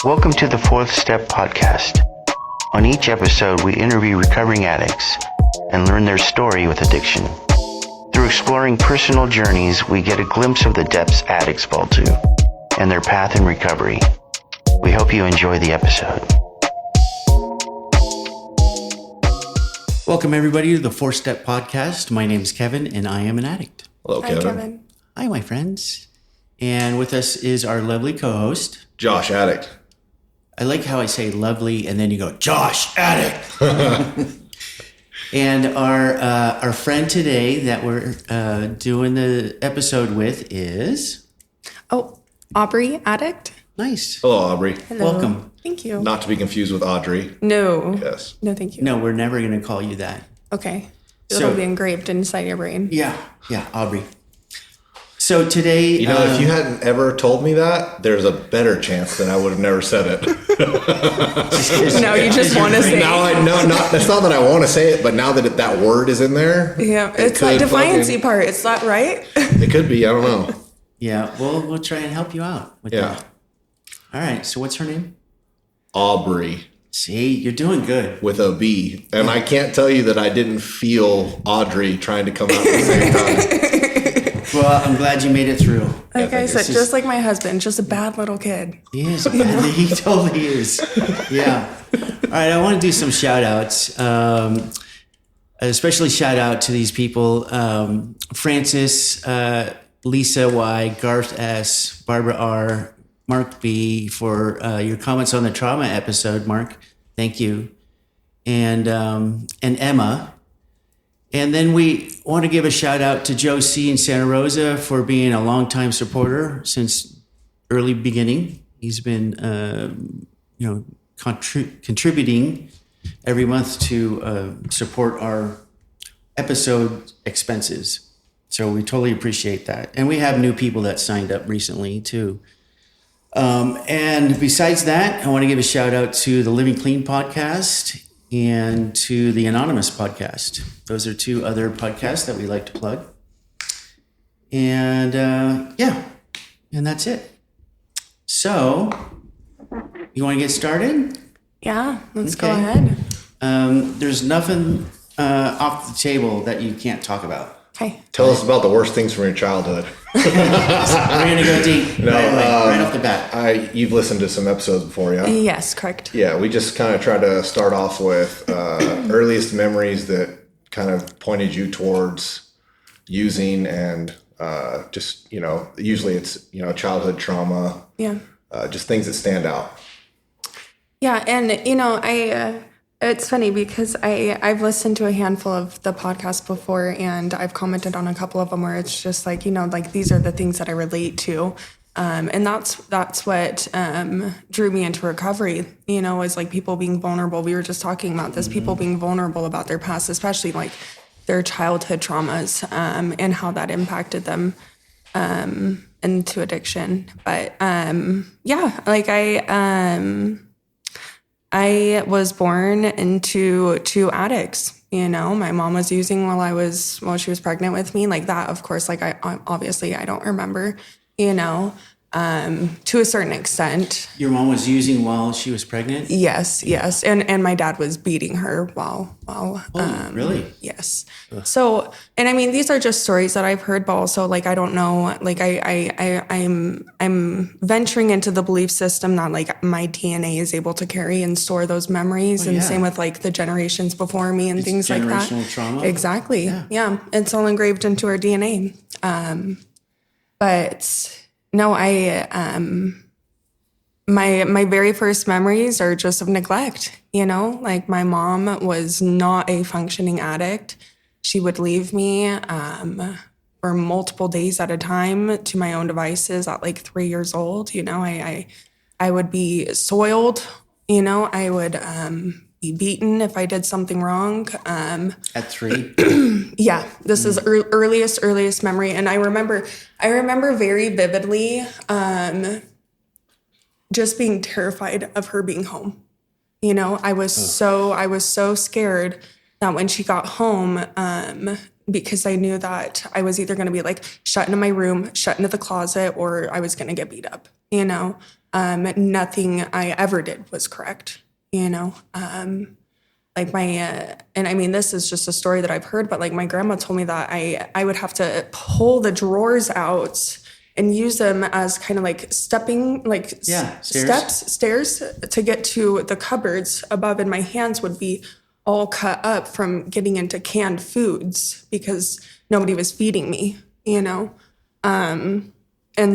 Welcome to the Fourth Step Podcast. On each episode, we interview recovering addicts and learn their story with addiction. Through exploring personal journeys, we get a glimpse of the depths addicts fall to and their path in recovery. We hope you enjoy the episode. Welcome, everybody, to the Fourth Step Podcast. My name is Kevin, and I am an addict. Hello, Kevin. Hi, Kevin. Hi, my friends. And with us is our lovely co-host, Josh, addict. I like how I say lovely, and then you go, Josh, addict. And our friend today that we're doing the episode with is... Oh, Aubrey, addict. Nice. Hello, Aubrey. Hello. Welcome. Thank you. Not to be confused with Audrey. No. Yes. No, thank you. No, we're never going to call you that. Okay. So- It'll be engraved inside your brain. Yeah, Aubrey. So today... You know, if you hadn't ever told me that, there's a better chance that I would have never said it. No, you just want to say Now I know, that's not that I want to say it, but now that that word is in there, yeah, it's that defiancy part. Is that right? it could be. I don't know. Yeah, we'll try and help you out with Yeah. that. All right, so what's her name? Aubrey See, you're doing good. with a B. And I can't tell you that I didn't feel Audrey trying to come out at the same time. Well, I'm glad you made it through. Like I said, this is- just like my husband, just a bad little kid. He is. He totally is. Yeah. All right. I want to do some shout outs. Especially shout out to these people, Francis, Lisa Y, Garth S, Barbara R, Mark B, for your comments on the trauma episode, Mark. Thank you. And Emma. And then we want to give a shout out to Joe C. in Santa Rosa for being a longtime supporter since early beginning. He's been, contributing every month to support our episode expenses. So we totally appreciate that. And we have new people that signed up recently too. And besides that, I want to give a shout out to the Living Clean podcast and to the Anonymous podcast. Those are two other podcasts that we like to plug. And and that's it. So, you want to get started? Yeah, let's go Okay. ahead. There's nothing off the table that you can't talk about. Okay. Tell us about the worst things from your childhood. We're going to go deep right off the bat. You've listened to some episodes before, yeah? Yes, correct. Yeah, we just kind of try to start off with earliest memories that kind of pointed you towards using and usually it's, childhood trauma, Yeah. just things that stand out. Yeah, and it's funny because I've listened to a handful of the podcasts before, and I've commented on a couple of them where it's just like, these are the things that I relate to, and that's what drew me into recovery. Was like people being vulnerable. We were just talking about this, people being vulnerable about their past, especially like their childhood traumas, and how that impacted them into addiction. But I was born into two addicts. My mom was using while she was pregnant with me. Like that, of course, like I obviously I don't remember, to a certain extent. Your mom was using while she was pregnant? Yes. And my dad was beating her while Really? yes. So, and I mean, these are just stories that I've heard, but also like, I don't know, like I'm venturing into the belief system that like my DNA is able to carry and store those memories. And yeah. same with like the generations before me and things like that. Generational trauma? Exactly. Yeah. It's all engraved into our DNA. But no, my very first memories are just of neglect, like my mom was not a functioning addict. She would leave me for multiple days at a time to my own devices at like 3 years old. I would be soiled, I would be beaten if I did something wrong. At 3? Yeah, this is earliest memory. And I remember very vividly just being terrified of her being home. I was so scared that when she got home, because I knew that I was either going to be like shut into my room, shut into the closet, or I was going to get beat up, nothing I ever did was correct, you know? Like and I mean, this is just a story that I've heard, but like my grandma told me that I would have to pull the drawers out and use them as kind of like stepping, like stairs to get to the cupboards above, and my hands would be all cut up from getting into canned foods because nobody was feeding me, you know? And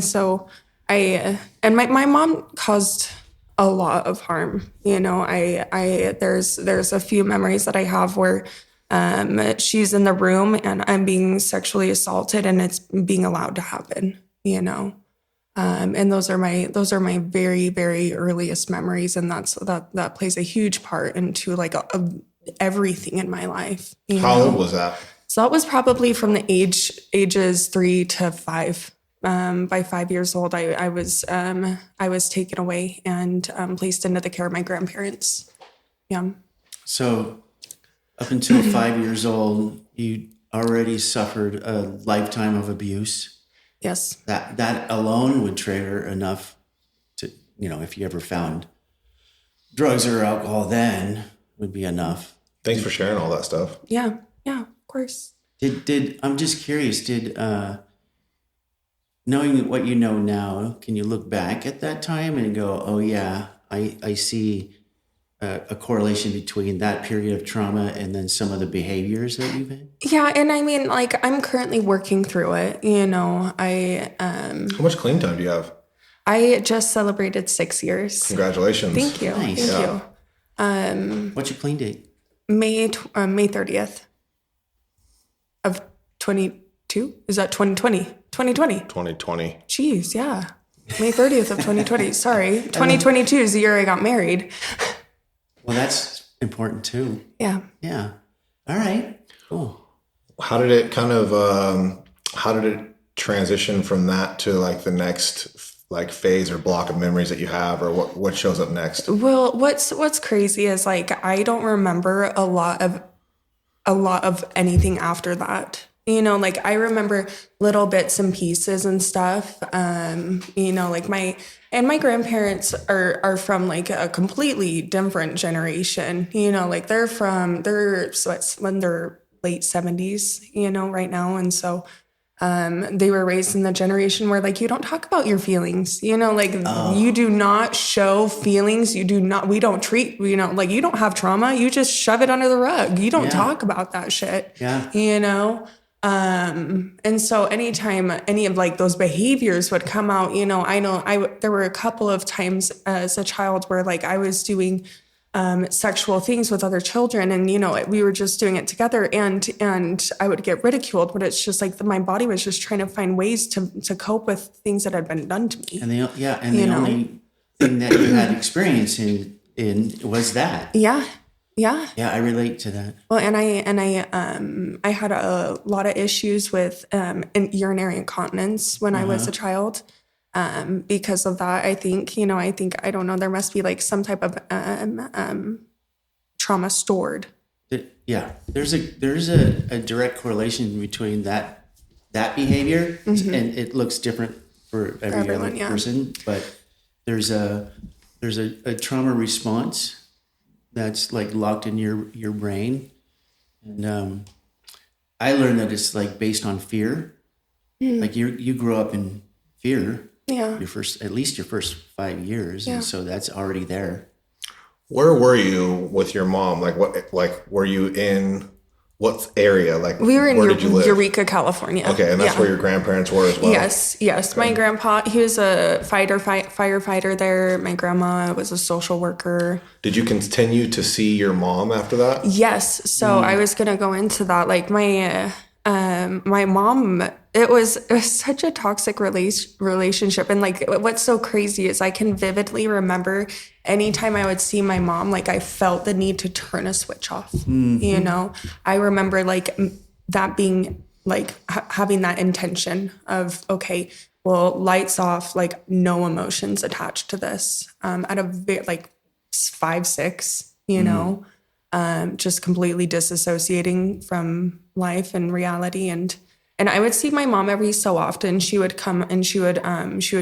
so and my mom caused a lot of harm, you know. There's a few memories that I have where she's in the room and I'm being sexually assaulted and it's being allowed to happen, you know. And those are my very, very earliest memories, and that plays a huge part into like everything in my life. How old was that? So that was probably from the ages 3 to 5. By 5 years old, I was taken away and placed into the care of my grandparents. Yeah. So up until 5 years old, you already suffered a lifetime of abuse. Yes. That alone would trigger enough to, you know, if you ever found drugs or alcohol, then would be enough. Thanks for sharing all that stuff. Yeah, of course. Did I'm just curious, knowing what you know now, can you look back at that time and go, oh yeah, I see a correlation between that period of trauma and then some of the behaviors that you've had? Yeah, and I mean, like, I'm currently working through it, you know. How much clean time do you have? I just celebrated 6 years. Congratulations. Thank you. Nice. Thank you. What's your clean date? May 30th of 22? Is that 2020? 2020. 2020. Jeez, yeah. May 30th of 2020. Sorry. 2022 is the year I got married. Well, that's important too. Yeah. Yeah. All right. Cool. How did it transition from that to like the next like phase or block of memories that you have, or what shows up next? Well, what's crazy is like I don't remember a lot of anything after that. You know, like I remember little bits and pieces and stuff. You know, like my grandparents are from like a completely different generation. You know, like they're in their late 70s, you know, right now. And so they were raised in the generation where like you don't talk about your feelings, you know, like you do not show feelings. We don't treat, you know, like you don't have trauma. You just shove it under the rug. You don't talk about that shit, you know? And so anytime any of like those behaviors would come out, you know, there were a couple of times as a child where like I was doing sexual things with other children, and you know, we were just doing it together, and I would get ridiculed, but it's just like my body was just trying to find ways to cope with things that had been done to me. And the only thing that you had experience in was that. Yeah, I relate to that. Well, and I had a lot of issues with urinary incontinence when I was a child. Because of that, I don't know, there must be like some type of trauma stored. There's a direct correlation between that behavior, and it looks different for every other person, but there's a trauma response that's like locked in your brain, and I learned that it's like based on fear. Like you grow up in fear. Yeah. Your first 5 years, and so that's already there. Where were you with your mom? Were you in what area? Like, we were in where did you live? Eureka, California. Okay, and that's where your grandparents were as well? Yes. Okay. My grandpa, he was a firefighter there. My grandma was a social worker. Did you continue to see your mom after that? Yes. So I was going to go into that. Like my mom, it was such a toxic relationship. And like, what's so crazy is I can vividly remember anytime I would see my mom, like I felt the need to turn a switch off, you know? I remember like that being like having that intention of, okay, well, lights off, like no emotions attached to this. At a like 5, 6, you know, just completely disassociating from life and reality. And I would see my mom every so often. She would come and she would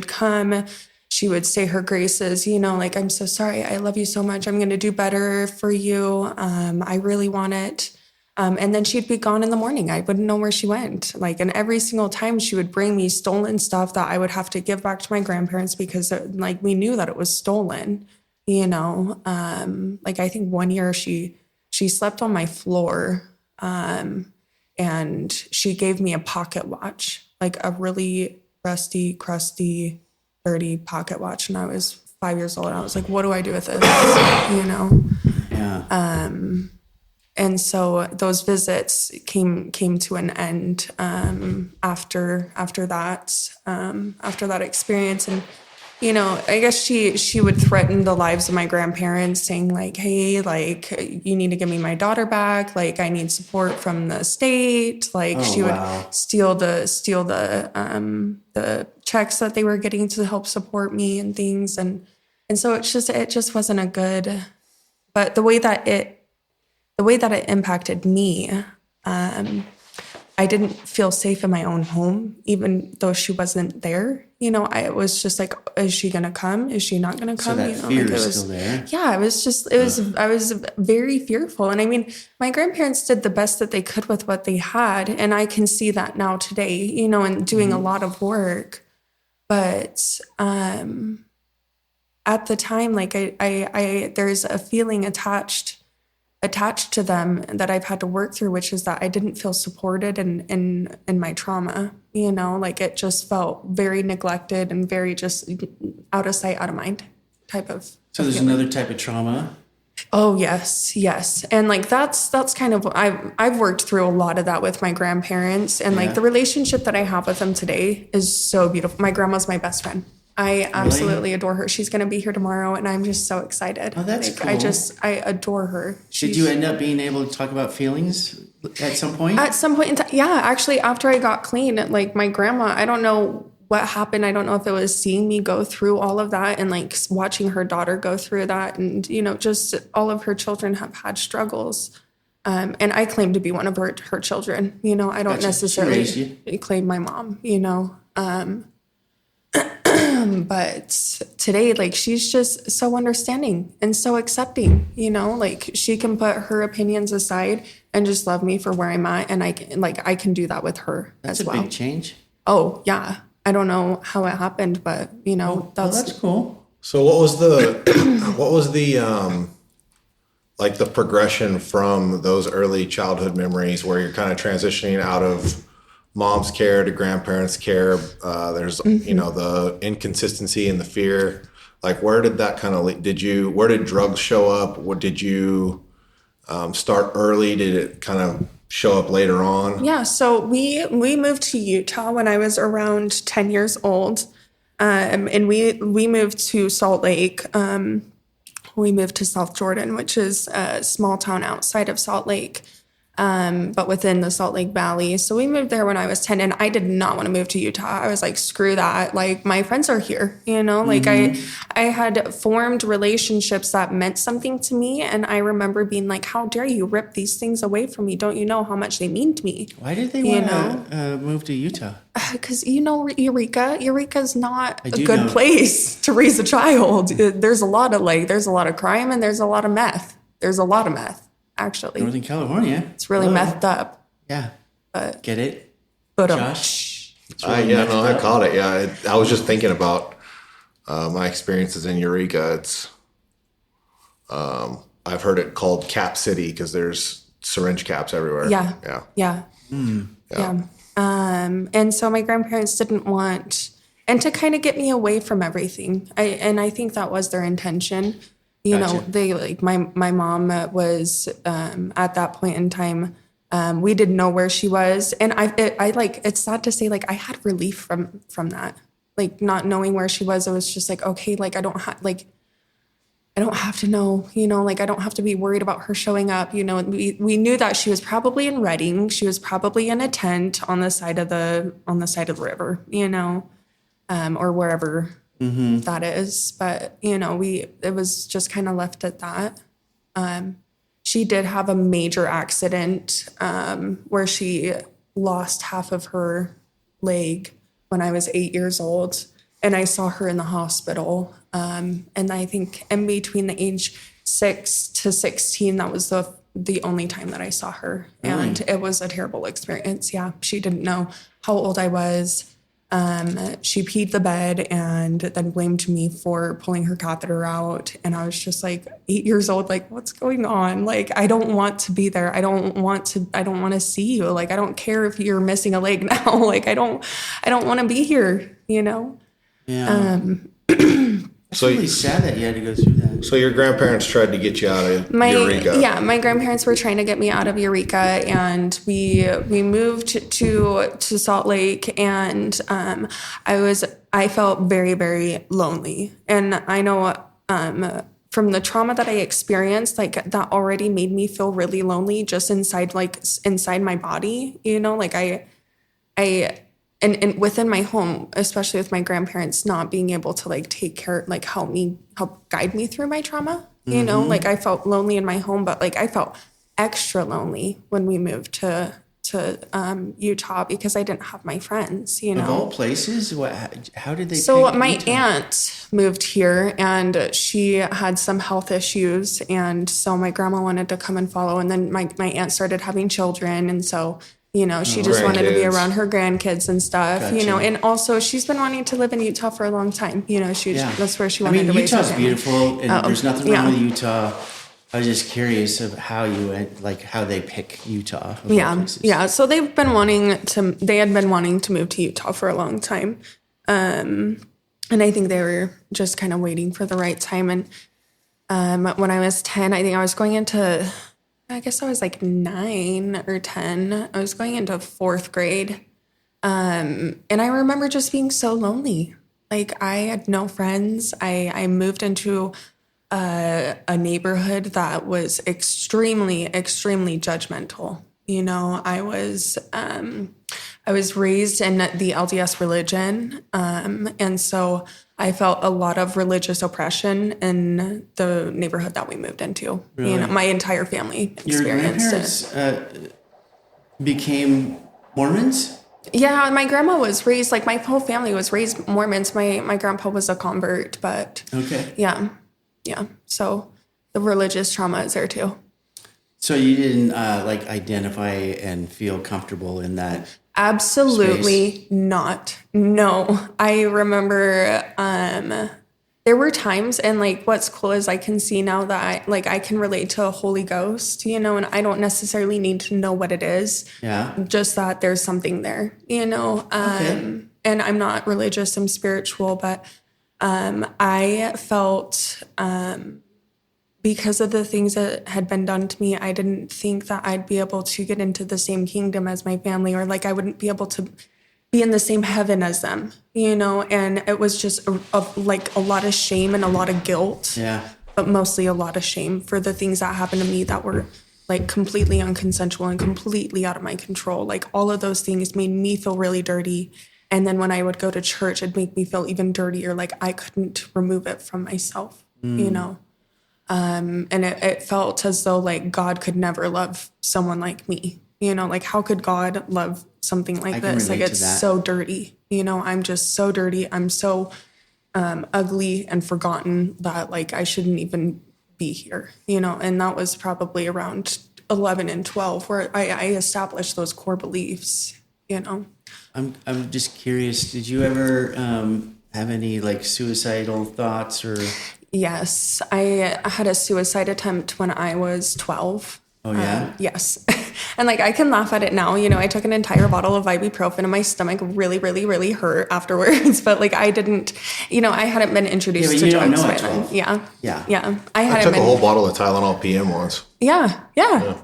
come she would say her graces, like, I'm so sorry. I love you so much. I'm going to do better for you. I really want it. And then she'd be gone in the morning. I wouldn't know where she went. Like, and every single time she would bring me stolen stuff that I would have to give back to my grandparents because like we knew that it was stolen, like I think one year she slept on my floor, and she gave me a pocket watch, like a really rusty, crusty, dirty pocket watch. And I was 5 years old. I was like, what do I do with this? Yeah. And so those visits came to an end after that experience. And I guess she would threaten the lives of my grandparents, saying like, hey, like, you need to give me my daughter back, like I need support from the state. Like, she would steal the checks that they were getting to help support me and things. And so it just wasn't a good. But the way that it impacted me, I didn't feel safe in my own home, even though she wasn't there. I was just like, is she going to come? Is she not going to come? So that fear is still there. Yeah, I was very fearful. And I mean, my grandparents did the best that they could with what they had. And I can see that now today, and doing a lot of work. But at the time, like I there's a feeling attached to them that I've had to work through, which is that I didn't feel supported in my trauma. Like it just felt very neglected and very just out of sight, out of mind type of. So there's another type of trauma. Oh yes, and like that's kind of I've worked through a lot of that with my grandparents, and like the relationship that I have with them today is so beautiful. My grandma's my best friend. I absolutely adore her. She's going to be here tomorrow, and I'm just so excited. Oh, that's cool. I adore her. Did you end up being able to talk about feelings at some point? At some point in time, yeah. Actually, after I got clean, like my grandma, I don't know what happened. I don't know if it was seeing me go through all of that and like watching her daughter go through that, and just all of her children have had struggles. And I claim to be one of her children. I don't necessarily claim my mom. But today, like, she's just so understanding and so accepting, like she can put her opinions aside and just love me for where I'm at. And I can do that with her as well. That's a big change. Oh yeah. I don't know how it happened, but that's cool. So what was the like the progression from those early childhood memories where you're kind of transitioning out of mom's care to grandparents' care? There's the inconsistency and the fear. Like, where did that kind of where did drugs show up? What did you start early? Did it kind of show up later on? Yeah, so we moved to Utah when I was around 10 years old, and we moved to Salt Lake. We moved to South Jordan, which is a small town outside of Salt Lake. But within the Salt Lake Valley. So we moved there when I was 10, and I did not want to move to Utah. I was like, screw that. Like, my friends are here, like I had formed relationships that meant something to me. And I remember being like, how dare you rip these things away from me? Don't you know how much they mean to me? Why did they want to move to Utah? Because, Eureka's not a good place to raise a child. There's a lot of crime, and there's a lot of meth. Actually, Northern California. It's really methed up. Yeah. But get it? But Josh? Really I caught it. Yeah. I was just thinking about my experiences in Eureka. It's I've heard it called Cap City because there's syringe caps everywhere. Yeah. And so my grandparents didn't want, and to kind of get me away from everything. I think that was their intention. They like my mom was at that point in time. We didn't know where she was, and I like, it's sad to say, like, I had relief from that, like not knowing where she was. It was just like, okay, like I don't have to know, like I don't have to be worried about her showing up. We knew that she was probably in Redding. She was probably in a tent on the side of the river, or wherever. Mm-hmm. That is, but it was just kind of left at that. She did have a major accident where she lost half of her leg when I was 8 years old, and I saw her in the hospital. And I think in between the age 6 to 16, that was the only time that I saw her. Really? And it was a terrible experience. Yeah. She didn't know how old I was. She peed the bed and then blamed me for pulling her catheter out. And I was just like 8 years old, like, what's going on? Like, I don't want to be there. I don't want to see you. Like, I don't care if you're missing a leg now. Like, I don't want to be here, you know? Yeah. It's So really sad that you had to go through that. So your grandparents tried to get you out of Eureka. Yeah, my grandparents were trying to get me out of Eureka, and we moved to Salt Lake, and I felt very, very lonely. And I know from the trauma that I experienced, like that already made me feel really lonely just inside my body, you know, like and within my home, especially with my grandparents not being able to like take care, like help guide me through my trauma, you know, like I felt lonely in my home, but like I felt extra lonely when we moved to Utah because I didn't have my friends, you know. Of all places, how did they? So pick my Utah? aunt moved here, and she had some health issues, and so my grandma wanted to come and follow, and then my aunt started having children, and so. You know, she just wanted to be Grandkids. around her grandkids and stuff, you know, Gotcha. and also she's been wanting to live in Utah for a long time. You know, that's where she I wanted mean, to raise her Utah's family. beautiful, and there's nothing wrong yeah. with Utah. I was just curious of how you went, like how they pick Utah. of all Yeah. places. Yeah. So they had been wanting to move to Utah for a long time. And I think they were just kind of waiting for the right time. And when I was 10, I think I was going into, I guess I was like 9 or 10. I was going into 4th grade. And I remember just being so lonely. Like I had no friends. I moved into a neighborhood that was extremely, extremely judgmental. You know, I was raised in the LDS religion. And so I felt a lot of religious oppression in the neighborhood that we moved into. Really? You know, my entire family Your experienced it. grandparents became Mormons? Yeah, my grandma was raised, like my whole family was raised Mormons. My grandpa was a convert, but Okay. yeah. So the religious trauma is there too. So you didn't like identify and feel comfortable in that? Absolutely not. No. I remember there were times, and like what's cool is I can see now that I can relate to a Holy Ghost, you know, and I don't necessarily need to know what it is. Yeah. Just that there's something there, you know. Okay. And I'm not religious, I'm spiritual, but I felt because of the things that had been done to me, I didn't think that I'd be able to get into the same kingdom as my family, or like I wouldn't be able to be in the same heaven as them, you know. And it was just like a lot of shame and a lot of guilt, Yeah. but mostly a lot of shame for the things that happened to me that were like completely unconsensual and completely out of my control. Like all of those things made me feel really dirty. And then when I would go to church, it'd make me feel even dirtier. Like I couldn't remove it from myself, you know? And it felt as though like God could never love someone like me, you know, like how could God love something like I can this? Like relate to it's that. so dirty, you know, I'm just so dirty. I'm so ugly and forgotten that like I shouldn't even be here, you know? And that was probably around 11 and 12 where I established those core beliefs, you know? I'm just curious. Did you ever have any like suicidal thoughts or? Yes, I had a suicide attempt when I was 12. Oh yeah. Yes. And like I can laugh at it now, you know, I took an entire bottle of ibuprofen and my stomach really, really, really hurt afterwards. But like I didn't, you know, I hadn't been introduced but to you don't drugs know by at then. 12. Yeah. Yeah. I I hadn't took been. a whole bottle of Tylenol PM once. Yeah.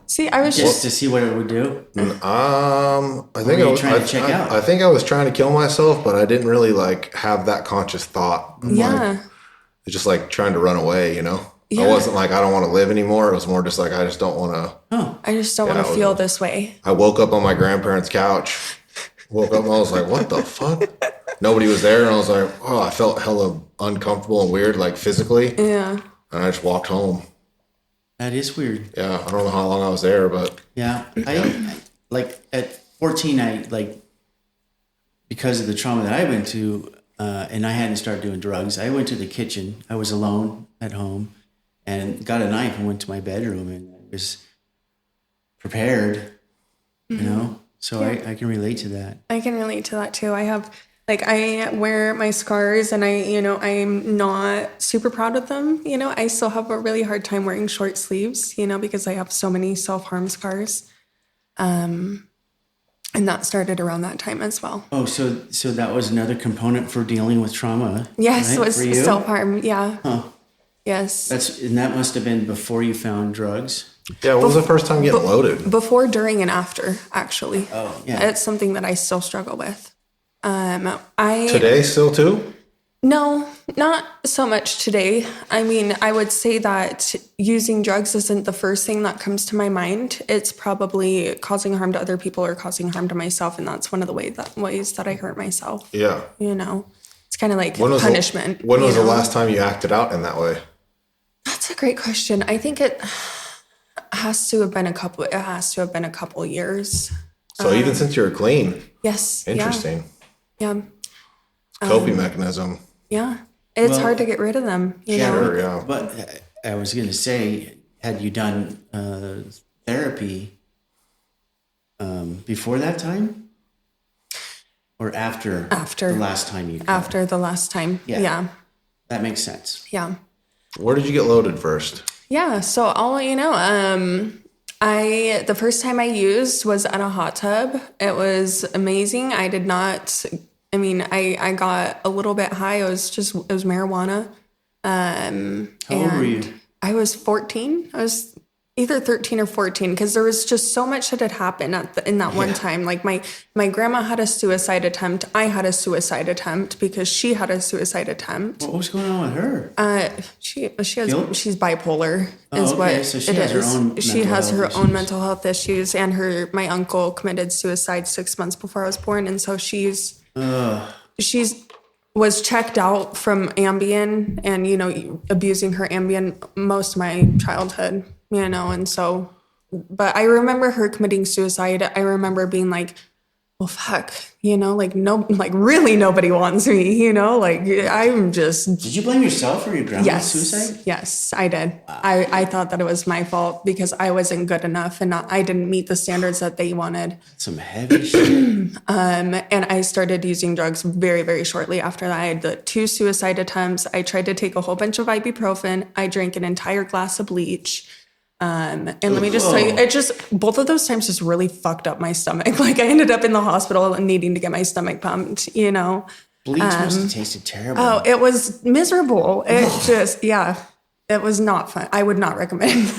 See, I was Just to see what it would do. I think you I was trying to check out? I think I was trying to kill myself, but I didn't really like have that conscious thought. yeah. It's just like trying to run away, you know? Yeah. I wasn't like, I don't want to live anymore. It was more just like, I just don't want to. Oh. I just don't want I to was- feel this way. I woke up on my grandparents' couch. Woke up and I was like, what the fuck? Nobody was there. And I was like, oh, I felt hella uncomfortable and weird, like physically. Yeah. And I just walked home. That is weird. Yeah. I don't know how long I was there, but Yeah. I like at 14, I like, because of the trauma that I went to, and I hadn't started doing drugs. I went to the kitchen. I was alone at home and got a knife and went to my bedroom and I was prepared, you know? So I can relate to that. I can relate to that too. I wear my scars and I'm not super proud of them. I still have a really hard time wearing short sleeves, because I have so many self-harm scars. And that started around that time as well. Oh, so that was another component for dealing with trauma. Yes, right? it was self-harm. Yeah. Huh. Yes. And that must have been before you found drugs. Yeah, what was the first time getting loaded? Before, during, and after, actually. Oh, yeah. It's something that I still struggle with. Today still too? No, not so much today. I mean, I would say that using drugs isn't the first thing that comes to my mind. It's probably causing harm to other people or causing harm to myself, and that's one of the ways that I hurt myself. Yeah. It's kind of like punishment. When was the last time you acted out in that way? That's a great question. I think it has to have been a couple years. So even since you were clean. Yes. Interesting. Yeah. Coping mechanism. Yeah. It's hard to get rid of them. You know? Sure, yeah. But I was going to say, had you done therapy before that time? Or after the last time you... After the last time. Yeah. That makes sense. Yeah. Where did you get loaded first? Yeah. So I'll let you know. The first time I used was at a hot tub. It was amazing. I got a little bit high. It was marijuana. How old were you? I was 14. I was either 13 or 14 because there was just so much that had happened in that one time. Like my grandma had a suicide attempt. I had a suicide attempt because she had a suicide attempt. What was going on with her? She's bipolar Oh, okay. So she has her own own mental health issues, and my uncle committed suicide 6 months before I was born, and so she's was checked out from Ambien and abusing her Ambien most of my childhood, and so, but I remember her committing suicide. I remember being like, well, fuck, really nobody wants me, I'm just... Did you blame yourself for your grandma's suicide? Yes, I did. Wow. I thought that it was my fault because I wasn't good enough and I didn't meet the standards that they wanted. Some heavy shit. And I started using drugs very, very shortly after that. I had the 2 suicide attempts. I tried to take a whole bunch of ibuprofen. I drank an entire glass of bleach. And let me just tell you, both of those times just really fucked up my stomach. Like I ended up in the hospital and needing to get my stomach pumped, Bleach must have tasted terrible. Oh, it was miserable. It was not fun. I would not recommend.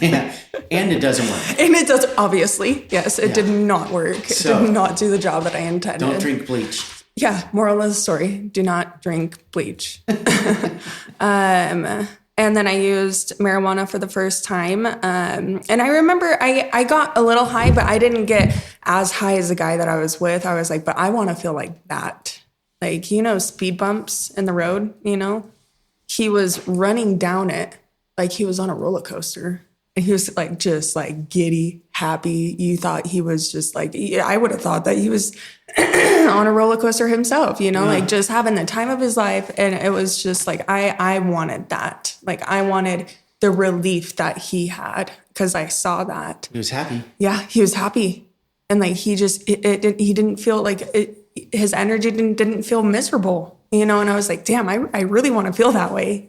Yeah. And it doesn't work. And it does, obviously. Yes, it did not work. It did not do the job that I intended. Don't drink bleach. Yeah, moral of the story, do not drink bleach. And then I used marijuana for the first time. And I remember I got a little high, but I didn't get as high as the guy that I was with. I was like, but I want to feel like that. Like, speed bumps in the road, He was running down it like he was on a roller coaster. And he was like, just like giddy, happy. You thought he was just like, I would have thought that he was on a roller coaster himself, like just having the time of his life. And it was just like, I wanted that. Like I wanted the relief that he had because I saw that. He was happy. Yeah, he was happy. And like, he just, he didn't feel like his energy didn't feel miserable, and I was like, damn, I really want to feel that way,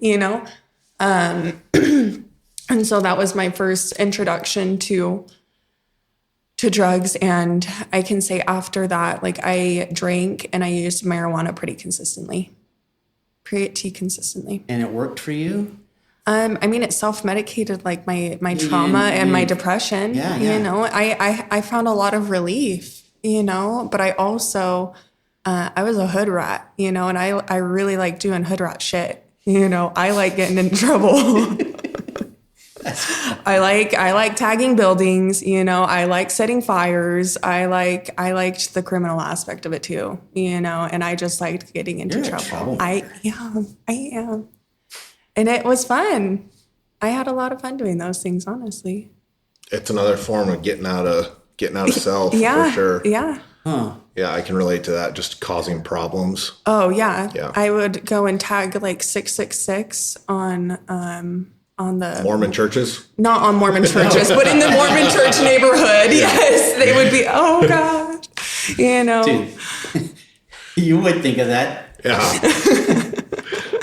And so that was my first introduction to drugs. And I can say after that, like I drank and I used marijuana pretty consistently. And it worked for you? It self-medicated like my trauma and my depression. Yeah. I found a lot of relief, but I also, I was a hood rat, and I really like doing hood rat shit. I like getting in trouble. I like tagging buildings, I like setting fires. I liked the criminal aspect of it too, and I just liked getting into trouble. I am. And it was fun. I had a lot of fun doing those things, honestly. It's another form of getting out of getting out of self Yeah. for sure. Yeah. Huh. Yeah, I can relate to that. Just causing problems. Oh yeah. Yeah. I would go and tag like 666 on the Mormon churches. not on Mormon churches, but in the Mormon church neighborhood. Yes, they would be. Oh God, you know. Dude, you would think of that. Yeah.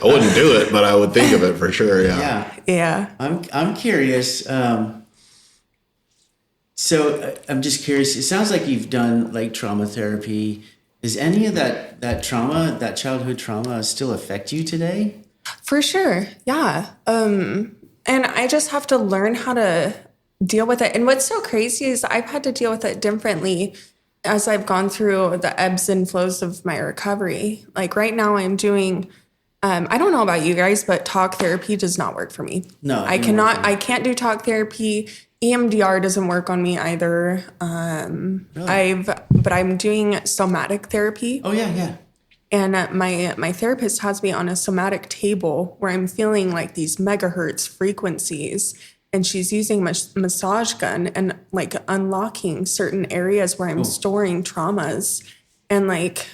I wouldn't do it, but I would think of it for sure. Yeah. Yeah. Yeah. I'm curious. So I'm just curious. It sounds like you've done like trauma therapy. Does any of that trauma, that childhood trauma, still affect you today? For sure. Yeah. And I just have to learn how to deal with it. And what's so crazy is I've had to deal with it differently as I've gone through the ebbs and flows of my recovery. Like right now I'm doing, I don't know about you guys, but talk therapy does not work for me. No, I can't do talk therapy. EMDR doesn't work on me either. Really? But I'm doing somatic therapy. Oh yeah. And my therapist has me on a somatic table where I'm feeling like these megahertz frequencies, and she's using massage gun and like unlocking certain areas where I'm storing traumas, and like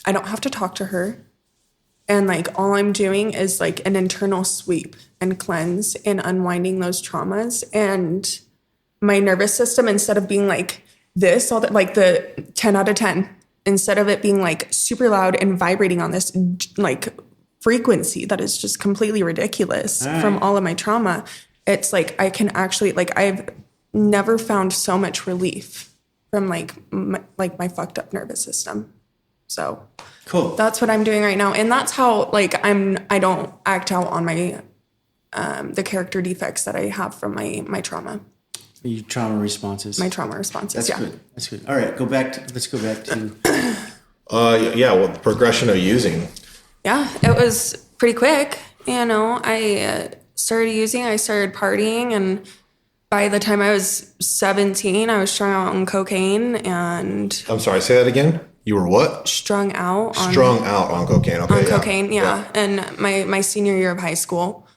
I don't have to talk to her, and like all I'm doing is like an internal sweep and cleanse and unwinding those traumas, and my nervous system, instead of being like this, all that, like the 10 out of 10. Instead of it being like super loud and vibrating on this like frequency that is just completely ridiculous from all of my trauma, it's like I can actually, like, I've never found so much relief from like my fucked up nervous system. So Cool. that's what I'm doing right now. And that's how like I don't act out on my the character defects that I have from my trauma. Your trauma responses. My trauma responses. That's good. That's good. All right, let's go back to. Yeah. Well, the progression of using. Yeah, it was pretty quick. You know, I started partying, and by the time I was 17, I was strung out on cocaine and I'm sorry. Say that again. You were what? strung out on cocaine. Okay. on cocaine. Yeah. And my senior year of high school.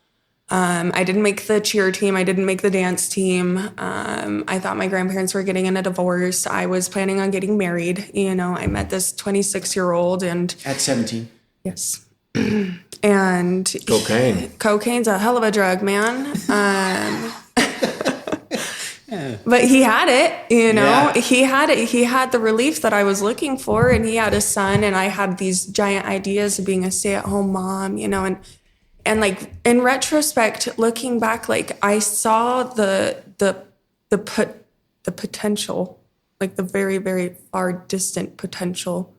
I didn't make the cheer team. I didn't make the dance team. I thought my grandparents were getting in a divorce. I was planning on getting married. You know, I met this 26-year-old and At 17. yes. And cocaine's a hell of a drug, man. But he had it, you know, Yeah. he had it. He had the relief that I was looking for, and he had a son, and I had these giant ideas of being a stay-at-home mom, you know, and like in retrospect, looking back, like I saw the potential, like the very, very far distant potential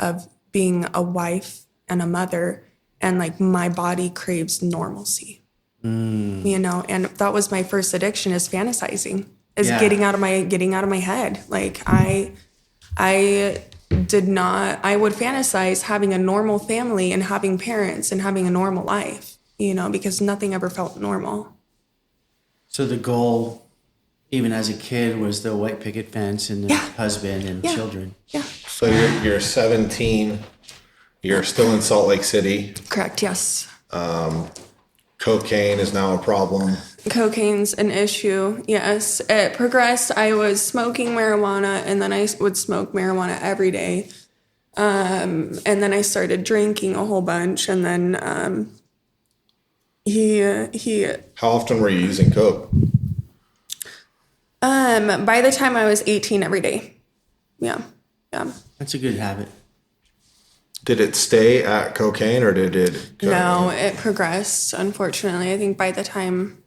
of being a wife and a mother, and like my body craves normalcy, you know, and that was my first addiction, is fantasizing, is getting out of my head. Like I would fantasize having a normal family and having parents and having a normal life, you know, because nothing ever felt normal. So the goal, even as a kid, was the white picket fence and the husband and children. Yeah. So you're 17. You're still in Salt Lake City. Correct. Yes. Cocaine is now a problem. Cocaine's an issue. Yes. It progressed. I was smoking marijuana, and then I would smoke marijuana every day. And then I started drinking a whole bunch, and then he How often were you using coke? by the time I was 18, every day. Yeah. That's a good habit. Did it stay at cocaine, or did it go? No, it progressed, unfortunately. I think by the time,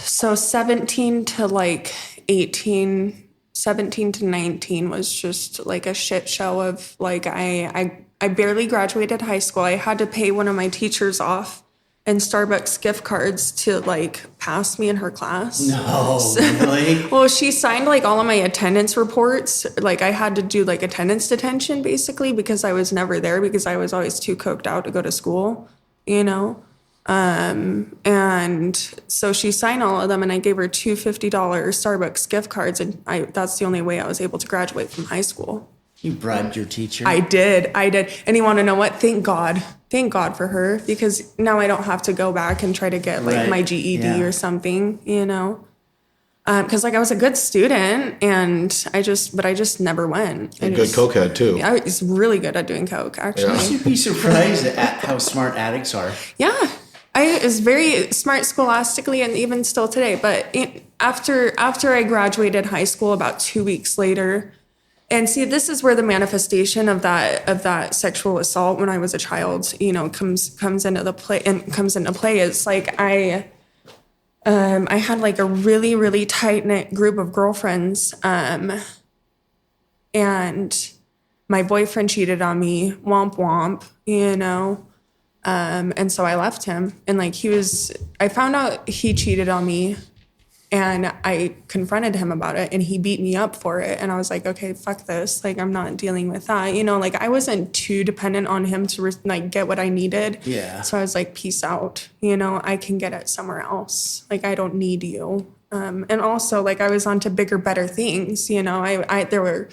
so 17 to like 18, 17 to 19 was just like a shit show of like, I barely graduated high school. I had to pay one of my teachers off and Starbucks gift cards to like pass me in her class. No, really? Well, she signed like all of my attendance reports. Like I had to do like attendance detention basically because I was never there because I was always too coked out to go to school, you know? And so she signed all of them, and I gave her two $50 Starbucks gift cards, and that's the only way I was able to graduate from high school. You bribed your teacher. I did. And you want to know what? Thank God for her, because now I don't have to go back and try to get like my GED or something, you know? Because like I was a good student and I just never went. And good cokehead too. I was really good at doing coke, actually. You'd be surprised at how smart addicts are. Yeah. I was very smart scholastically and even still today. But after I graduated high school about 2 weeks later, and see, this is where the manifestation of that sexual assault when I was a child, comes into play. It's like I had like a really, really tight knit group of girlfriends, and my boyfriend cheated on me, womp womp, and so I left him, and like I found out he cheated on me, and I confronted him about it, and he beat me up for it, and I was like, okay, fuck this, like I'm not dealing with that, like I wasn't too dependent on him to get what I needed. Yeah. So I was like, peace out, I can get it somewhere else, like I don't need you. And also like I was on to bigger, better things, there were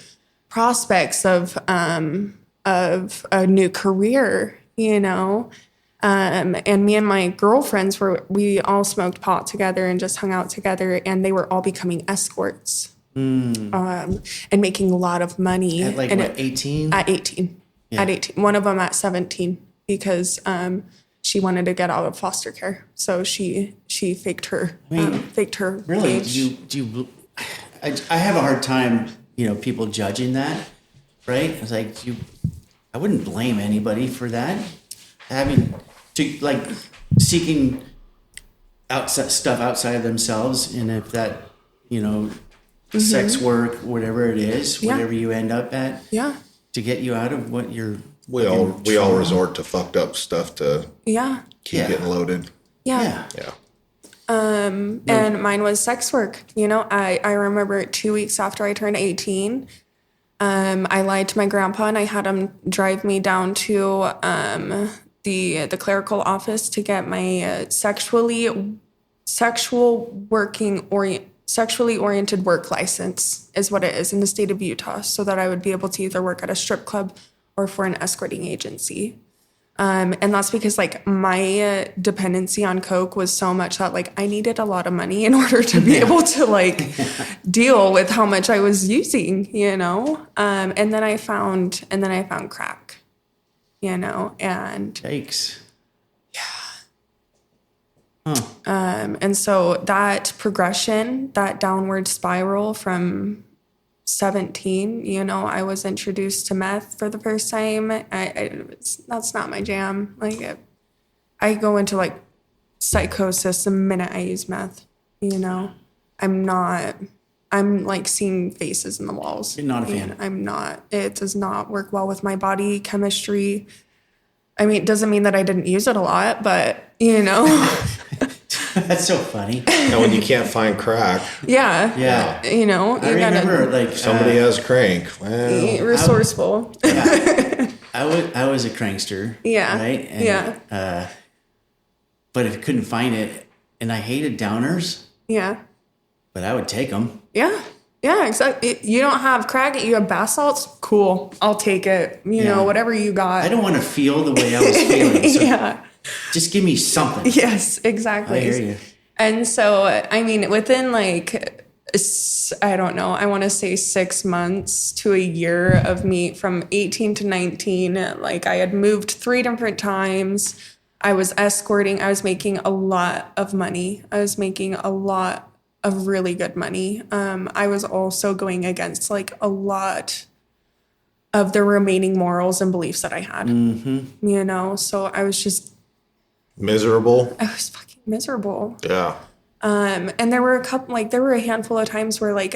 prospects of a new career, and me and my girlfriends we all smoked pot together and just hung out together, and they were all becoming escorts, and making a lot of money. At 18? At 18. Yeah. At 18. One of them at 17 because she wanted to get out of foster care. So she faked her Really? age. I have a hard time, people judging that, right? It's like, I wouldn't blame anybody for that. Seeking stuff outside of themselves, and if that, sex work, whatever it is, whatever you end up at, to get you out of what you're. We all resort to fucked up stuff to keep getting loaded. Yeah. And mine was sex work. I remember 2 weeks after I turned 18, I lied to my grandpa and I had him drive me down to the clerical office to get my sexually oriented work license is what it is in the state of Utah, so that I would be able to either work at a strip club or for an escorting agency. And that's because like my dependency on coke was so much that like I needed a lot of money in order to be able to like deal with how much I was using, and then I found crack, and Yikes. and so that progression, that downward spiral from 17, I was introduced to meth for the first time. That's not my jam. Like I go into like psychosis the minute I use meth, I'm like seeing faces in the walls. You're not a fan. I'm not. It does not work well with my body chemistry. I mean, it doesn't mean that I didn't use it a lot, but That's so funny. And when you can't find crack, Yeah. you I remember like somebody has crank. Well, resourceful. I was a crankster. Yeah. Right. And, but if I couldn't find it, and I hated downers. Yeah. But I would take them. Yeah. Yeah, exactly. You don't have crack, you have bath salts? Cool. I'll take it. Whatever you got. I don't want to feel the way I was feeling. So just give me something. Yes, exactly. I hear you. And so, I mean, within like, I don't know, I want to say 6 months to a year of me from 18 to 19, like I had moved 3 different times. I was escorting. I was making a lot of money. I was making a lot of really good money. I was also going against like a lot of the remaining morals and beliefs that I had, so I was just miserable. I was fucking miserable. Yeah. And there were a handful of times where like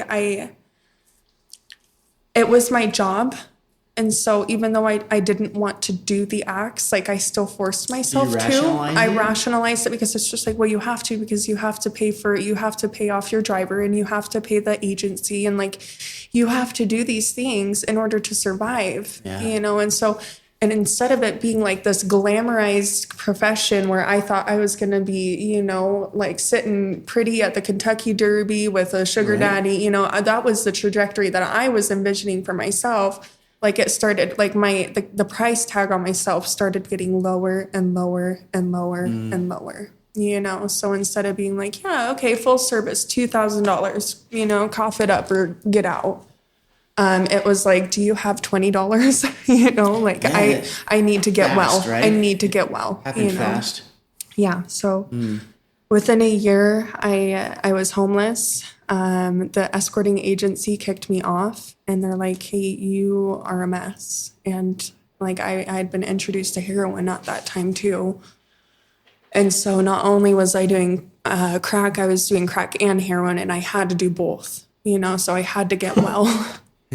it was my job. And so even though I didn't want to do the acts, like I still forced myself to. I rationalized it because it's just like, well, you have to, because you have to pay off your driver and you have to pay the agency and like you have to do these things in order to survive, and so, and instead of it being like this glamorized profession where I thought I was going to be, like sitting pretty at the Kentucky Derby with a sugar daddy, that was the trajectory that I was envisioning for myself. Like it started, like the price tag on myself started getting lower and lower and lower and lower, So instead of being like, yeah, okay, full service, $2,000, cough it up or get out. It was like, do you have $20? Like Yeah, I need to get fast, well. right? I need to get well. Happened fast. Yeah. So within a year, I was homeless. The escorting agency kicked me off, and they're like, hey, you are a mess. And like I had been introduced to heroin at that time too. And so not only was I doing crack, I was doing crack and heroin, and I had to do both, so I had to get well.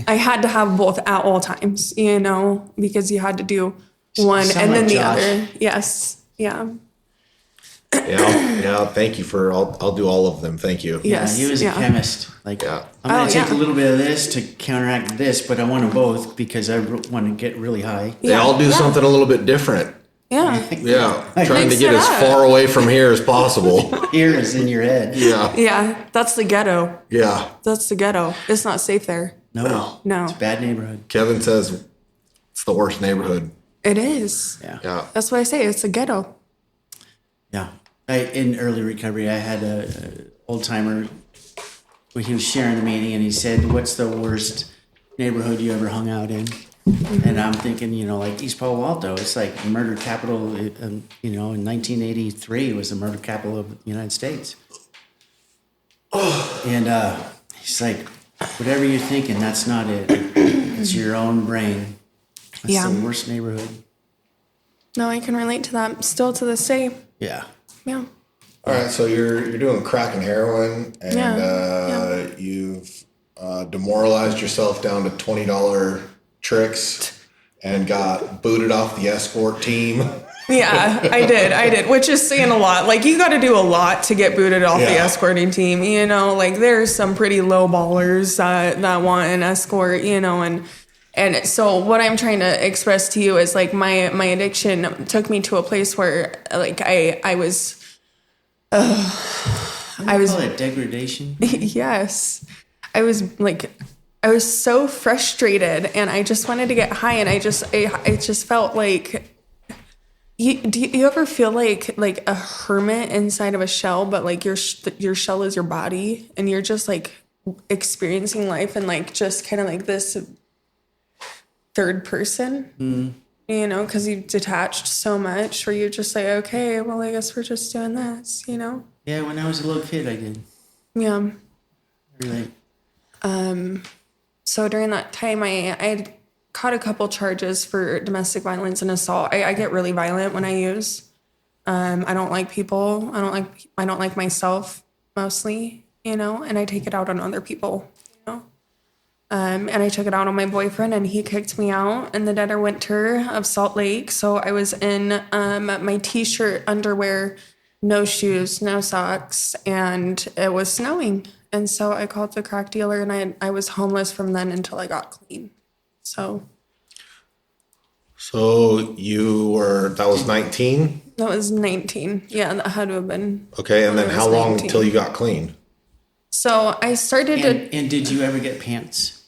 I had to have both at all times, because you had to do one Sound and then like the Josh. other. Yes. Yeah. Yeah. Thank you for. I'll do all of them. Thank you. Yes. He was a yeah. chemist. Like, Yeah. I'm going to take yeah. a little bit of this to counteract this, but I want them both because I want to get really high. They all do something a little bit different. Yeah. Yeah, trying to Mix get it as up. far away from here as possible. Here is in your head. Yeah, Yeah. That's the ghetto. yeah. That's the ghetto. It's not safe there. No. No. It's a bad neighborhood. Kevin says it's the worst neighborhood. It is. Yeah. Yeah. That's what I say. It's a ghetto. Yeah. In early recovery, I had a old timer when he was sharing the meeting, and he said, "What's the worst neighborhood you ever hung out in?" And I'm thinking, like East Palo Alto. It's like murder capital. In 1983, it was the murder capital of the United States. And he's like, "Whatever you're thinking, that's not it. It's your own brain. That's Yeah. the worst neighborhood." No, I can relate to that still to this day. Yeah. Yeah. All right, so you're doing crack and heroin, and Yeah. you've demoralized yourself down to $20 tricks, and got booted off the escort team. Yeah, I did, which is saying a lot. Like, you got to do a lot to get booted off the Yeah. escorting team, like there's some pretty low ballers that want an escort, and so what I'm trying to express to you is like my addiction took me to a place where like I was I call it degradation. yes, I was so frustrated, and I just wanted to get high, and I just felt like. Do you ever feel like a hermit inside of a shell, but like your shell is your body, and you're just like experiencing life and like just kind of like this third person, because you've detached so much, where you're just like, okay, well, I guess we're just doing this, Yeah, when I was a little kid, I did. Yeah. Really. So during that time, I had caught a couple charges for domestic violence and assault. I get really violent when I use. I don't like people. I don't like myself mostly, and I take it out on other people, and I took it out on my boyfriend, and he kicked me out in the dead of winter of Salt Lake. So I was in my t-shirt, underwear, no shoes, no socks, and it was snowing. And so I called the crack dealer, and I was homeless from then until I got clean. So That was 19? that was 19. Yeah, that had to have been. Okay, and then I how was long 19. till you got clean? So I started to. And did you ever get pants?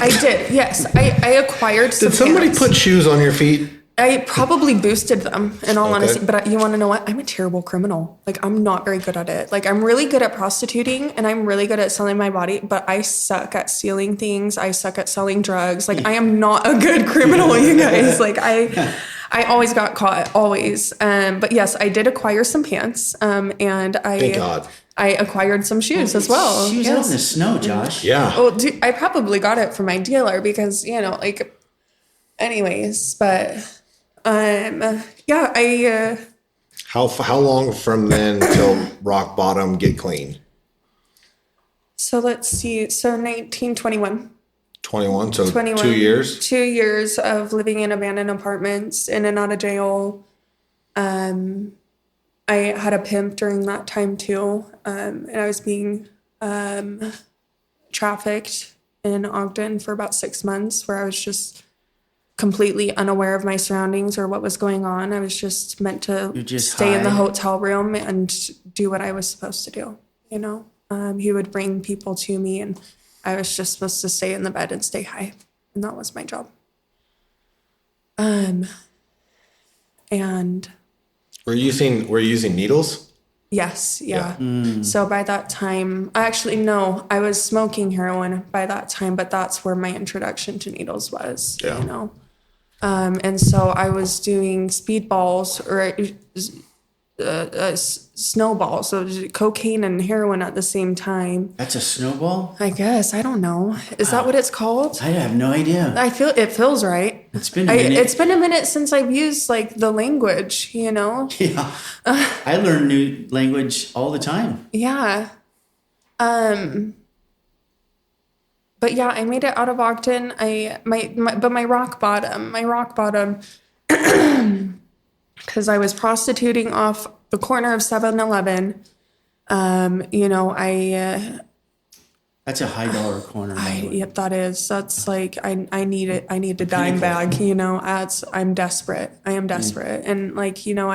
I did, yes. I acquired some Did somebody pants. put shoes on your feet? I probably boosted them, in all Okay. honesty. But you want to know what? I'm a terrible criminal. Like, I'm not very good at it. Like, I'm really good at prostituting, and I'm really good at selling my body, but I suck at stealing things. I suck at selling drugs. Like, I am not a good criminal, you guys. Like, I always got caught, always. But yes, I did acquire some pants, and Thank God. I acquired some shoes as well. She was out in the snow, Josh. Yeah. Well, I probably got it from my dealer because, anyways, but, yeah, How long from then till rock bottom, get clean? so let's see. So 1921. 21, so 21. 2 years? 2 years of living in abandoned apartments, in and out of jail. I had a pimp during that time too. And I was being trafficked in Ogden for about 6 months, where I was just completely unaware of my surroundings or what was going on. I was just meant to just stay in the high. hotel room and do what I was supposed to do. He would bring people to me, and I was just supposed to stay in the bed and stay high. And that was my job. And We're using needles? Yes, yeah. So by that time, actually, no, I was smoking heroin by that time, but that's where my introduction to needles was, Yeah. you know. And so I was doing speedballs or snowballs, so cocaine and heroin at the same time. That's a snowball? I guess, I don't know. Is that what it's called? I have no idea. I feel it feels right. It's been a minute. It's been a minute since I've used like the language, you know. Yeah. I learn new language all the time. Yeah. But yeah, I made it out of Ogden. But my rock bottom, because I was prostituting off the corner of 7-Eleven. You know, That's a high dollar corner. yep, that's like, I need it. I need a dime bag, you know, I'm desperate. I am desperate. And like, you know,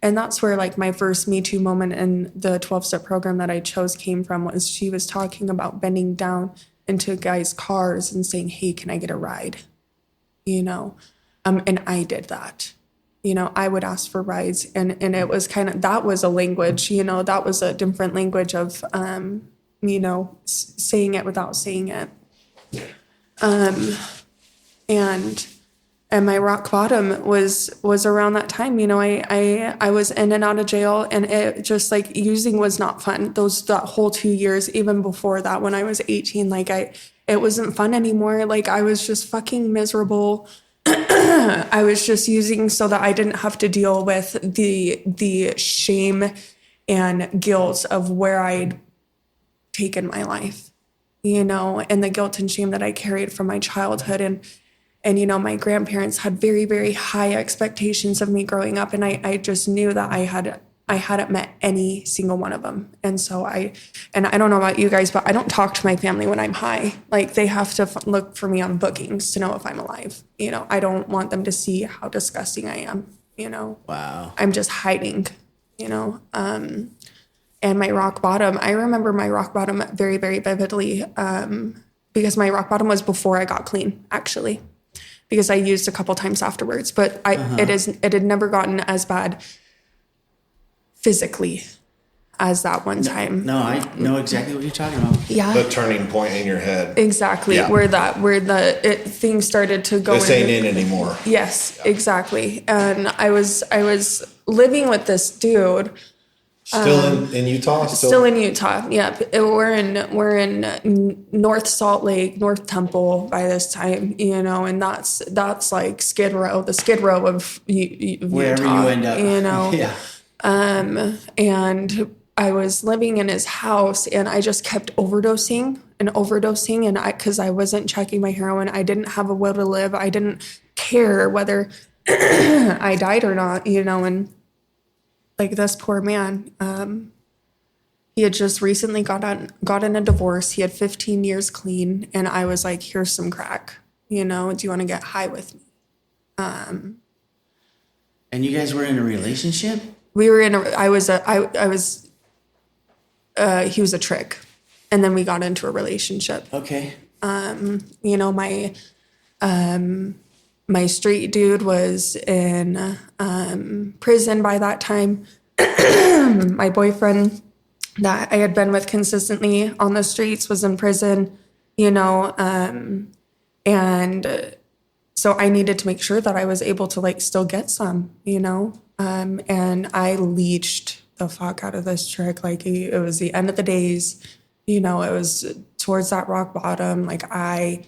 and that's where like my first Me Too moment in the 12-step program that I chose came from, was she was talking about bending down into guys' cars and saying, hey, can I get a ride? You know, and I did that. You know, I would ask for rides, and it was that was a language, you know, that was a different language of, you know, saying it without saying it. And my rock bottom was around that time. You know, I was in and out of jail, and it just like using was not fun. That whole 2 years, even before that, when I was 18, like it wasn't fun anymore. Like I was just fucking miserable. I was just using so that I didn't have to deal with the shame and guilt of where I'd taken my life, you know, and the guilt and shame that I carried from my childhood. And, you know, my grandparents had very, very high expectations of me growing up. And I just knew that I hadn't met any single one of them. And so I don't know about you guys, but I don't talk to my family when I'm high. Like they have to look for me on bookings to know if I'm alive. You know, I don't want them to see how disgusting I am, you know. Wow. I'm just hiding, you know. And my rock bottom, I remember my rock bottom very, very vividly, because my rock bottom was before I got clean, actually, because I used a couple times afterwards. But it had never gotten as bad physically as that one time. No, I know exactly what you're talking about. Yeah. The turning point in your head. Exactly. Yeah. where things started to go. This ain't in anymore. Yes, exactly. And I was living with this dude. Still in Utah? Still in Utah. Yeah. We're in North Salt Lake, North Temple by this time, you know, and that's like Skid Row, the Skid Row of Wherever Utah, you end up. you know. Yeah. And I was living in his house, and I just kept overdosing, and because I wasn't checking my heroin, I didn't have a will to live. I didn't care whether I died or not, you know. And like this poor man, he had just recently got in a divorce. He had 15 years clean, and I was like, here's some crack, you know, do you want to get high with me? And you guys were in a relationship? We were in he was a trick, and then we got into a relationship. Okay. You know, my street dude was in prison by that time. My boyfriend that I had been with consistently on the streets was in prison, you know, and so I needed to make sure that I was able to like still get some, you know, and I leached the fuck out of this trick. Like it was the end of the days, you know, it was towards that rock bottom. Like I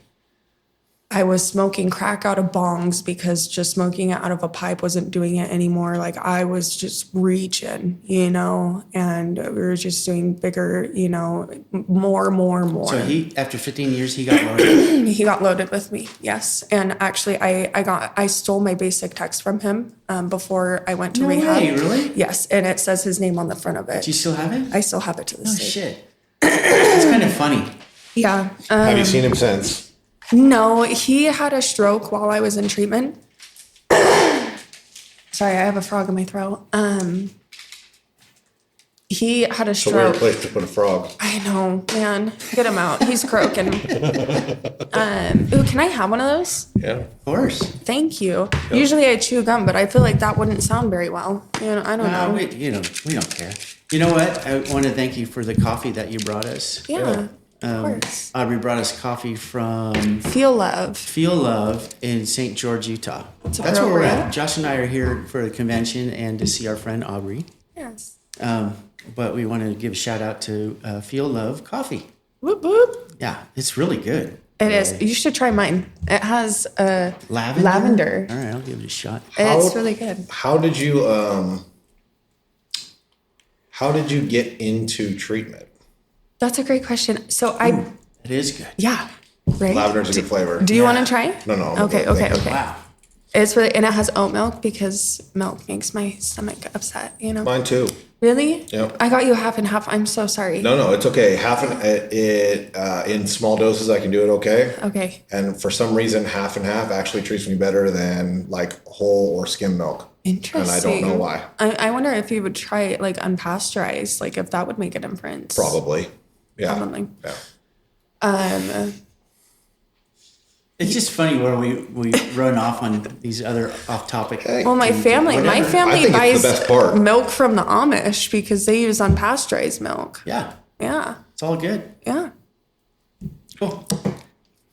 was smoking crack out of bongs because just smoking it out of a pipe wasn't doing it anymore. Like I was just reaching, you know, and we were just doing bigger, you know, more. So after 15 years, he got loaded? He got loaded with me, yes. And actually I stole my basic text from him before I went to rehab. Way, really? Yes, and it says his name on the front of it. Do you still have it? I still have it to this day. Oh, shit. It's kind of funny. Yeah. Have you seen him since? No, he had a stroke while I was in treatment. Sorry, I have a frog in my throat. he had a It's a weird stroke. place to put a frog. I know, man. Get him out. He's croaking. Ooh, can I have one of those? Yeah. Of course. Thank you. Usually I chew gum, but I feel like that wouldn't sound very well. I don't know. We don't care. You know what? I want to thank you for the coffee that you brought us. Yeah, of course. Aubrey brought us coffee from Feel love. Feel Love in St. George, Utah. That's where we're appropriate. at. Josh and I are here for a convention and to see our friend Aubrey. Yes. But we want to give a shout out to Feel Love Coffee. Whoop whoop. Yeah, it's really good. It is. You should try mine. It has Lavender? lavender. All right, I'll give it a shot. It's really good. How did you get into treatment? That's a great question. So It is good. yeah, right. Lavender's a good flavor. Do you want to try? No, no. Okay. Wow. It's really, and it has oat milk because milk makes my stomach upset. Mine too. Really? Yep. I got you half and half. I'm so sorry. No, it's okay. In small doses, I can do it okay. Okay. And for some reason, half and half actually treats me better than like whole or skim milk. Interesting. And I don't know why. I wonder if you would try it like unpasteurized, like if that would make a difference. Probably. Yeah. Probably. Yeah. It's just funny where we run off on these other off-topic. Well, my family I think buys it's the best part. milk from the Amish because they use unpasteurized milk. Yeah, Yeah. it's all good. Yeah. Cool.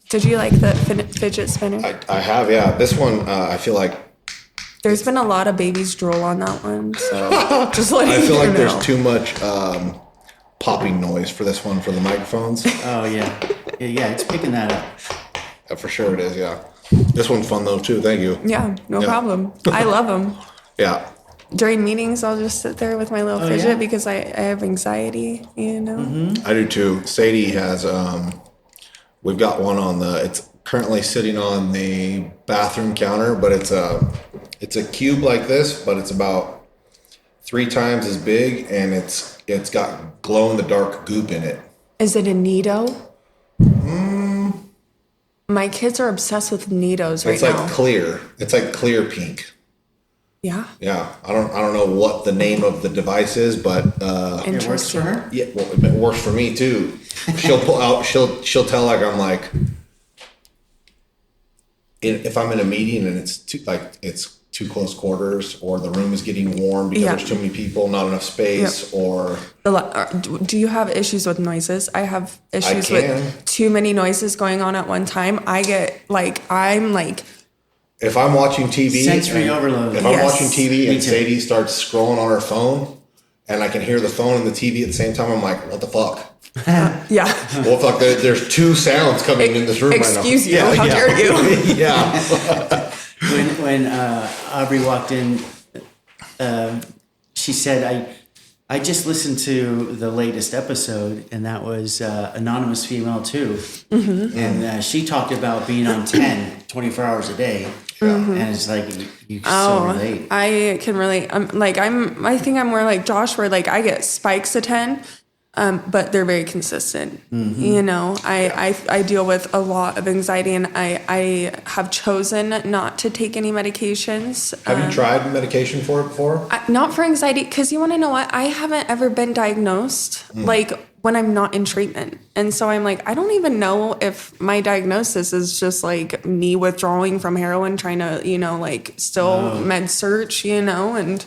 Did you like the fidget spinner? I have, yeah. This one, I feel like There's been a lot of babies drool on that one, so just letting I feel you like know. there's too much popping noise for this one for the microphones. Oh yeah, it's picking that up. For sure it is, yeah. This one's fun though too. Thank you. Yeah, no Yeah. problem. I love them. Yeah. During meetings, I'll just sit there with my little fidget yeah? because I have anxiety, I do too. Sadie has we've got one on it's currently sitting on the bathroom counter, but it's a cube like this, but it's about 3 times as big and it's got glow in the dark goop in it. Is it a Nido? My kids are obsessed with Nidos right It's like now. clear. It's like clear pink. Yeah. Yeah. I don't know what the name of the device is, but It works for her. yeah, well, it works for me too. She'll pull out. She'll tell like I'm like, if I'm in a meeting and it's too close quarters, or the room is getting warm because Yeah. there's too many people, not enough space, or Do you have issues with noises? I have issues can. with too many noises going on at one time. I'm like, if I'm watching TV, Sensory overload. If I'm Yes. watching TV Me and too. Sadie starts scrolling on her phone, and I can hear the phone and the TV at the same time, I'm like, what the fuck? yeah. Well, fuck, there's 2 sounds coming in this room Excuse right now. you. How dare you? Yeah. When Aubrey walked in, she said, I just listened to the latest episode, and that was Anonymous Female too. Mm-hmm. And she talked about being on 24 hours a day. And it's like, you so relate. I can relate. I think I'm more like Josh, where like I get spikes of 10, but they're very consistent. Mm-hmm. I deal with a lot of anxiety, and I have chosen not to take any medications. Have you tried medication for it before? Not for anxiety, because you want to know what? I haven't ever been diagnosed like when I'm not in treatment. And so I'm like, I don't even know if my diagnosis is just like me withdrawing from heroin, trying to, like still med search, and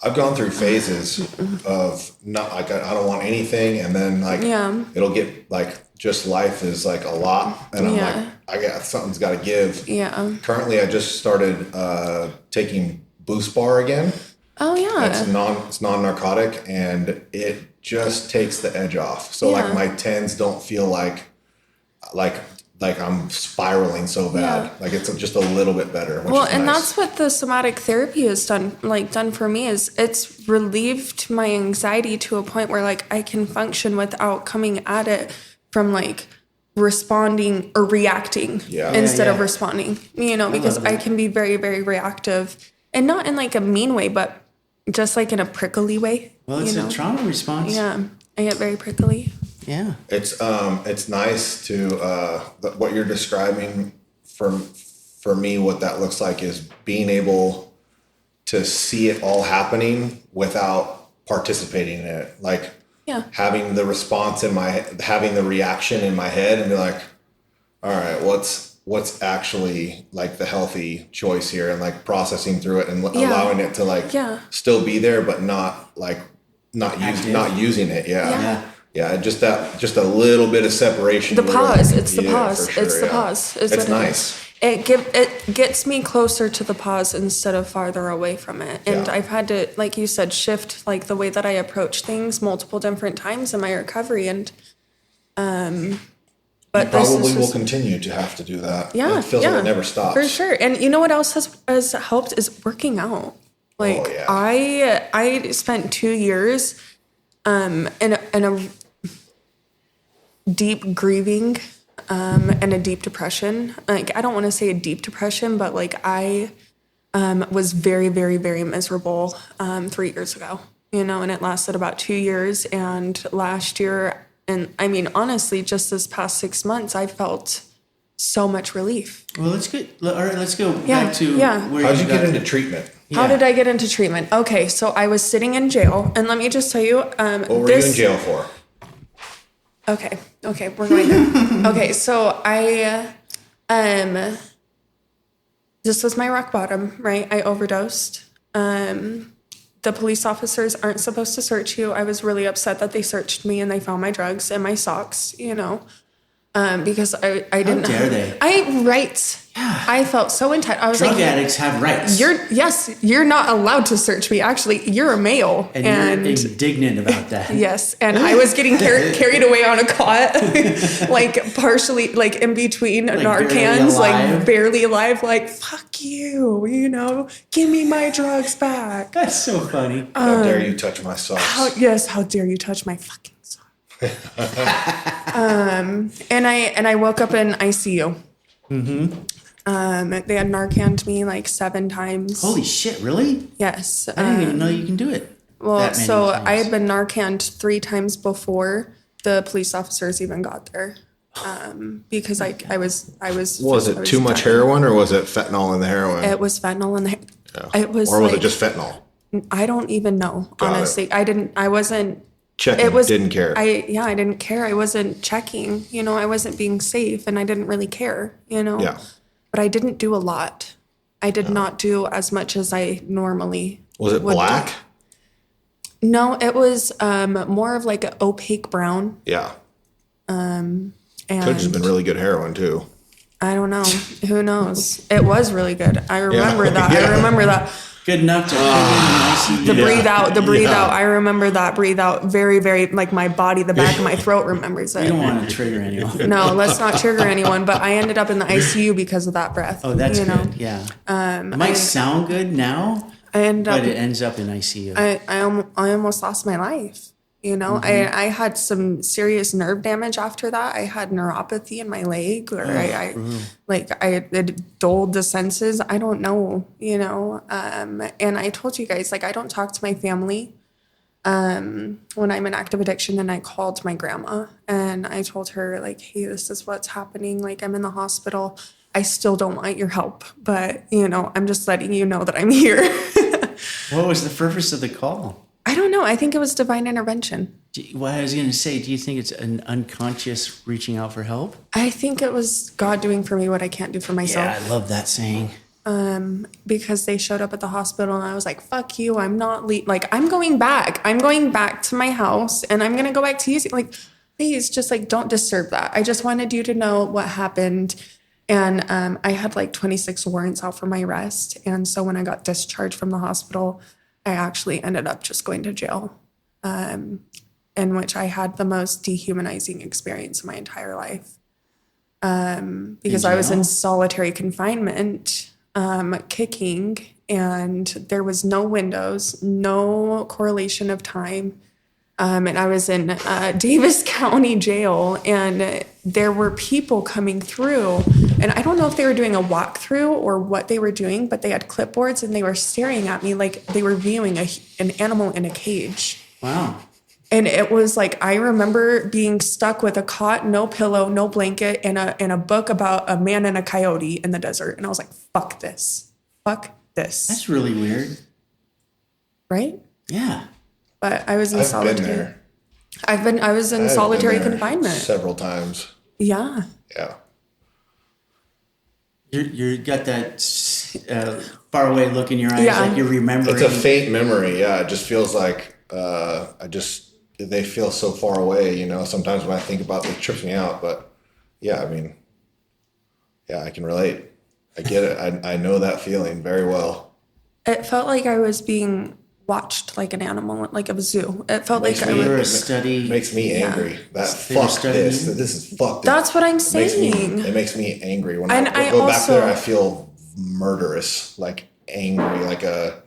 I've gone through phases of not like I don't want anything, and then like it'll get like just life is like a lot, and I'm like something's got to give. yeah. Currently, I just started taking Boost Bar again. Oh yeah. It's non-narcotic, and it just takes the edge off. So like my 10s don't feel like I'm spiraling so bad. Yeah. Like it's just a little bit better. Which Well, is and nice. that's what the somatic therapy has done for me, is it's relieved my anxiety to a point where like I can function without coming at it from like responding or reacting instead of responding, because I can be very, very reactive, and not in like a mean way, but just like in a prickly way. Well, it's a trauma response. Yeah. I get very prickly. Yeah. It's nice to what you're describing for me. What that looks like is being able to see it all happening without participating in it, like Yeah. having the response having the reaction in my head and be like, all right, what's actually like the healthy choice here, and like processing through it and allowing it to like still be there, but not using it. Yeah. Just a little bit of separation. The pause. It's the pause. For sure, it's the pause. It's nice. It gets me closer to the pause instead of farther away from it. And I've had to, like you said, shift like the way that I approach things multiple different times in my recovery. And but you probably will continue to have to do that. Yeah, it feels like it never stops. For sure. And you know what else has helped is working out. Like I spent 2 years in a deep grieving and a deep depression. Like, I don't want to say a deep depression, but like I was very, very, very miserable 3 years ago, and it lasted about 2 years. And last year, and I mean, honestly, just this past 6 months, I felt so much relief. Well, let's go back to where how'd you get into treatment? How did I get into treatment? Okay, so I was sitting in jail, and let me just tell you, what were you in jail for? Okay, we're going there. Okay, so I, this was my rock bottom, right? I overdosed. The police officers aren't supposed to search you. I was really upset that they searched me and they found my drugs and my socks, because I didn't. How dare they? I felt so entitled. I was Drug addicts have rights. You're not allowed to search me. Actually, you're a male. And you're indignant about that. Yes. And I was getting carried away on a cot, like partially, like in between Narcans, like barely alive, like, fuck you, give me my drugs back. That's so funny. How dare you touch my socks? How dare you touch my fucking socks? And I woke up in ICU. Mm-hmm. They had Narcaned me like 7 times. Holy shit, really? Yes. I didn't even know you can do it. Well, so I had been Narcaned 3 times before the police officers even got there. Because I was. Was it too much heroin, or was it fentanyl in the heroin? It was fentanyl in the. Yeah. It was. Or was it just fentanyl? I don't even know. Honestly, I wasn't checking. Didn't care. I didn't care. I wasn't checking. I wasn't being safe, and I didn't really care. Yeah. But I didn't do a lot. I did not do as much as I normally. Was it black? No, it was more of like an opaque brown. Yeah. And could have just been really good heroin too. I don't know. Who knows? It was really good. I remember that. Yeah. I remember that. Good enough to the breathe out. I remember that breathe out very, very, like my body, the back of my throat remembers it. You don't want to trigger anyone. No, let's not trigger anyone. But I ended up in the ICU because of that breath. Oh, that's good. Yeah. It might sound good now, but it ends up in ICU. I almost lost my life. Mm-hmm. I had some serious nerve damage after that. I had neuropathy in my leg, or I it dulled the senses. I don't know, and I told you guys, like, I don't talk to my family when I'm in active addiction, and I called my grandma and I told her, like, hey, this is what's happening. Like, I'm in the hospital. I still don't want your help, but I'm just letting you know that I'm here. What was the purpose of the call? I don't know. I think it was divine intervention. Well, I was going to say, do you think it's an unconscious reaching out for help? I think it was God doing for me what I can't do for myself. Yeah, I love that saying. Because they showed up at the hospital and I was like, fuck you. I'm not I'm going back. I'm going back to my house and I'm going to go back to using, like, please just like, don't disturb that. I just wanted you to know what happened. And I had like 26 warrants out for my arrest. And so when I got discharged from the hospital, I actually ended up just going to jail, in which I had the most dehumanizing experience of my entire life. Because I was in solitary confinement, kicking, and there was no windows, no correlation of time. And I was in Davis County Jail, and there were people coming through, and I don't know if they were doing a walkthrough or what they were doing, but they had clipboards and they were staring at me like they were viewing an animal in a cage. Wow. And it was like, I remember being stuck with a cot, no pillow, no blanket, and a book about a man and a coyote in the desert. And I was like, fuck this. Fuck this. That's really weird. Right? Yeah. but I was in I've solitary. been there. I was in I've solitary been there confinement several times. Yeah. Yeah. You got that far away look in your eyes, Yeah. like you're remembering. It's a faint memory. Yeah. It just feels like, they feel so far away, you know, sometimes when I think about it, it trips me out, but yeah, I mean, yeah, I can relate. I get it. I know that feeling very well. It felt like I was being watched like an animal, like a zoo. It felt Makes like me- I You're a was. study. Makes me Yeah. angry. That They were fuck studying this. you? This is fucked. That's what I'm It makes saying. it makes me angry. When And I I go back also- there, I feel murderous, like angry, like a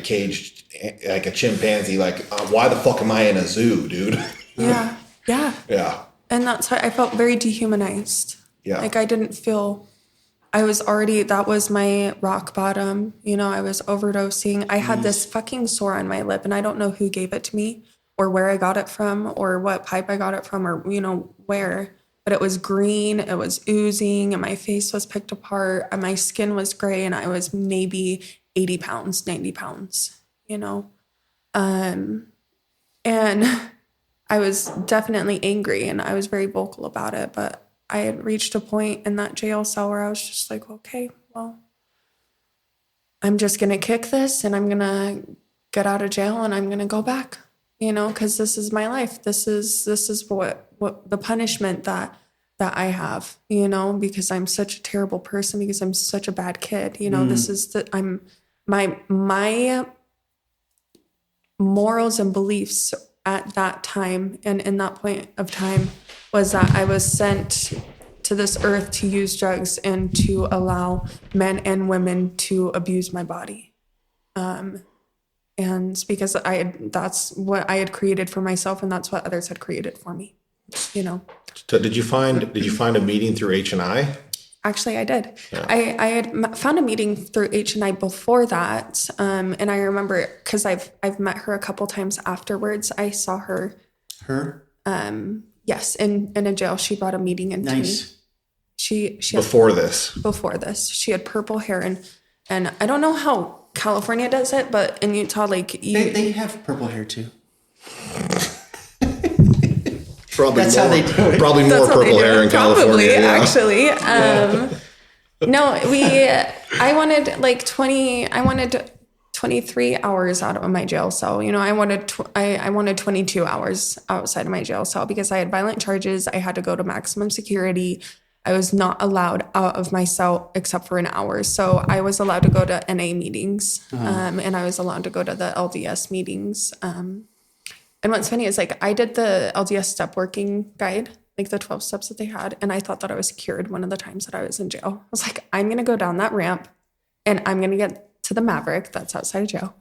caged, like a chimpanzee. Like, why the fuck am I in a zoo, dude? Yeah. Yeah. Yeah. And that's why I felt very dehumanized. Yeah. Like I didn't feel, that was my rock bottom. You know, I was overdosing. I had this fucking sore on my lip and I don't know who gave it to me or where I got it from or what pipe I got it from or, you know, where. But it was green, it was oozing and my face was picked apart and my skin was gray and I was maybe 80 pounds, 90 pounds, you know. And I was definitely angry and I was very vocal about it, but I had reached a point in that jail cell where I was just like, okay, well, I'm just going to kick this and I'm going to get out of jail and I'm going to go back, you know, because this is my life. This is what the punishment that I have, you know, because I'm such a terrible person, because I'm such a bad kid, you know, this is my morals and beliefs at that time and in that point of time was that I was sent to this earth to use drugs and to allow men and women to abuse my body. And because that's what I had created for myself and that's what others had created for me, you know. So did you find a meeting through H&I? Actually, I did. Yeah. I had found a meeting through H&I before that, and I remember because I've met her a couple times afterwards. I saw her. Her? Yes, in a jail. She brought a meeting into me. Nice. She Before this. she had purple hair and I don't know how California does it, but in Utah, like They have purple hair too. Probably That's more, how they do it. Probably more That's how they purple do hair it, in California. probably, Yeah. actually. No, I wanted like 23 hours out of my jail cell. You know, I wanted 22 hours outside of my jail cell because I had violent charges. I had to go to maximum security. I was not allowed out of my cell except for an hour. So I was allowed to go to NA meetings, and I was allowed to go to the LDS meetings. And what's funny is like I did the LDS step working guide, like the 12 steps that they had. And I thought that I was cured one of the times that I was in jail. I was like, I'm going to go down that ramp and I'm going to get to the Maverick that's outside of jail.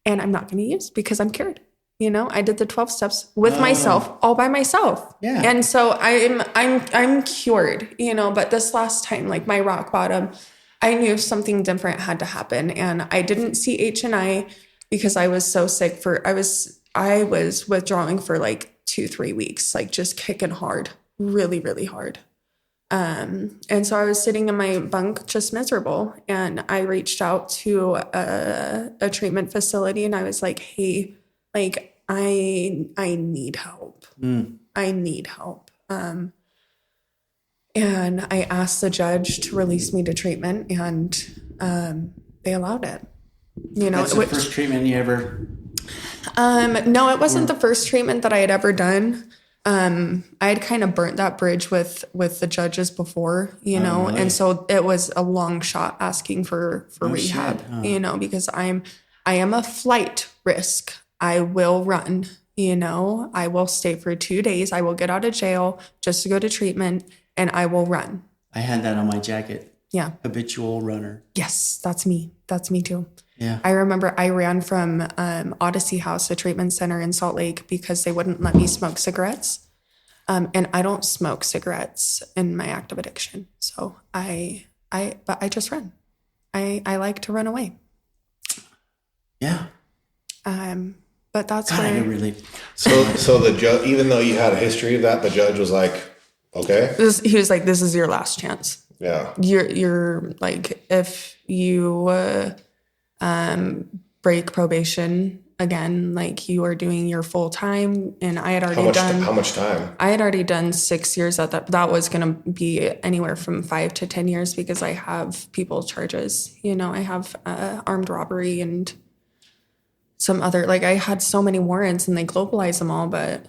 And I'm not going to use because I'm cured. You know, I did the 12 steps with myself, all by myself. Yeah. And so I'm cured, you know, but this last time, like my rock bottom, I knew something different had to happen. And I didn't see H&I because I was so sick I was withdrawing for like 2-3 weeks, like just kicking hard, really, really hard. And so I was sitting in my bunk, just miserable. And I reached out to a treatment facility and I was like, hey, like I need help. I need help. And I asked the judge to release me to treatment and they allowed it. You know, That's the first treatment you ever... No, it wasn't the first treatment that I had ever done. I had kind of burnt that bridge with the judges before, you know, really? and so it was a long shot asking for rehab, shit. you know, because I am a flight risk. I will run, you know, I will stay for 2 days. I will get out of jail just to go to treatment and I will run. I had that on my jacket. Yeah. Habitual runner. Yes, that's me. That's me too. Yeah. I remember I ran from Odyssey House, a treatment center in Salt Lake, because they wouldn't let me smoke cigarettes. And I don't smoke cigarettes in my active addiction. So but I just run. I like to run away. Yeah. But that's God, I where can relate. So the judge, even though you had a history of that, the judge was like, okay. he was like, this is your last chance. Yeah. You're like, if you break probation again, like you are doing your full time, and I had How already much time? I had already done 6 years at that was going to be anywhere from 5 to 10 years because I have people charges, I have armed robbery and some other, like I had so many warrants and they globalized them all, but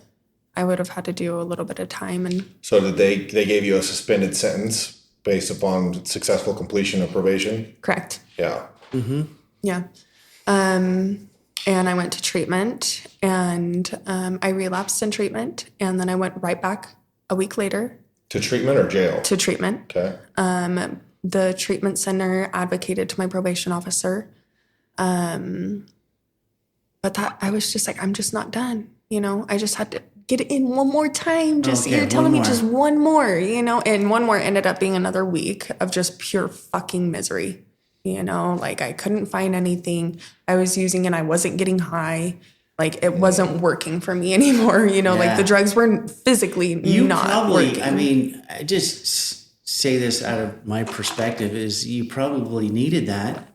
I would have had to do a little bit of time. And so did they gave you a suspended sentence based upon successful completion of probation? Correct. Yeah. Yeah. And I went to treatment, and I relapsed in treatment, and then I went right back a week later. To treatment or jail? To treatment. Okay. The treatment center advocated to my probation officer. But that I was just like, I'm just not done. I just had to get it in one more time. You're telling me just one more, and one more ended up being another week of just pure fucking misery. Like I couldn't find anything. I was using and I wasn't getting high. Like it wasn't working for me anymore. Like the drugs were physically not working. I mean, I just say this out of my perspective is you probably needed that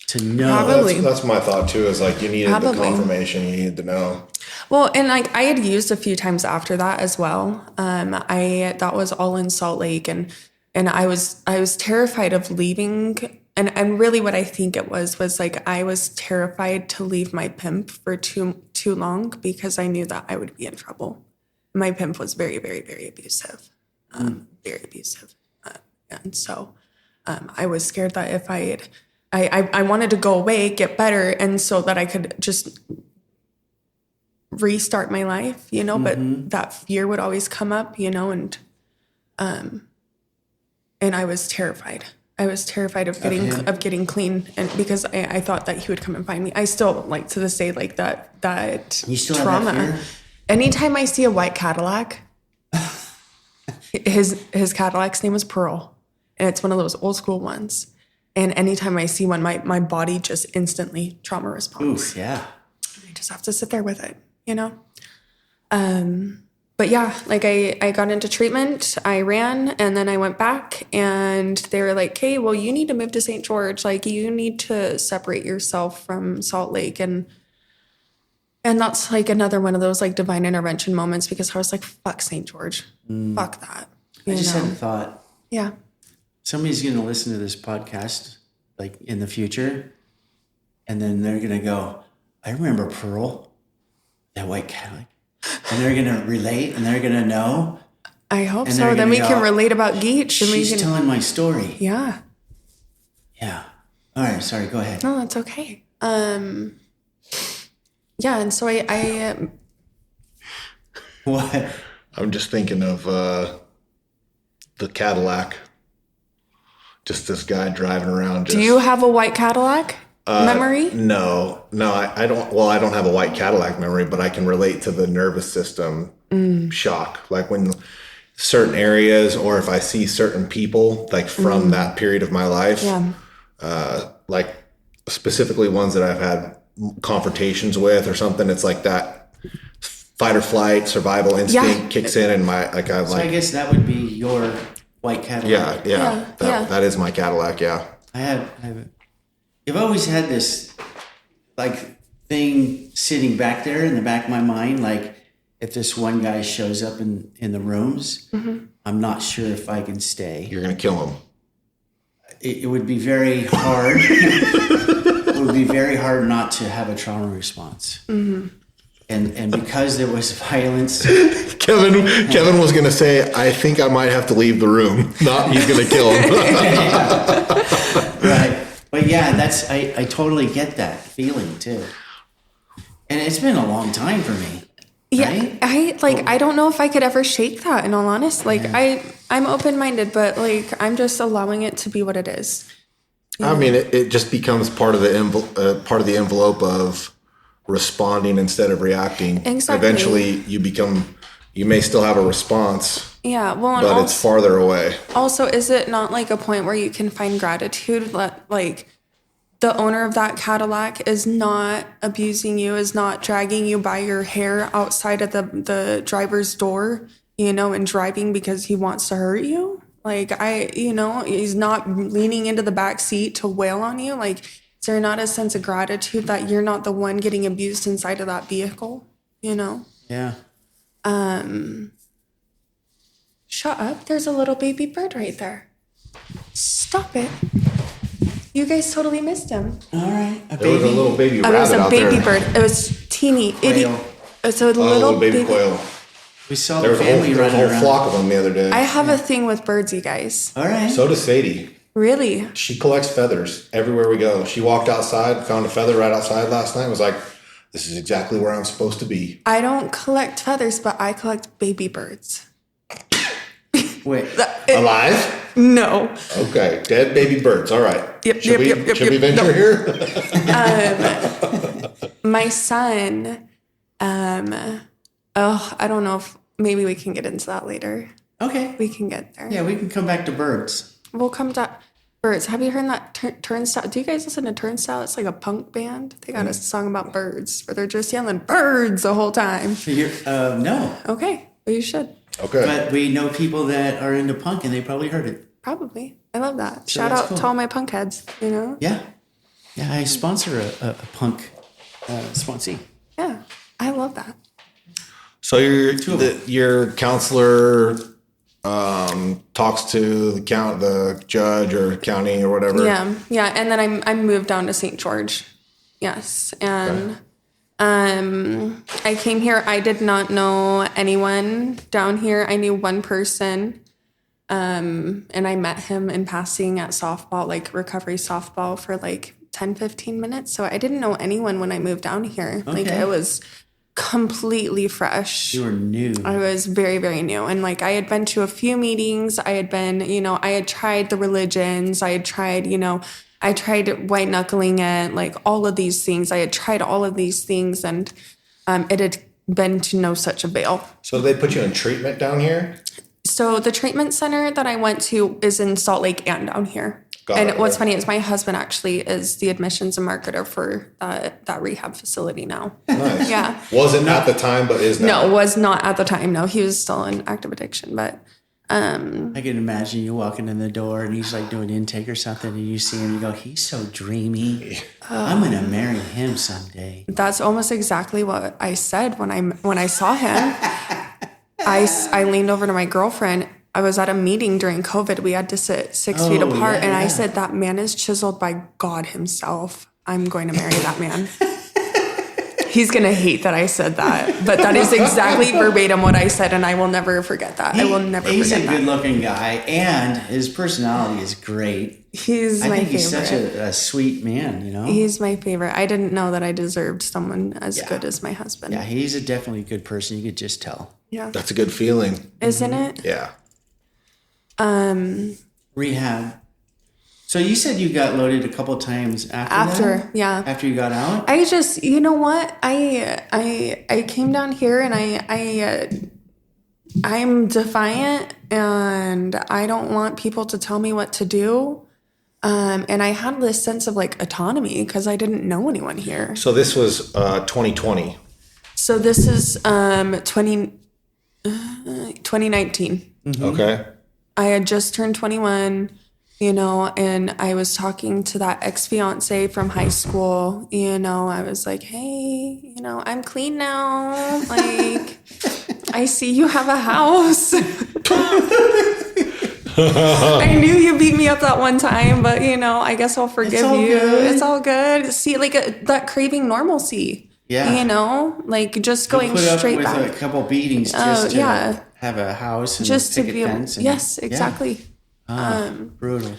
to know. Probably. That's my thought too, is like you needed the confirmation, you needed to know. Well, and like I had used a few times after that as well. That was all in Salt Lake, and I was terrified of leaving. And really what I think it was like I was terrified to leave my pimp for too long because I knew that I would be in trouble. My pimp was very, very, very abusive, very abusive. And so I was scared that if I wanted to go away, get better, and so that I could just restart my life, but that fear would always come up, and I was terrified. I was terrified of getting clean, and because I thought that he would come and find me. I still like to this day like that you still trauma. Have that fear? Anytime I see a white Cadillac, his Cadillac's name was Pearl, and it's one of those old school ones. And anytime I see one, my body just instantly trauma responds. Ooh, yeah. I just have to sit there with it, But yeah, like I got into treatment, I ran, and then I went back, and they were like, "Hey, well, you need to move to St. George. Like, you need to separate yourself from Salt Lake." And that's like another one of those like divine intervention moments because I was like, "Fuck St. George, fuck that." I just had a thought. Yeah. Somebody's going to listen to this podcast like in the future, and then they're going to go, "I remember Pearl, that white Cadillac." And they're going to relate, and they're going to know. I hope so. Then we can relate about Geach. She's telling my story. Yeah. Yeah. All right. Sorry. Go ahead. No, that's okay. Yeah. And so I What? I'm just thinking of the Cadillac. Just this guy driving around. Do you have a white Cadillac? Memory? No, I don't. Well, I don't have a white Cadillac memory, but I can relate to the nervous system shock. Like when certain areas, or if I see certain people, like from that period of my life, like specifically ones that I've had confrontations with or something, it's like that fight or flight survival instinct kicks in, and I guess that would be your white Cadillac. That is my Cadillac. Yeah, I've always had this like thing sitting back there in the back of my mind, like if this one guy shows up in the rooms, I'm not sure if I can stay. You're gonna kill him. It would be very hard. It would be very hard not to have a trauma response. And because there was violence, Kevin was gonna say, "I think I might have to leave the room." Not he's gonna kill him. Right. But yeah, I totally get that feeling too. And it's been a long time for me. Right? Yeah, I don't know if I could ever shake that, in all honesty. Like I'm open-minded, but like I'm just allowing it to be what it is. I mean, it just becomes part of the envelope of responding instead of reacting. Exactly. Eventually you may still have a response. Yeah, well, but it's farther away. Also, is it not like a point where you can find gratitude that like the owner of that Cadillac is not abusing you, is not dragging you by your hair outside of the driver's door, and driving because he wants to hurt you? Like he's not leaning into the back seat to wail on you. Like Is there not a sense of gratitude that you're not the one getting abused inside of that vehicle? You know? Yeah. Shut up. There's a little baby bird right there. Stop it. You guys totally missed him. All right. A There was a baby. little baby It rabbit was a out baby there. bird. It was teeny. Quail. It's a Oh, little baby quail. We saw There the was a family whole running around. flock of them the other day. I have a thing with birds, you guys. All right. So does Sadie. Really? She collects feathers everywhere we go. She walked outside, found a feather right outside last night, was like, this is exactly where I'm supposed to be. I don't collect feathers, but I collect baby birds. Wait. Alive? No. Okay. Dead baby birds. All right. Yep, Should yep, we, yep, yep, should we yep. venture No. here? My son, I don't know if maybe we can get into that later. Okay. We can get there. Yeah, we can come back to birds. We'll come to birds. Have you heard that Turnstile? Do you guys listen to Turnstile? It's like a punk band. They got a song about birds where they're just yelling birds the whole time. No. Okay. Well, you should. Okay. But we know people that are into punk and they probably heard it. Probably. I love that. So Shout that's out cool. to all my punk heads, you know? Yeah. Yeah, I sponsor a punk sponsee. Yeah. I love that. So your counselor talks to the judge or county or whatever. Yeah. Yeah. And then I moved down to St. George. Yes. And I came here. I did not know anyone down here. I knew one person. And I met him in passing at softball, like recovery softball for like 10, 15 minutes. So I didn't know anyone when I moved down here. Like Okay. I was completely fresh. You were new. I was very, very new. And like I had been to a few meetings. I had been, I had tried the religions. I had tried, I tried white knuckling it, like all of these things. I had tried all of these things and it had been to no such avail. So they put you in treatment down here? So the treatment center that I went to is in Salt Lake and down here. Got And it. what's funny is my husband actually is the admissions and marketer for that rehab facility now. Nice. Yeah. Wasn't at the time, but is now. No, was not at the time. No, he was still in active addiction. But I can imagine you walking in the door and he's like doing intake or something and you see him and you go, he's so dreamy. I'm going to marry him someday. that's almost exactly what I said when I saw him. I leaned over to my girlfriend. I was at a meeting during COVID. We had to sit 6 feet apart. yeah, and I yeah. said, that man is chiseled by God himself. I'm going to marry that man. He's going to hate that I said that. But that is exactly verbatim what I said. And I will never forget that. I will never He's forget a that. good-looking guy, and his personality is great. He's I my think favorite. he's such a sweet man, you know? He's my favorite. I didn't know that I deserved someone as good as my husband. Yeah, he's a definitely good person. You could just tell. Yeah. That's a good feeling. Isn't it? Yeah. Rehab. So you said you got loaded a couple times after that? Yeah. After you got out? I just, you know what? I came down here and I'm defiant and I don't want people to tell me what to do. And I had this sense of like autonomy because I didn't know anyone here. So this was 2020. So this is 2019. Okay. I had just turned 21, and I was talking to that ex-fiance from high school. I was like, hey, I'm clean now. Like, I see you have a house. I knew you beat me up that one time, but, I guess I'll forgive all you. good. It's all good. See, like that craving normalcy. Yeah. Like just going Put up straight with back. a couple beatings just to yeah. have a house and Just to picket be able, fence. And, yes, exactly. Brutal.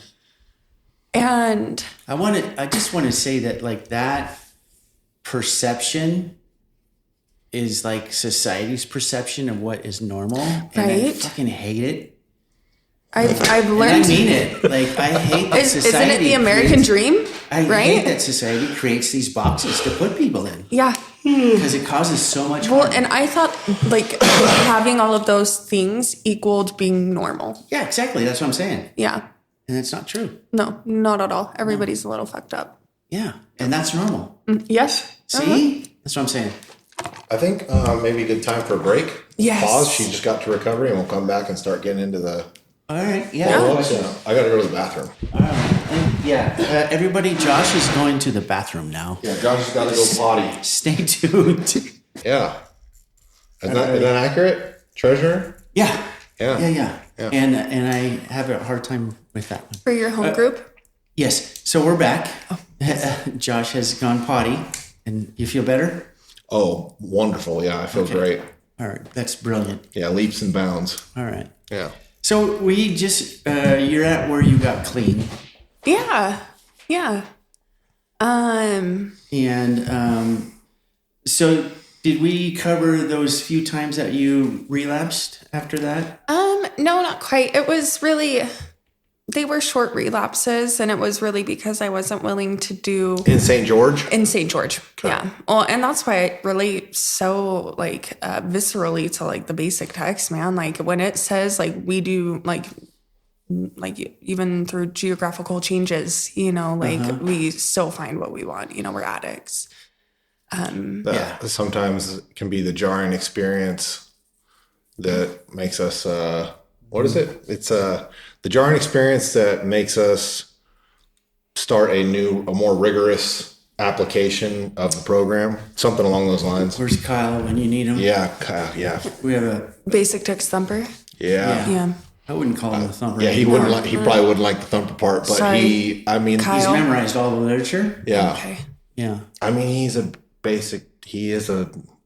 And I just want to say that like that perception is like society's perception of what is normal. And I Right. fucking hate it. I've And learned. I mean it. Like I hate that Isn't society. it the American dream? I right? hate that society creates these boxes to put people in Yeah. because it causes so much Well, harm. and I thought like having all of those things equaled being normal. Yeah, exactly. That's what I'm saying. Yeah. And that's not true. No, not at all. Everybody's a little fucked up. Yeah. And that's normal. Yes. See? That's what I'm saying. I think maybe a good time for a break. Yes. Pause. She just got to recovery, and we'll come back and start getting into the All right. Yeah. follow-ups. I got to go to the bathroom. All right. Yeah, everybody, Josh is going to the bathroom now. Yeah, Josh has got to go potty. Stay tuned. Yeah. Is that accurate, Treasurer? Yeah. Yeah. Yeah. And I have a hard time with that one. For your home group? Yes. So we're back. Josh has gone potty, and you feel better? Oh, wonderful. Yeah, I feel great. All right. That's brilliant. Yeah, leaps and bounds. All right. Yeah. So we just, you're at where you got clean. Yeah. So did we cover those few times that you relapsed after that? No, not quite. It was really, they were short relapses, and it was really because I wasn't willing to do In St. George? in St. George. Okay. Yeah. Well, and that's why I relate so viscerally to like the basic text, man. Like when it says like we do like even through geographical changes, we still find what we want. We're addicts. That sometimes can be the jarring experience that makes us what is it? It's the jarring experience that makes us start a more rigorous application of the program, something along those lines. Where's Kyle when you need him? Yeah, Kyle, yeah. We have a Basic text thumper. Yeah. I wouldn't call him a thumper. Yeah, he wouldn't like. He probably wouldn't like the thumper part, but Sorry, he's Kyle. memorized all the literature. Yeah. Okay. Yeah. I mean, he's a thumper.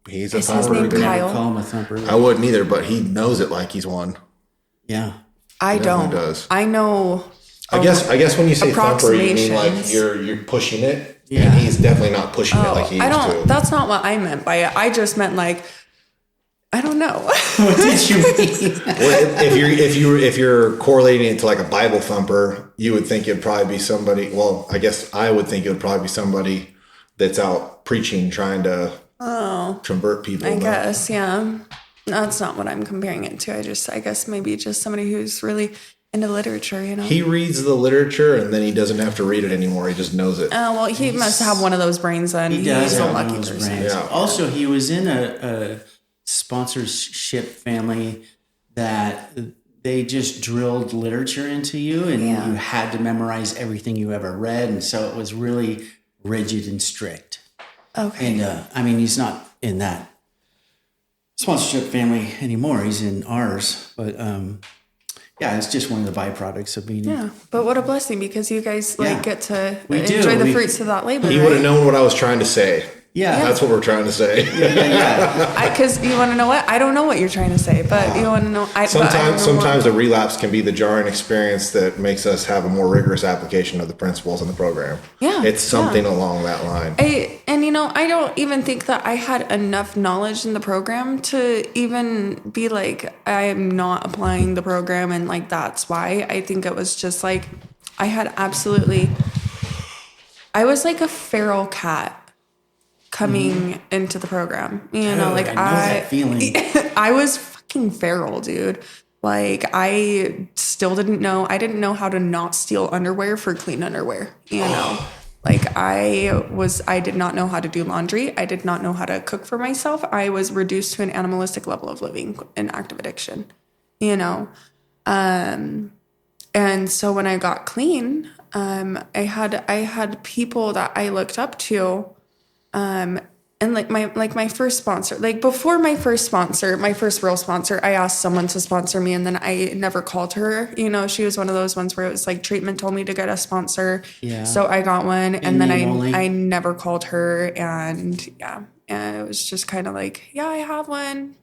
Is his name Never Kyle? call him a thumper. I wouldn't either, but he knows it like he's one. Yeah. I don't. Does. I know. I guess when you say thumper, you mean like Approximations. you're pushing it, Yeah. and he's definitely not pushing it like he I used don't. to. That's not what I meant by it. I just meant like, I don't know. What did you mean? Well, if you're correlating it to like a Bible thumper, you would think it'd probably be somebody. Well, I guess I would think it would probably be somebody that's out preaching, trying to convert people. I guess, yeah. That's not what I'm comparing it to. I guess maybe just somebody who's really into literature, He reads the literature and then he doesn't have to read it anymore. He just knows it. Oh, well, he must have one of those brains then. He does He's a have lucky one of those person. brains. Yeah. Also, he was in a sponsorship family that they just drilled literature into you, and you had to memorize everything you ever read, and so it was really rigid and strict. Okay. And he's not in that sponsorship family anymore. He's in ours, but it's just one of the byproducts of being. Yeah, but what a blessing, because you guys get to We do. enjoy the fruits of that labor. He would have known what I was trying to say. Yeah. That's what we're trying to say. Because you want to know what? I don't know what you're trying to say, but you want to know. Sometimes a relapse can be the jarring experience that makes us have a more rigorous application of the principles in the program. Yeah, It's something along that line. I don't even think that I had enough knowledge in the program to even be like, I am not applying the program, and like that's why. I think it was just like I was like a feral cat coming into the program. I know that feeling. I was fucking feral, dude. Like I still didn't know. I didn't know how to not steal underwear for clean underwear. Like I did not know how to do laundry. I did not know how to cook for myself. I was reduced to an animalistic level of living in active addiction, And so when I got clean, I had people that I looked up to, and my first sponsor, like before my first real sponsor, I asked someone to sponsor me, and then I never called her. She was one of those ones where it was like treatment told me to get a sponsor. Yeah. So I got one, and then I never called her, and it was just kind of like, yeah, I have one.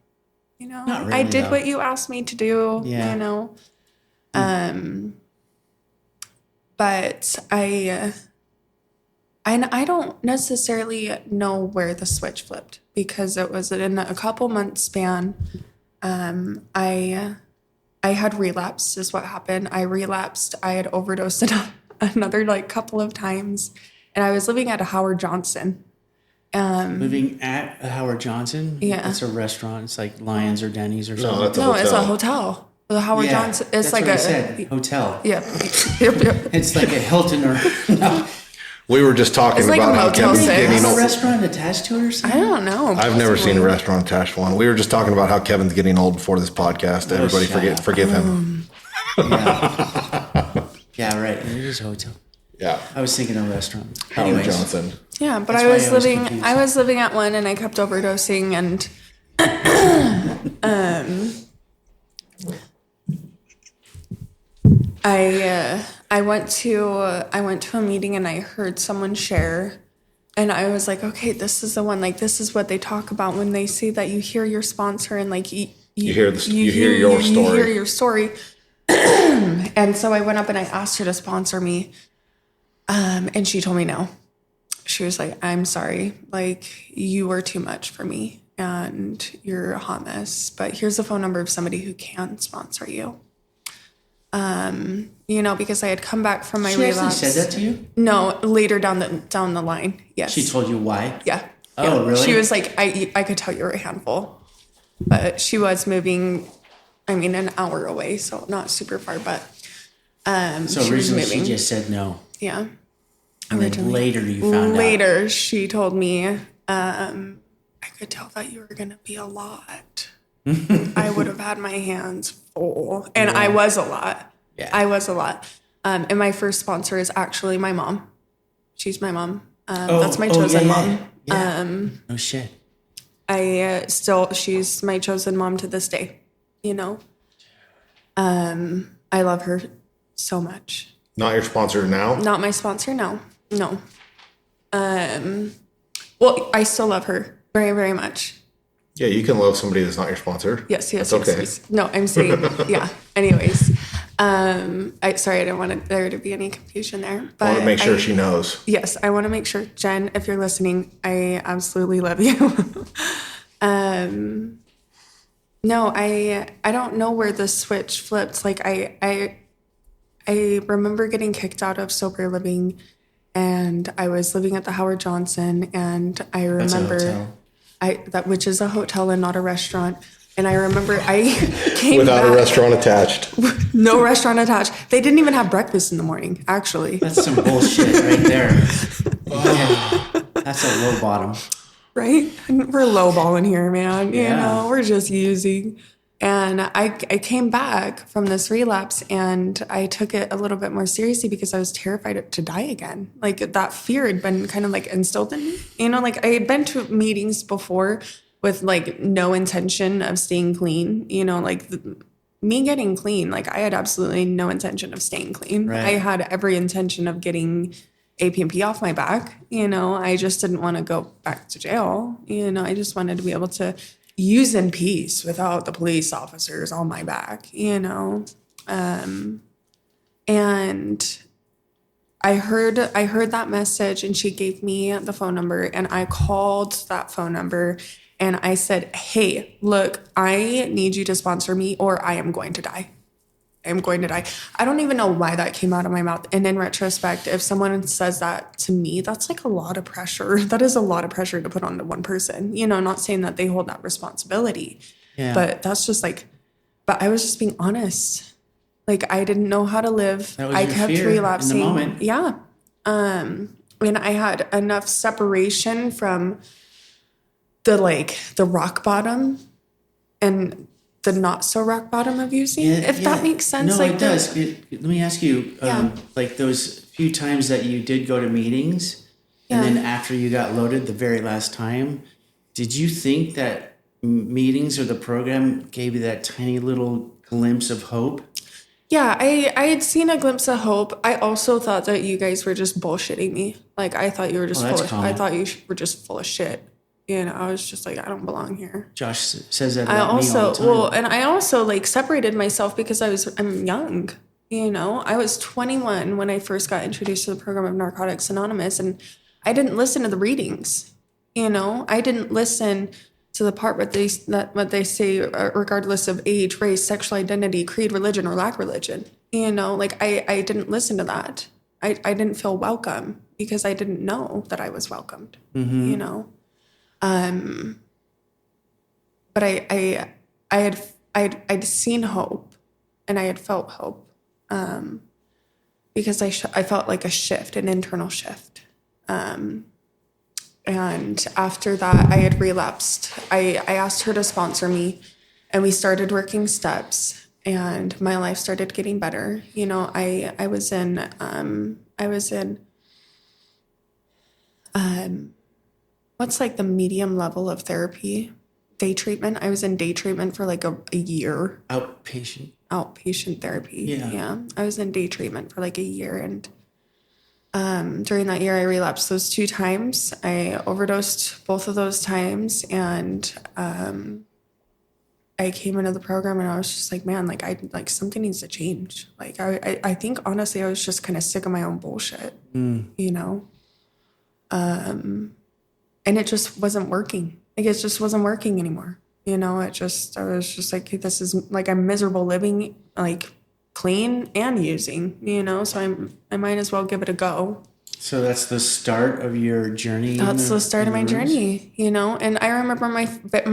Not really, I did though. what you asked me to do. Yeah. But I don't necessarily know where the switch flipped, because it was in a couple months span. I had relapsed is what happened. I relapsed. I had overdosed another like couple of times, and I was living at a Howard Johnson. Living at a Howard Johnson? Yeah. It's a restaurant. It's like Lions or Denny's or something. That's a No, hotel. it's a hotel. The Howard Johnson. It's that's like what I said. Hotel. Yeah. Yep. It's like a Hilton or no. We were just talking It's like about a how Motel Kevin's 6. getting Is a old. restaurant attached to it or something? I don't know. I've never seen a restaurant attached to one. We were just talking about how Kevin's getting old before this podcast. Everybody shut up. forgive him. Yeah, right. It is a hotel. Yeah. I was thinking of a restaurant. Howard Anyways. Johnson. Yeah, but That's I why was I was living. confused. I was living at one, and I kept overdosing, and I went to a meeting, and I heard someone share, and I was like, okay, this is the one. Like, this is what they talk about when they say that you hear your sponsor, and like you hear your story. You hear your story. And so I went up and I asked her to sponsor me, and she told me no. She was like, I'm sorry, like you were too much for me and you're a hot mess, but here's the phone number of somebody who can sponsor you. Because I had come back from my She actually relapse. said that to you? No, later down the line. Yes. She told you why? Yeah. Oh, Yeah. really? She was like, I could tell you were a handful, but she was moving, an hour away, so not super far, but So she was originally moving. she just said no. Yeah. And then later you found out. Later, she told me, I could tell that you were going to be a lot. I would have had my hands full. And I was a lot. Yeah. I was a lot. And my first sponsor is actually my mom. She's my mom. That's my chosen mom. Yeah. No shit. She's my chosen mom to this day, I love her so much. Not your sponsor now? Not my sponsor, no. No. Well, I still love her very, very much. Yeah, you can love somebody that's not your sponsor. Yes. That's okay. Yes. No, I'm saying, yeah. Anyways, I didn't want there to be any confusion there. But I want to make sure she knows. Yes, I want to make sure, Jen, if you're listening, I absolutely love you. No, I don't know where the switch flipped. Like I remember getting kicked out of sober living, and I was living at the Howard Johnson, and I That's a remember hotel. which is a hotel and not a restaurant. And I remember I came Without back, a restaurant attached. no restaurant attached. They didn't even have breakfast in the morning, actually. That's some bullshit right there. Yeah. That's a low bottom. Right? We're lowballing here, man. You Yeah. know, we're just using. And I came back from this relapse, and I took it a little bit more seriously because I was terrified to die again. Like that fear had been kind of like instilled in me. Like I had been to meetings before with like no intention of staying clean. Me getting clean, like I had absolutely no intention of staying clean. Right. I had every intention of getting APMP off my back. I just didn't want to go back to jail. I just wanted to be able to use in peace without the police officers on my back, and I heard that message, and she gave me the phone number, and I called that phone number, and I said, hey, look, I need you to sponsor me or I am going to die. I'm going to die. I don't even know why that came out of my mouth. And in retrospect, if someone says that to me, that's like a lot of pressure. That is a lot of pressure to put on to one person. Not saying that they hold that responsibility, Yeah. but that's just but I was just being honest. Like I didn't know how to live. That was I your kept fear relapsing. in the moment. Yeah. And I had enough separation from the rock bottom and the not so rock bottom of using, if that makes sense. No, it does. Let me ask you, Yeah. like those few times that you did go to meetings, and then after you got loaded the very last time, did you think that meetings or the program gave you that tiny little glimpse of hope? Yeah, I had seen a glimpse of hope. I also thought that you guys were just bullshitting me. Like I thought you were just I thought you were just full of shit. I was just like, I don't belong here. Josh says that about me all the time. And I also separated myself because I'm young. I was 21 when I first got introduced to the program of Narcotics Anonymous, and I didn't listen to the readings. I didn't listen to the part what they say, regardless of age, race, sexual identity, creed, religion, or lack religion. I didn't listen to that. I didn't feel welcome because I didn't know that I was welcomed. Mm-hmm. But I'd seen hope, and I had felt hope, because I felt like a shift, an internal shift. And after that, I had relapsed. I asked her to sponsor me, and we started working steps, and my life started getting better. I I was in, what's like the medium level of therapy? Day treatment. I was in day treatment for like a year. Outpatient therapy. Yeah. I was in day treatment for like a year. And during that year, I relapsed those 2 times. I overdosed both of those times. And I came into the program and I was just like, man, like something needs to change. Like, I think honestly, I was just kind of sick of my own bullshit, you know? And it just wasn't working. Like, it just wasn't working anymore. You know, I was just like, this is like, I'm miserable living, like clean and using, you know, so I might as well give it a go. So that's the start of your journey? That's the start of my journey, you know? And I remember my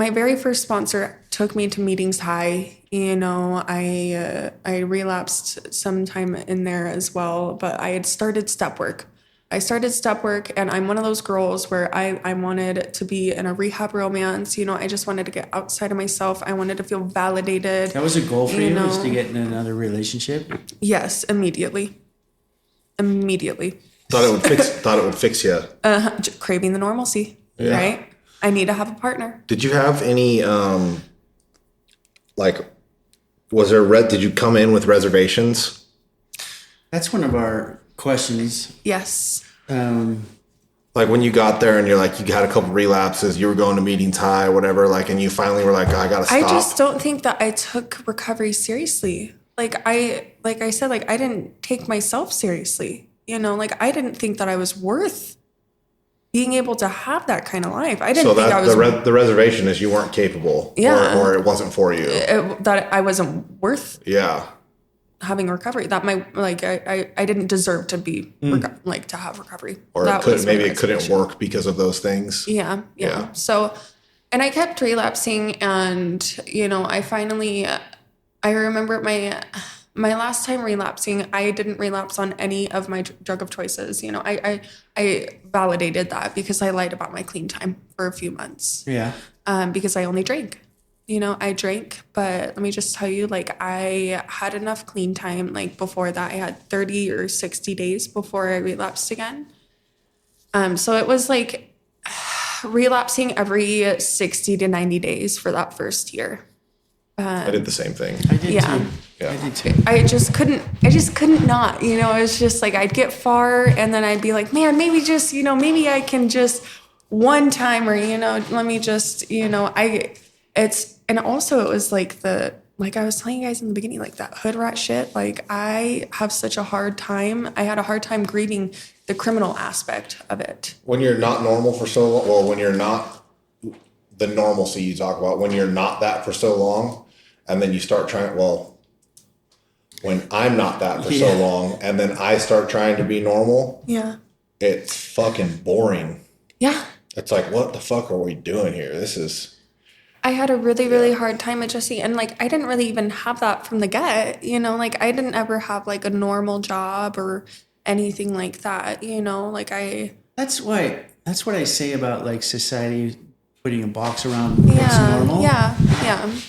very first sponsor took me to Meetings High. You know, I relapsed sometime in there as well, but I had started step work. And I'm one of those girls where I wanted to be in a rehab romance. You know, I just wanted to get outside of myself. I wanted to feel validated. That was a goal for you, was to get in another relationship? Yes, immediately. Thought it would fix you. Craving the normalcy, right? I need to have a partner. Did you have any, did you come in with reservations? That's one of our questions. Yes. Like when you got there and you're like, you had a couple relapses, you were going to Meetings High, whatever, like, and you finally were like, oh, I gotta stop. I just don't think that I took recovery seriously. Like I said, like I didn't take myself seriously. You know, like I didn't think that I was worth being able to have that kind of life. I didn't think I was. The reservation is you weren't capable. Yeah. Or it wasn't for you. That I wasn't worth. Yeah. Having recovery, that I didn't deserve to be to have recovery. Or that it couldn't work because of those things. Yeah. So, and I kept relapsing, and you know, I remember my last time relapsing, I didn't relapse on any of my drug of choices. You know, I validated that because I lied about my clean time for a few months. Yeah. Because I only drank. You know, I drank, but let me just tell you, like, I had enough clean time. Like, before that, I had 30 or 60 days before I relapsed again. So it was like relapsing every 60 to 90 days for that first year. I did the same thing. I did too. Yeah. I did too. I just couldn't not, you know, it was just like, I'd get far and then I'd be like, man, maybe just, you know, maybe I can just one time, or, you know, let me just, you know, and also it was like like I was telling you guys in the beginning, like that hood rat shit, like I have such a hard time. I had a hard time grieving the criminal aspect of it. When you're not normal for so long, well, when you're not the normalcy you talk about, when you're not that for so long, and then you start trying, when I'm not that for so long, and then I start trying to be normal, it's fucking boring. Yeah. It's like, what the fuck are we doing here? I had a really, really hard time adjusting. And like, I didn't really even have that from the get, you know, like I didn't ever have like a normal job or anything like that, you know, like That's what I say about like society putting a box around what's normal. Yeah.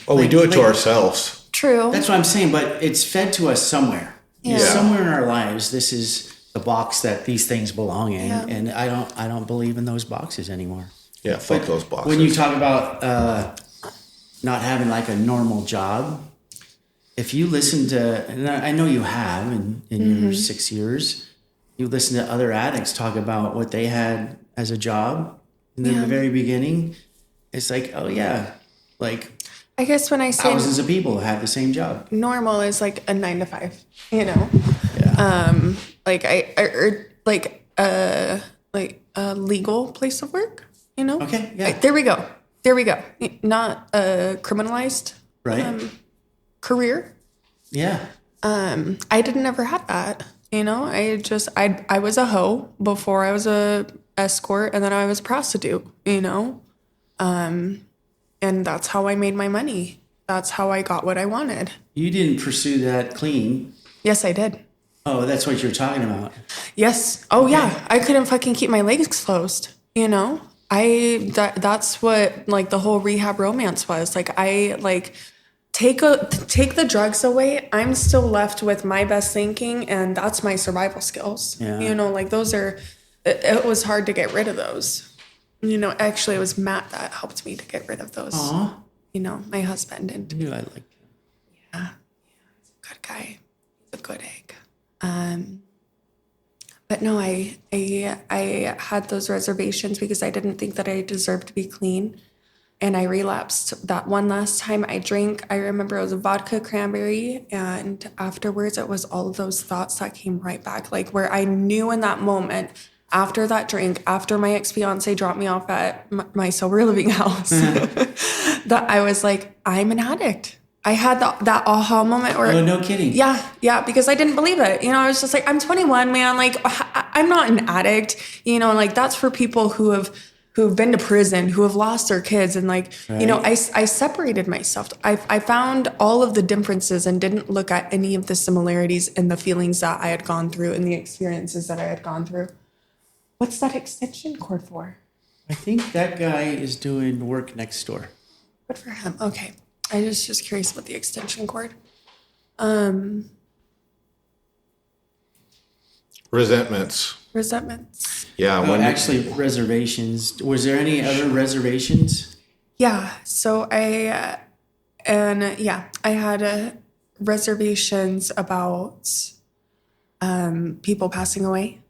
Well, we do it to ourselves. True. That's what I'm saying, but it's fed to us somewhere. Yeah. Somewhere in our lives, this is the box that these things belong in. Yeah. And I don't believe in those boxes anymore. Yeah, fuck those boxes. When you talk about not having like a normal job, if you listen to, and I know you have in your 6 years, you listen to other addicts talk about what they had as a job in the very beginning, it's like, oh yeah, like I guess when I say thousands of people have the same job. Normal is like a 9 to 5, you know? Yeah. Like a legal place of work, you know? Okay, yeah. Like, there we go. Not a criminalized career. Yeah. I didn't ever have that, you know? I was a hoe before I was a escort, and then I was a prostitute, you know? And that's how I made my money. That's how I got what I wanted. You didn't pursue that clean. Yes, I did. Oh, that's what you're talking about. Yes. Oh, okay. Yeah. I couldn't fucking keep my legs closed, you know? That's what, like, the whole rehab romance was. Like, take the drugs away, I'm still left with my best thinking, and that's my survival skills. Yeah. You know, like those are, it was hard to get rid of those. You know, actually it was Matt that helped me to get rid of those. Aw. You know, my husband, and I knew I liked him. yeah, he's a good guy. He's a good egg. But no, I had those reservations because I didn't think that I deserved to be clean. And I relapsed that one last time I drank. I remember it was a vodka cranberry. And afterwards, it was all of those thoughts that came right back. Like where I knew in that moment, after that drink, after my ex-fiance dropped me off at my sober living house, that I was like, I'm an addict. I had that aha moment where... Oh, no kidding. Yeah, because I didn't believe it. You know, I was just like, I'm 21, man. Like, I'm not an addict. You know, like that's for people who've been to prison, who have lost their kids. And like, right. You know, I separated myself. I found all of the differences and didn't look at any of the similarities in the feelings that I had gone through and the experiences that I had gone through. What's that extension cord for? I think that guy is doing work next door. Good for him. Okay. I was just curious about the extension cord. Resentments. Yeah. Actually, reservations. Was there any other reservations? Yeah. So I had reservations about people passing away.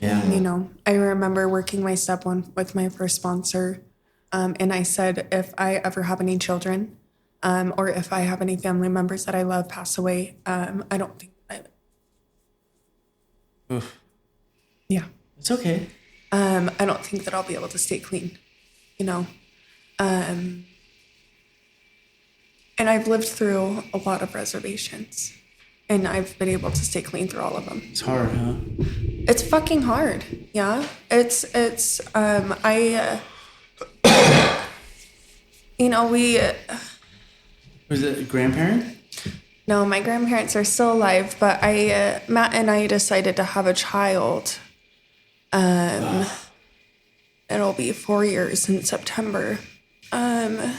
Yeah. You know, I remember working my step one with my first sponsor, and I said, if I ever have any children, or if I have any family members that I love pass away, I don't think Oof. Yeah. It's okay. I don't think that I'll be able to stay clean, you know. And I've lived through a lot of reservations, and I've been able to stay clean through all of them. It's hard, huh? It's fucking hard. Yeah. You know, Was it a grandparent? no, my grandparents are still alive, but Matt and I decided to have a child. It'll be 4 years in September. And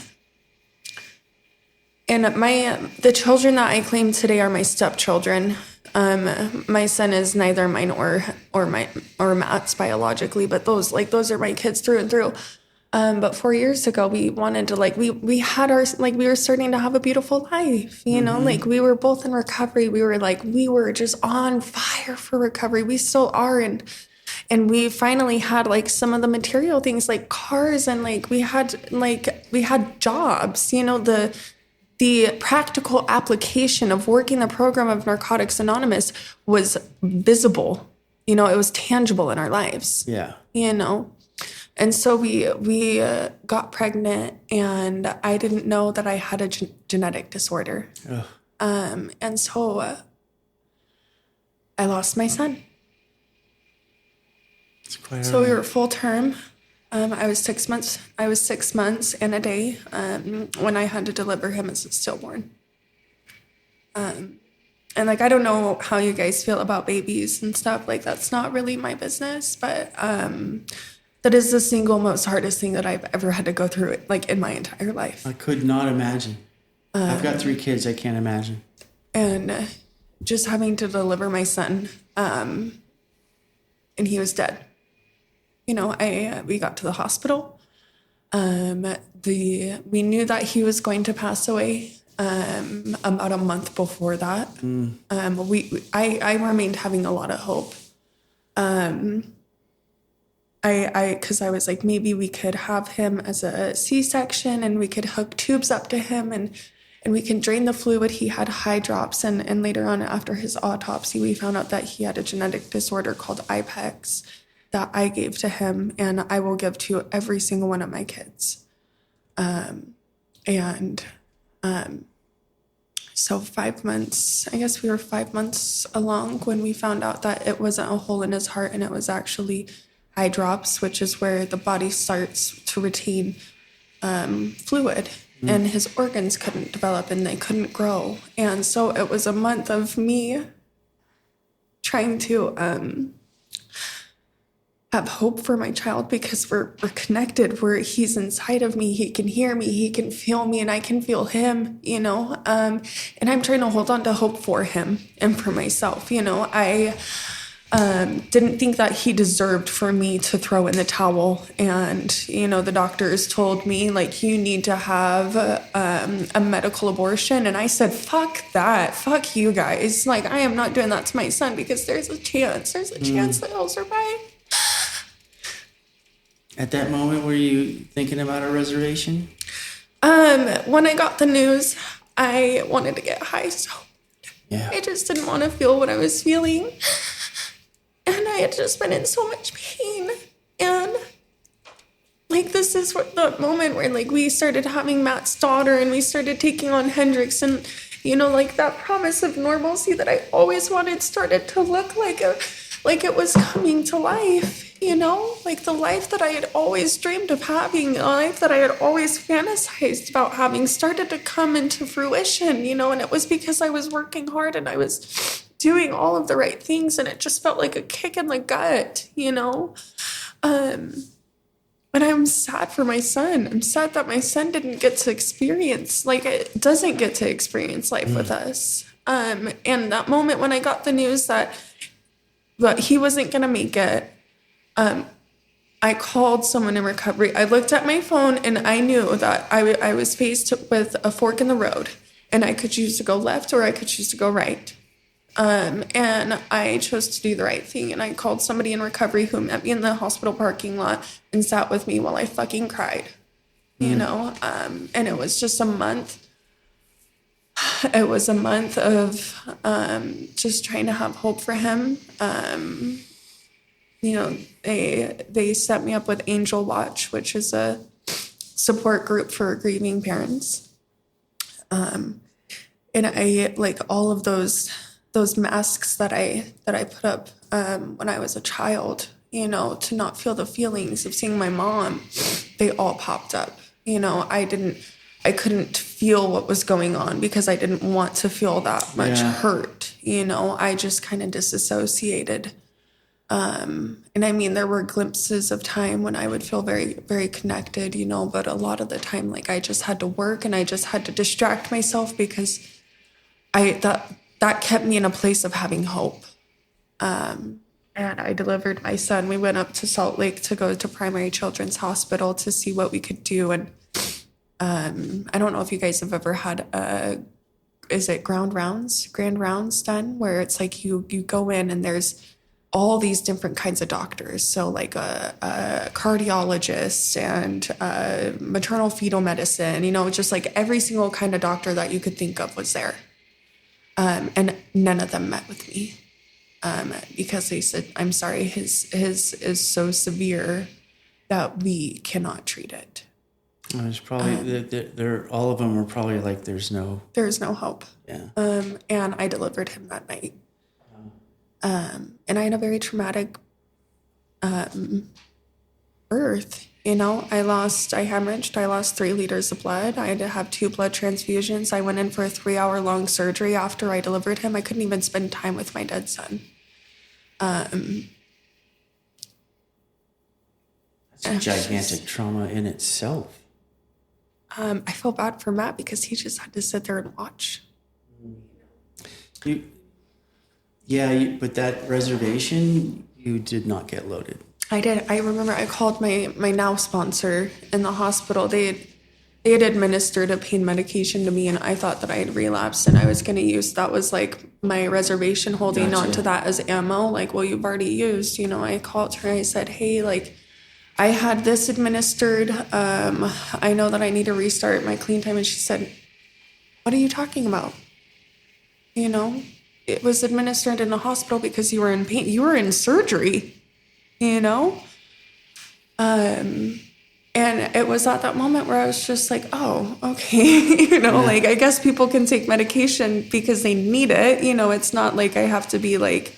the children that I claim today are my stepchildren. My son is neither mine or Matt's biologically, but those are my kids through and through. But 4 years ago, we wanted to we were starting to have a beautiful life, you know, like we were both in recovery. We were just on fire for recovery. We still are. And we finally had some of the material things like cars, and we had jobs, you know, the practical application of working the program of Narcotics Anonymous was visible, you know, it was tangible in our lives. Yeah. You know? And so we got pregnant, and I didn't know that I had a genetic disorder. And so I lost my son. It's quite So we were full term. I was 6 months. I was 6 months and a day when I had to deliver him as a stillborn. And I don't know how you guys feel about babies and stuff. That's not really my business, but that is the single most hardest thing that I've ever had to go through, in my entire life. I could not imagine. I've got 3 kids. I can't imagine. And just having to deliver my son, and he was dead. You know, we got to the hospital. We knew that he was going to pass away about a month before that. I remained having a lot of hope. Because I was like, maybe we could have him as a C-section, and we could hook tubes up to him, and we can drain the fluid. He had high drops, and later on after his autopsy, we found out that he had a genetic disorder called IPEX that I gave to him, and I will give to every single one of my kids. So 5 months, I guess we were 5 months along when we found out that it wasn't a hole in his heart, and it was actually eye drops, which is where the body starts to retain fluid, and his organs couldn't develop and they couldn't grow. And so it was a month of me trying to have hope for my child because we're connected, where he's inside of me, he can hear me, he can feel me, and I can feel him, you know. And I'm trying to hold on to hope for him and for myself, you know. I didn't think that he deserved for me to throw in the towel. And, you know, the doctors told me, like, you need to have a medical abortion. And I said, fuck that. Fuck you guys. Like, I am not doing that to my son because there's a chance that he'll survive. At that moment, were you thinking about a reservation? When I got the news, I wanted to get high, so I just didn't want to feel what I was feeling. And I had just been in so much pain. And, like, this is the moment where, like, we started having Matt's daughter and we started taking on Hendrix. And, you know, like, that promise of normalcy that I always wanted started to look like it was coming to life, you know? Like, the life that I had always dreamed of having, the life that I had always fantasized about having started to come into fruition, you know? And it was because I was working hard and I was doing all of the right things, and it just felt like a kick in the gut, you know? And I'm sad for my son. I'm sad that my son didn't get to experience, like, it doesn't get to experience life with us. And that moment when I got the news that he wasn't going to make it, I called someone in recovery. I looked at my phone and I knew that I was faced with a fork in the road, and I could choose to go left or I could choose to go right. And I chose to do the right thing. And I called somebody in recovery who met me in the hospital parking lot and sat with me while I fucking cried, you know? And it was just a month. It was a month of just trying to have hope for him. You know, they set me up with Angel Watch, which is a support group for grieving parents. And I, like, all of those masks that I put up when I was a child, you know, to not feel the feelings of seeing my mom, they all popped up. You know, I couldn't feel what was going on because I didn't want to feel that much hurt. You know, I just kind of disassociated. And I mean, there were glimpses of time when I would feel very, very connected, you know, but a lot of the time, like, I just had to work and I just had to distract myself because that kept me in a place of having hope. And I delivered my son. We went up to Salt Lake to go to Primary Children's Hospital to see what we could do. And I don't know if you guys have ever had is it grand rounds done, where it's like you go in and there's all these different kinds of doctors. So like a cardiologist and maternal fetal medicine, you know, just like every single kind of doctor that you could think of was there. And none of them met with me because they said, I'm sorry, his is so severe that we cannot treat it. There's probably, they're all of them are probably like, there's no hope. Yeah. And I delivered him that night. And I had a very traumatic birth. You know, I hemorrhaged, I lost 3 liters of blood. I had to have 2 blood transfusions. I went in for a 3-hour-long surgery after I delivered him. I couldn't even spend time with my dead son. That's a gigantic trauma in itself. I feel bad for Matt because he just had to sit there and watch. But that reservation, you did not get loaded. I did. I remember I called my now sponsor in the hospital. They had administered a pain medication to me, and I thought that I had relapsed, and I was going to use, that was like my reservation, holding on to that as ammo. Like, well, you've already used, you know. I called her, I said, hey, like, I had this administered. I know that I need to restart my clean time. And she said, what are you talking about? You know, it was administered in the hospital because you were in pain. You were in surgery. You know? And it was at that moment where I was just like, oh, okay. You know, like, I guess people can take medication because they need it. You know, it's not like I have to be like,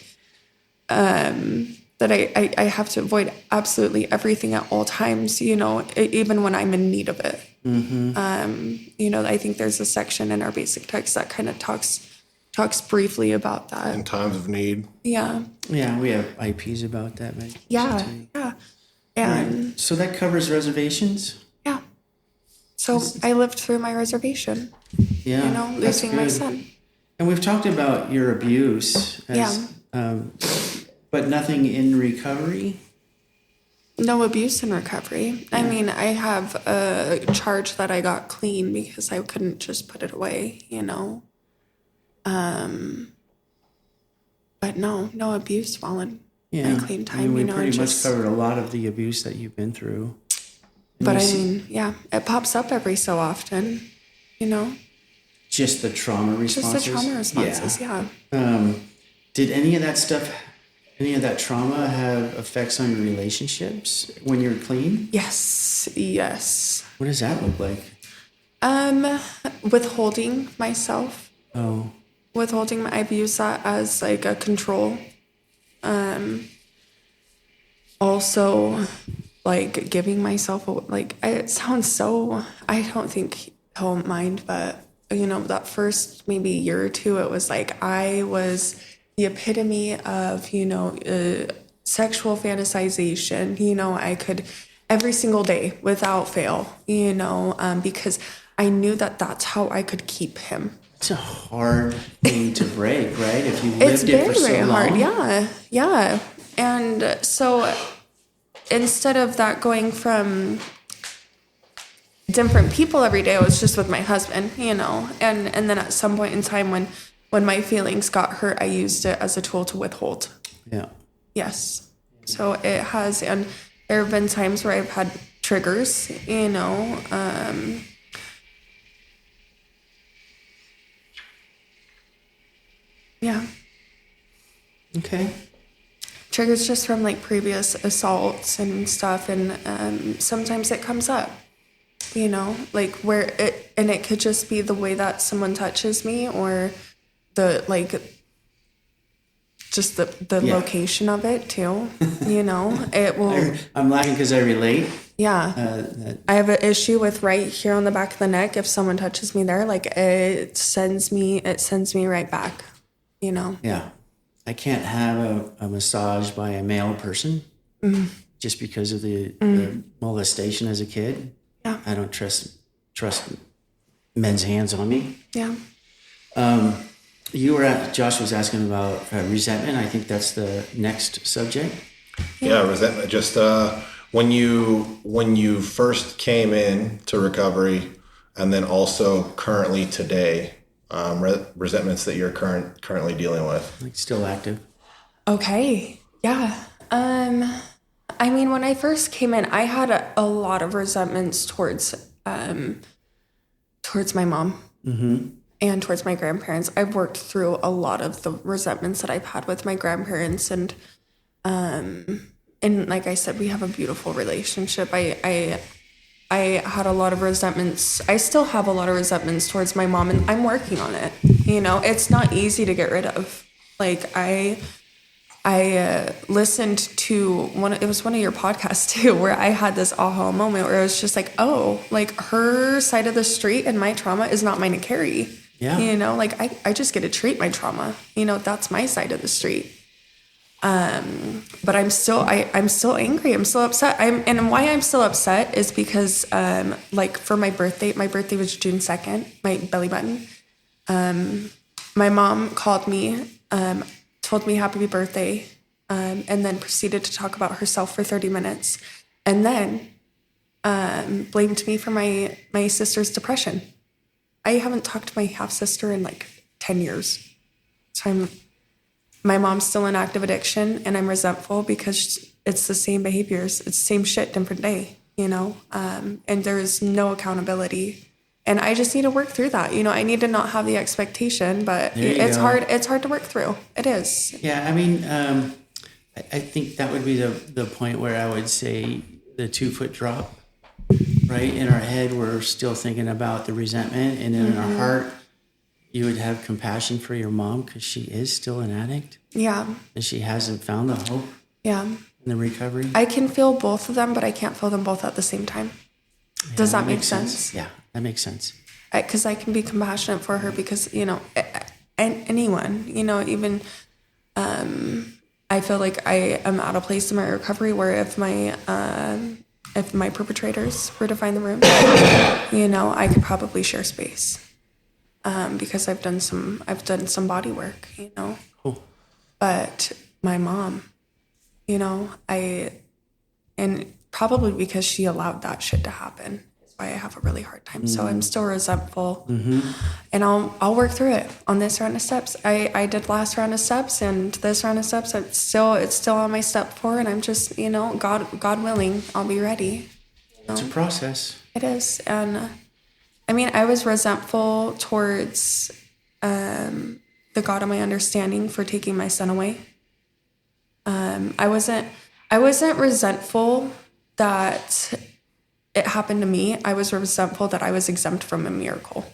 that I have to avoid absolutely everything at all times, you know, even when I'm in need of it. Mm-hmm. You know, I think there's a section in our basic text that kind of talks briefly about that. In times of need. Yeah. Yeah, we have IPs about that, right? Yeah. And So that covers reservations? yeah. So I lived through my reservation, Yeah. losing my son. And we've talked about your abuse, but nothing in recovery? No abuse in recovery. I mean, I have a charge that I got clean because I couldn't just put it away, But no abuse while in clean time, we pretty much covered a lot of the abuse that you've been through. But it pops up every so often, Just the trauma responses? Yeah. Did any of that trauma have effects on your relationships when you're clean? Yes. What does that look like? Withholding myself. Oh. I've used that as like a control. Also, like giving myself it sounds so. I don't think he'll mind, but that first maybe year or two, it was like I was the epitome of sexual fantasization. I could every single day without fail. Because I knew that that's how I could keep him. It's a hard thing to break, right? If you lived it for so long. It's very hard. Yeah. And so instead of that going from different people every day, I was just with my husband, and then at some point in time when my feelings got hurt, I used it as a tool to withhold. Yeah. Yes. So it has, and there have been times where I've had triggers, Yeah. Okay. Triggers just from like previous assaults and stuff, and sometimes it comes up, like where it could just be the way that someone touches me, or the just the location of it too. It will. I'm laughing because I relate. Yeah. I have an issue with right here on the back of the neck. If someone touches me there, it sends me right back. Yeah. I can't have a massage by a male person just because of the molestation as a kid. Yeah. I don't trust men's hands on me. Yeah. Josh was asking about resentment. I think that's the next subject. Yeah, resentment. Just when you first came in to recovery, and then also currently today, resentments that you're currently dealing with. Like still active. Okay. Yeah. I mean, when I first came in, I had a lot of resentments towards my mom. Mm-hmm. And towards my grandparents. I've worked through a lot of the resentments that I've had with my grandparents, and like I said, we have a beautiful relationship. I had a lot of resentments. I still have a lot of resentments towards my mom, and I'm working on it. It's not easy to get rid of. I listened to it was one of your podcasts too, where I had this aha moment where it was just like, oh, her side of the street and my trauma is not mine to carry. Yeah. I just get to treat my trauma. That's my side of the street. But I'm still angry. I'm still upset. And why I'm still upset is because, for my birthday was June 2nd, my belly button. My mom called me, told me happy birthday, and then proceeded to talk about herself for 30 minutes. And then, blamed me for my sister's depression. I haven't talked to my half-sister in 10 years. So my mom's still in active addiction, and I'm resentful because it's the same behaviors. It's the same shit, different day, and there's no accountability. And I just need to work through that. I need to not have the expectation, but it's hard. It's hard to work through. It is. Yeah. I mean, I think that would be the point where I would say the 2-foot drop. Right? In our head, we're still thinking about the resentment. And then in our heart, you would have compassion for your mom because she is still an addict. Yeah. And she hasn't found the hope. Yeah. In the recovery. I can feel both of them, but I can't feel them both at the same time. Yeah, Does that make sense? Yeah, that makes sense. Because I can be compassionate for her because, anyone, even... I feel like I am at a place in my recovery where if my perpetrators were to find the room, I could probably share space, because I've done some body work, Cool. But my mom, and probably because she allowed that shit to happen, is why I have a really hard time. So I'm still resentful, and I'll work through it on this round of steps. I did last round of steps, and this round of steps, it's still on my step 4, and I'm just, God willing, I'll be ready. It's a process. It is, and I was resentful towards the God of my understanding for taking my son away. I wasn't resentful that it happened to me. I was resentful that I was exempt from a miracle.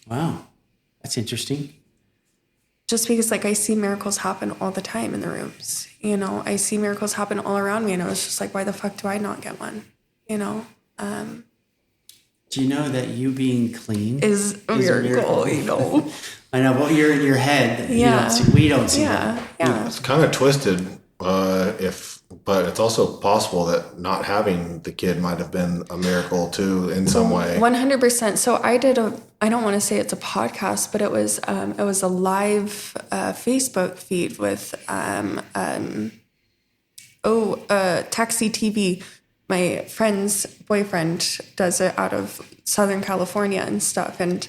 Wow. That's interesting. Just because I see miracles happen all the time in the rooms. I see miracles happen all around me, and I was just like, why the fuck do I not get one? Do you know that you being clean is a miracle? I know, but you're in your head. Yeah. We don't see that. Yeah. It's kind of twisted, but it's also possible that not having the kid might have been a miracle too in some way. 100%. So I don't want to say it's a podcast, but it was a live Facebook feed with Taxi TV. My friend's boyfriend does it out of Southern California and stuff. And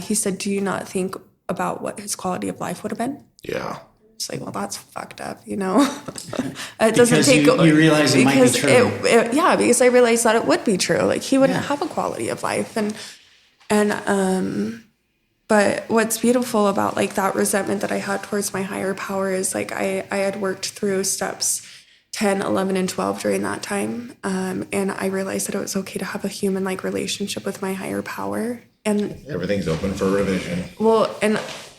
he said, do you not think about what his quality of life would have been? Yeah. It's like, well, that's fucked up, It doesn't Because take... you realize it might be true. Because I realized that it would be true. He wouldn't have a quality of life. But what's beautiful about that resentment that I had towards my higher power is I had worked through steps 10, 11, and 12 during that time. And I realized that it was okay to have a human-like relationship with my higher power. And everything's open for revision. Well, and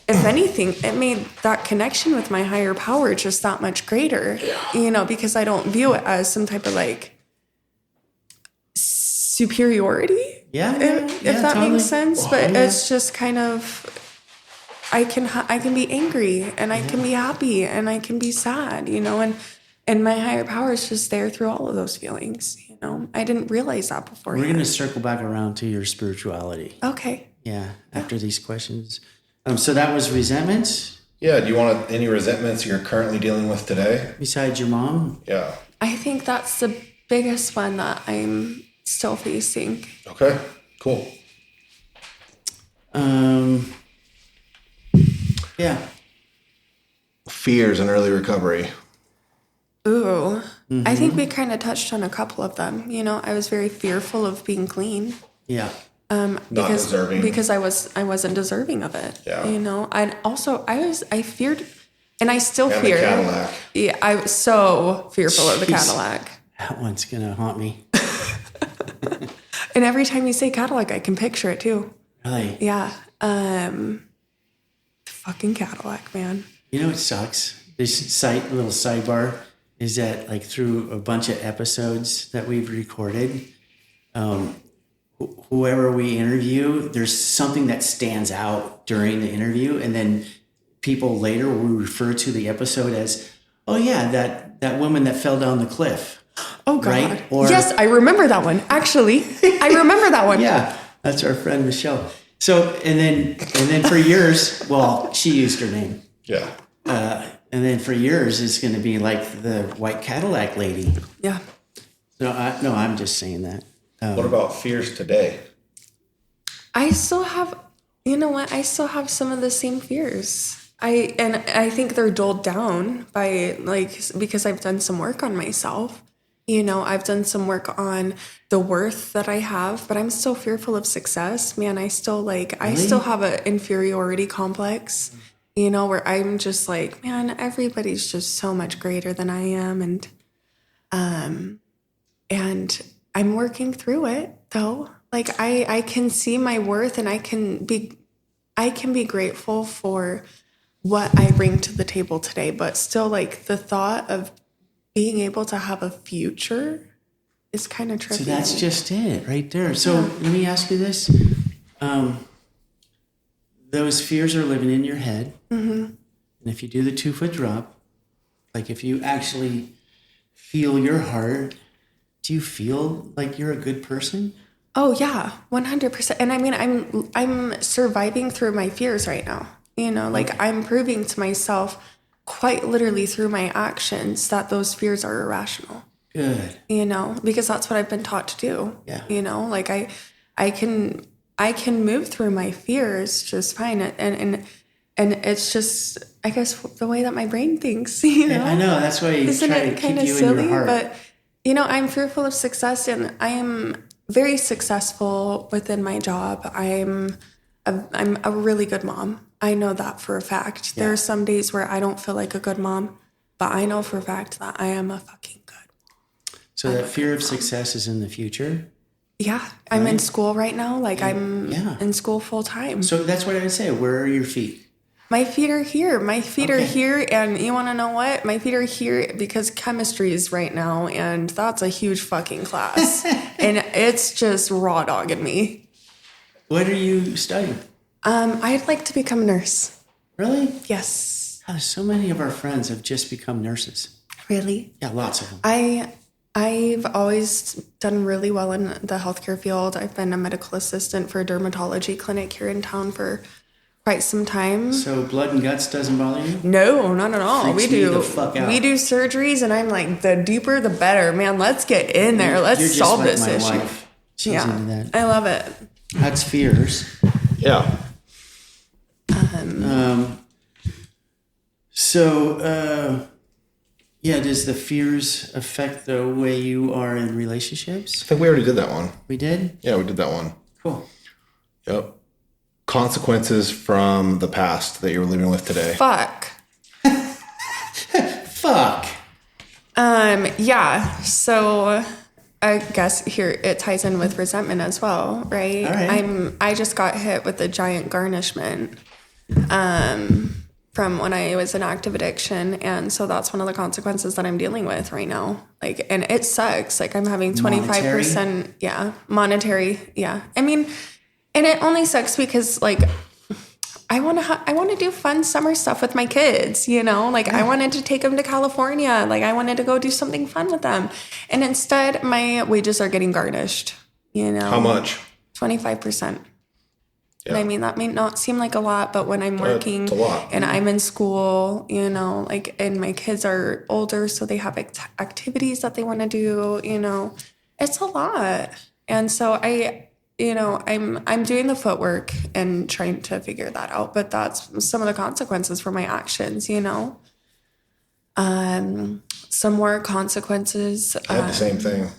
if anything, it made that connection with my higher power just that much greater, because I don't view it as some type of superiority. If that totally makes sense. But it's just kind of, I can be angry, and I can be happy, and I can be sad, and my higher power is just there through all of those feelings. I didn't realize that before. We're going to circle back around to your spirituality. Okay. Yeah, after these questions. So that was resentment? Yeah, do you want any resentments you're currently dealing with today? Besides your mom? Yeah. I think that's the biggest one that I'm still facing. Okay, cool. Yeah. Fears in early recovery. Ooh. I think we kind of touched on a couple of them. I was very fearful of being clean. Yeah. Not deserving. Because I wasn't deserving of it. Yeah. I feared, and I still and fear. The Cadillac. Yeah, I was so fearful of the Cadillac. That one's gonna haunt me. And every time you say Cadillac, I can picture it too. Really? Yeah. Fucking Cadillac, man. It sucks. This little sidebar is that through a bunch of episodes that we've recorded, whoever we interview, there's something that stands out during the interview, and then people later will refer to the episode as, oh yeah, that woman that fell down the cliff. Oh God. Right? Or, yes, I remember that one. Actually, I remember that one. Yeah, that's our friend Michelle. So and then for years, well, she used her name. Yeah. And then for years, it's going to be like the white Cadillac lady. Yeah. No, I'm just saying that. What about fears today? I still have, I still have some of the same fears. I think they're dulled down by because I've done some work on myself. I've done some work on the worth that I have, but I'm still fearful of success. Man, I still Really? I still have an inferiority complex, where I'm just man, everybody's just so much greater than I am. And I'm working through it though. I can see my worth, and I can be grateful for what I bring to the table today, but still the thought of being able to have a future is kind of tricky. So that's just it right there. So let me ask you this. Those fears are living in your head. Mm-hmm. And if you do the 2-foot drop, Like if you actually feel your heart, do you feel like you're a good person? Oh yeah, 100%. And I mean, I'm surviving through my fears right now. You know, like I'm proving to myself quite literally through my actions that those fears are irrational. Good. You know, because that's what I've been taught to do. Yeah. You know, like I can move through my fears just fine. And it's just, I guess, the way that my brain thinks, you know. I know, that's why you Isn't try to it keep kind of you in silly? your heart. But, you know, I'm fearful of success, and I am very successful within my job. I'm a really good mom. I know that for a fact. Yeah. There are some days where I don't feel like a good mom, but I know for a fact that I am a fucking good mom. So that fear of success is in the future? Yeah. I'm in school right now. Like I'm Yeah. in school full time. So that's what I would say. Where are your feet? My feet are here. My feet are Okay. here. And you want to know what? My feet are here because chemistry is right now. And that's a huge fucking class. And it's just raw dogging me. What are you studying? I'd like to become a nurse. Really? Yes. Oh, so many of our friends have just become nurses. Really? Yeah, lots of them. I've always done really well in the healthcare field. I've been a medical assistant for a dermatology clinic here in town for quite some time. So blood and guts doesn't bother you? No, not at all. Freaks me the fuck out. We do surgeries, and I'm like, the deeper the better, man. Let's get in there. Let's You're just solve like this my issue. wife. She's Yeah, into that. I love it. That's fears. Yeah. Yeah, does the fears affect the way you are in relationships? I think we already did that one. We did? Yeah, we did that one. Cool. Yep. Consequences from the past that you were living with today. Fuck. Fuck. Yeah. So I guess here it ties in with resentment as well, right? All right. I just got hit with a giant garnishment from when I was in active addiction, and so that's one of the consequences that I'm dealing with right now. Like, and it sucks. Like I'm having 25%, yeah, monetary, yeah. I mean, and it only sucks because like I want to do fun summer stuff with my kids, you know? Like I wanted to take them to California. Like I wanted to go do something fun with them. And instead my wages are getting garnished, you know? How much? 25%. Yeah. And I mean, that may not seem like a lot, but when I'm working it's a lot. and I'm in school, you know, like, and my kids are older, so they have activities that they want to do, you know, it's a lot. And so I'm doing the footwork and trying to figure that out, but that's some of the consequences for my actions, you know. Some more consequences. I had the same thing.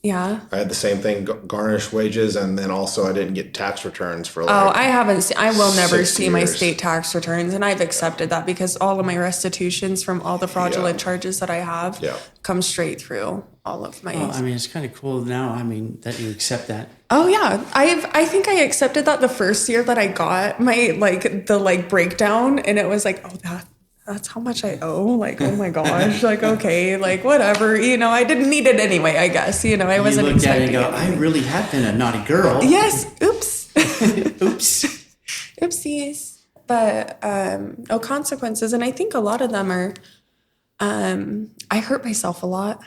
Yeah. I had the same thing, garnished wages, and then also I didn't get tax returns for like. Oh, I haven't seen, I will never 6 see my years. state tax returns, and I've accepted that because all of my restitutions from all the fraudulent charges that I have come straight through all of my. Well, I mean, it's kind of cool now. I mean, that you accept that. Oh yeah, I think I accepted that the first year that I got my the breakdown, and it was like, oh, that's how much I owe. Like, oh my gosh, like okay, like whatever, you know. I didn't need it anyway. I guess, you know, I wasn't You looked at it expecting and go, I really have been a naughty girl. Yes. Oops. Oops. Oopsies. But consequences, and I think a lot of them are. I hurt myself a lot.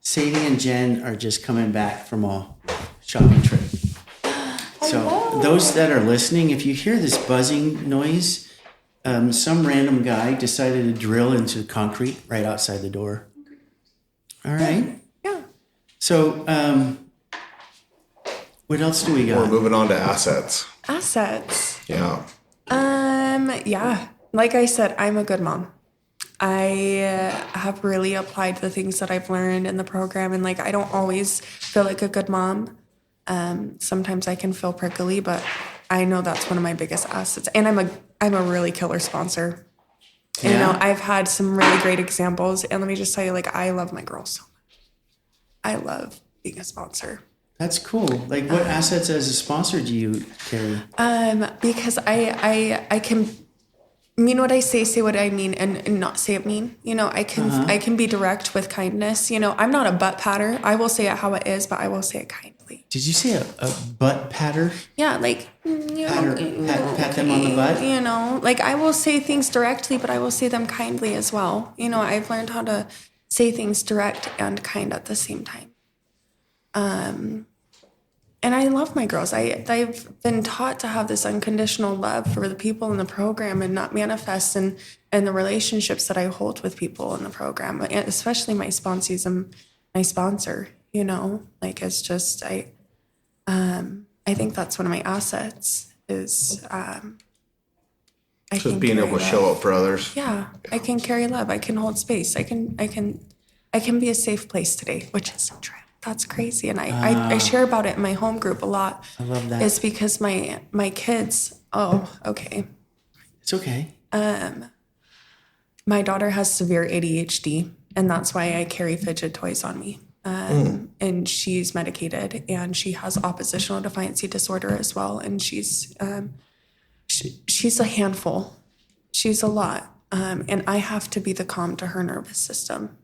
Sadie and Jen are just coming back from a shopping trip. So those that are listening, if you hear this buzzing noise, some random guy decided to drill into concrete right outside the door. All right. Yeah. So what else do we We're got? moving on to assets. Assets. Yeah. Yeah. Like I said, I'm a good mom. I have really applied the things that I've learned in the program, and like I don't always feel like a good mom. Sometimes I can feel prickly, but I know that's one of my biggest assets. And I'm a really killer sponsor. Yeah. You know, I've had some really great examples, and let me just tell you, like I love my girls so much. I love being a sponsor. That's cool. Like what assets as a sponsor do you carry? Because I can mean what I say what I mean, and not say it mean. You know, I can be direct with kindness. You know, I'm not a butt patter. I will say it how it is, but I will say it kindly. exactly. Did you say a butt patter? Yeah, like, Pat them on the butt? you know, like I will say things directly, but I will say them kindly as well. You know, I've learned how to say things direct and kind at the same time. And I love my girls. I've been taught to have this unconditional love for the people in the program and not manifest in the relationships that I hold with people in the program, and especially my sponsees and my sponsor, you know, like it's just, I think that's one of my assets is, I Just can being carry able to love. show up for others. Yeah, I can carry love. I can hold space. I can be a safe place today, which is a trip. That's crazy. And I share about it in my home group a lot. I love that. It's because my kids, okay. It's okay. My daughter has severe ADHD, and that's why I carry fidget toys on me. And she's medicated, and she has oppositional defiancy disorder as well. And she's a handful. She's a lot. And I have to be the calm to her nervous system.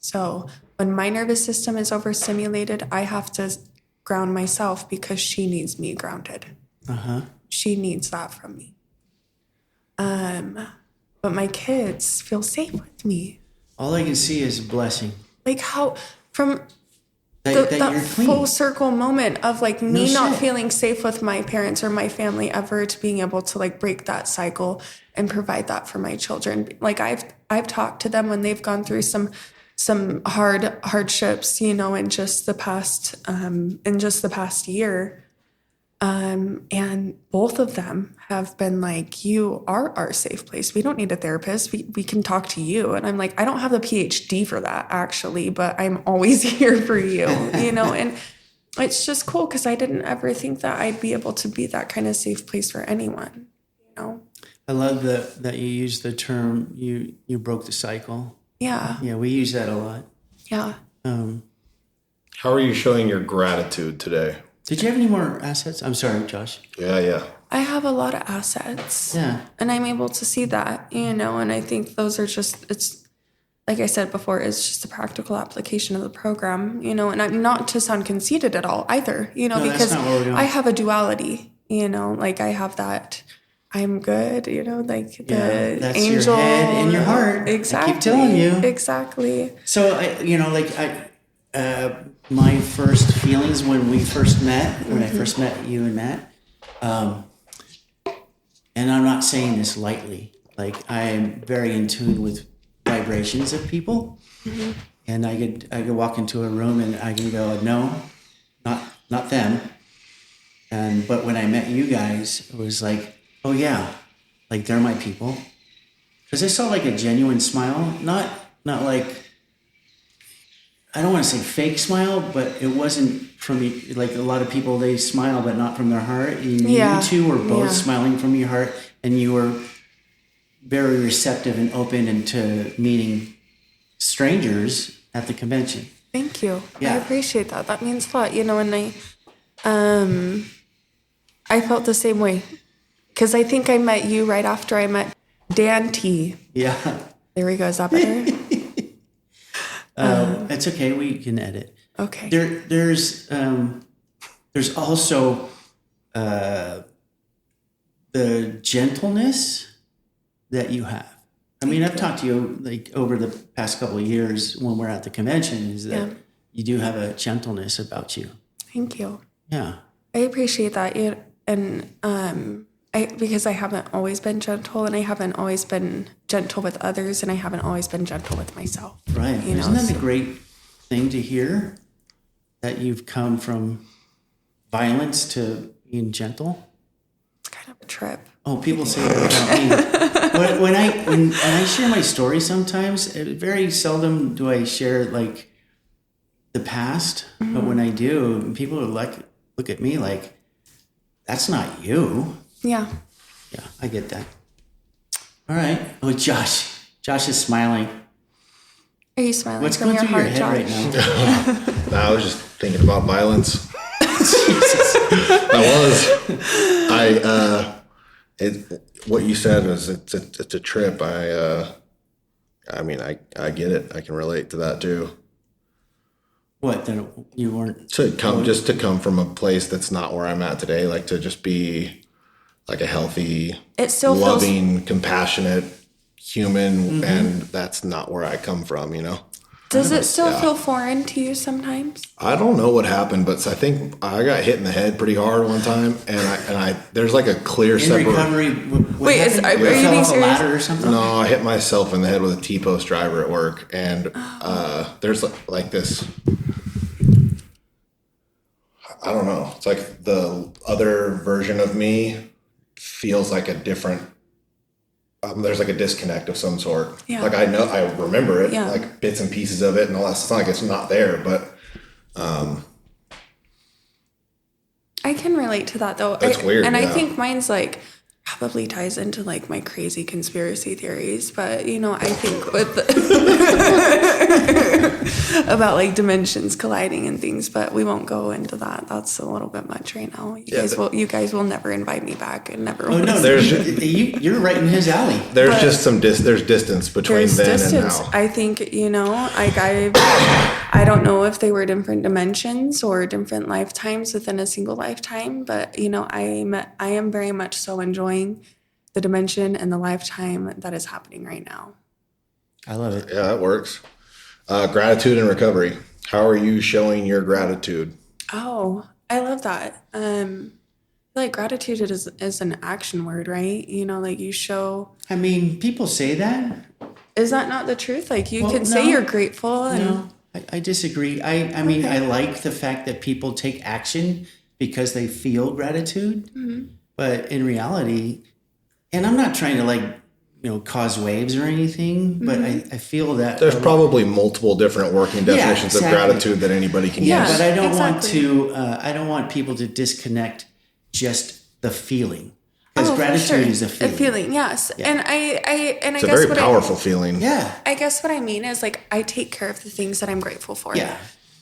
So when my nervous system is overstimulated, I have to ground myself because she needs me grounded. She needs that from me. But my kids feel safe with me. All I can see is a blessing. Like how from That that you're clean. full circle moment of like me No not shit. feeling safe with my parents or my family ever to being able to like break that cycle and provide that for my children. Like I've talked to them when they've gone through some hardships, you know, in just the past year. And both of them have been like, you are our safe place. We don't need a therapist. We can talk to you. And I'm like, I don't have the PhD for that actually, but I'm always here for you, you know? And it's just cool because I didn't ever think that I'd be able to be that kind of safe place for anyone, you know? I love that you use the term, you broke the cycle. Yeah. Yeah, we use that a lot. Yeah. How are you showing your gratitude today? Did you have any more assets? I'm sorry, Josh. Yeah. I have a lot of assets. Yeah. And I'm able to see that, you know, and I think those are just, it's like I said before, it's just a practical application of the program, you know, and I'm not to sound conceited at all either, you know, No, that's because not what we're doing. I have a duality, you know, like I have that I'm good, you know, like the that's angel. your head and your heart. Exactly. I keep telling you. Exactly. So, my first feelings when we first met, when I first met you and Matt, and I'm not saying this lightly, like I am very in tune with vibrations of people, and I could walk into a room and I can go, no, not them. But when I met you guys, it was like, oh yeah, like they're my people, because I saw like a genuine smile, not like, I don't want to say fake smile, but it wasn't from like a lot of people, they smile, but not from their heart. And you two were both smiling from your heart, and you were very receptive and open into meeting strangers at the convention. Thank you. Yeah. I appreciate that. That means a lot, you know, and I felt the same way because I think I met you right after I met Dan T. Yeah. There we go. Is that better? It's okay. We can edit. Okay. There's also the gentleness that you have. I mean, I've talked to you like over the past couple of years when we're at the convention, is that you do have a gentleness about you. Thank you. Yeah. I appreciate that. And because I haven't always been gentle, and I haven't always been gentle with others, and I haven't always been gentle with myself. Right. You Isn't know, that a great thing to hear? That you've come from violence to being gentle? It's kind of a trip. Oh, people say that about me. When I share my story sometimes, very seldom do I share like the past. But when I do, people are like, look at me like, that's not you. Yeah. Yeah, I get that. All right. Oh, Josh. Josh is smiling. Are you smiling What's from going your through your heart, head Josh? right now? No, I was just thinking about violence. Jesus. What you said was it's a trip. I mean, I get it. I can relate to that too. What? That you weren't to come from a place that's not where I'm at today, like to just be like a healthy, It still loving, compassionate human, and that's not where I come from, Does it still feel foreign to you sometimes? I don't know what happened, but I think I got hit in the head pretty hard one time, and I there's like a clear in separation. recovery. Wait, are you fell being off a serious? ladder or something? No, I hit myself in the head with a T-post driver at work, and there's like this. I don't know. It's like the other version of me feels like a different. There's like a disconnect of some sort. Yeah. Like I remember it, Yeah. like bits and pieces of it, and all that. It's not like it's not there, but I can relate to that though. That's weird, And I yeah. think mine's like probably ties into like my crazy conspiracy theories, but I think with about like dimensions colliding and things, but we won't go into that. That's a little bit much right now. You guys will never invite me back and never. Oh no, you're right in his alley. there's just there's distance between There's then distance. and now. I think, like I don't know if they were different dimensions or different lifetimes within a single lifetime, but I am very much so enjoying the dimension and the lifetime that is happening right now. I love it. Yeah, that works. Gratitude and recovery. How are you showing your gratitude? Oh, I love that. Like gratitude is an action word, right? Like you show. I mean, people say that. Is that not the truth? Like you Well, can say no. you're grateful and. No, I disagree. I mean, I like the fact that people take action because they feel gratitude. Mm-hmm. But in reality, and I'm not trying to cause waves or anything, but I feel that There's probably multiple different working definitions exactly. of gratitude that anybody can Yeah. use. but I don't want exactly. to. I don't want people to disconnect just the feeling, because Oh, for gratitude sure. is a feeling. Yes. And I It's a guess very what powerful feeling. Yeah, I guess what I mean is like I take care of the things that I'm grateful for. yeah,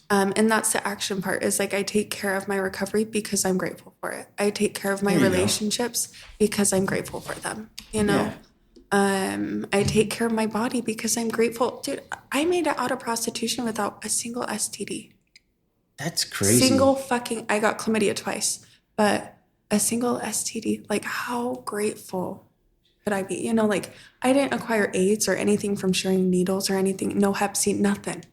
And that's the action part is like I take care of my recovery because I'm grateful for it. I take care of my There you go. relationships because I'm grateful for them. Yeah. I take care of my body because I'm grateful. Dude, I made it out of prostitution without a single STD. That's crazy. I got chlamydia twice, but a single STD, like how grateful could I be? Like I didn't acquire AIDS or anything from sharing needles or anything, no Hep C, nothing,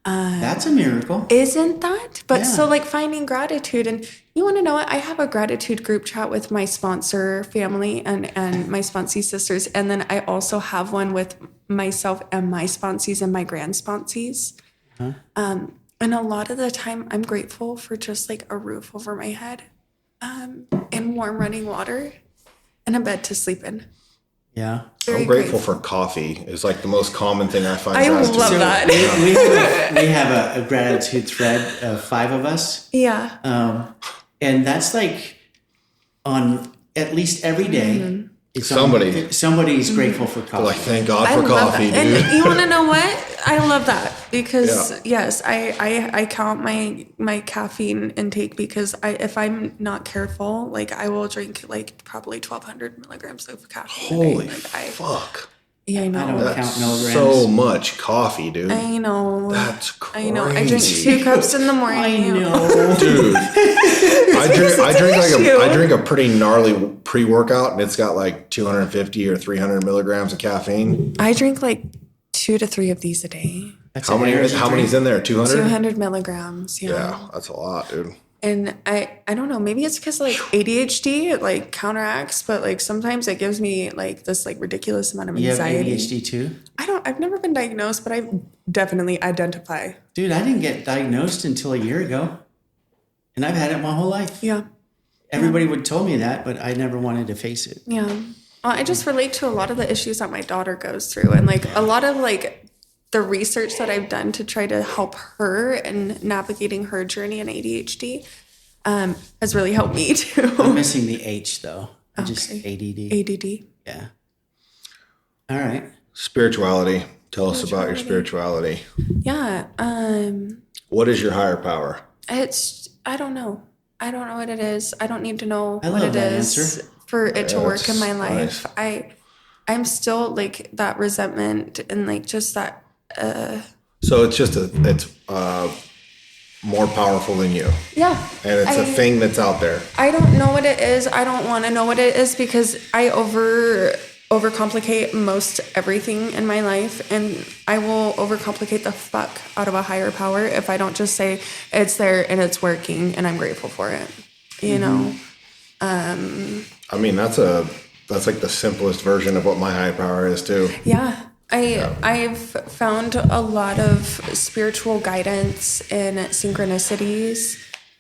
That's a miracle. Isn't that? But Yeah. so like finding gratitude, and you want to know what? I have a gratitude group chat with my sponsor family and my sponsee sisters. And then I also have one with myself and my sponsees and my grand sponsees. And a lot of the time I'm grateful for just like a roof over my head, and warm running water and a bed to sleep in. Yeah. Very I'm grateful for coffee. It's like the most common thing I find. I gratitude. love that. We have a gratitude thread of 5 of us. Yeah. And that's like on at least every day. It's somebody's grateful for coffee. Like, thank God I for love coffee, that. dude. And you want to know what? I love that because Yeah. yes, I count my caffeine intake because if I'm not careful, like I will drink like probably 1,200 milligrams of caffeine. Holy a day. fuck. Yeah, I I know. don't count milligrams. So much coffee, dude. I know. That's crazy. I know. I drink 2 cups in the morning. I know. Dude. issue. I drink a pretty gnarly pre-workout, and it's got like 250 or 300 milligrams of caffeine. I drink like 2 to 3 of these a day. That's How an energy many's drink. in there? 200? 200 milligrams. Yeah, that's a lot, dude. And I don't know, maybe it's because like ADHD, it like counteracts, but like sometimes it gives me like this like ridiculous amount of You have anxiety. ADHD too? I've never been diagnosed, but I definitely identify. Dude, I didn't get diagnosed until a year ago. And I've had it my whole life. Yeah. Everybody would told me that, but I never wanted to face it. Yeah. Well, I just relate to a lot of the issues that my daughter goes through and like a lot of like the research that I've done to try to help her and navigating her journey in ADHD has really helped me I'm too. missing the H though. Just Okay. ADD. ADD. Yeah. All right. Spirituality. Tell us about your spirituality. Yeah. What is your higher power? I don't know. I don't know what it is. I don't need to know I what love it that is answer. for it to work in my that's life. I'm still like that resentment and like just that So So it's just it's more powerful than you. Yeah. And it's a thing that's out there. I don't know what it is. I don't want to know what it is because I overcomplicate most everything in my life, and I will overcomplicate the fuck out of a higher power if I don't just say it's there and it's working and I'm grateful for it. You know? I mean, that's like the simplest version of what my higher power is too. Yeah. I've found a lot of spiritual guidance in synchronicities.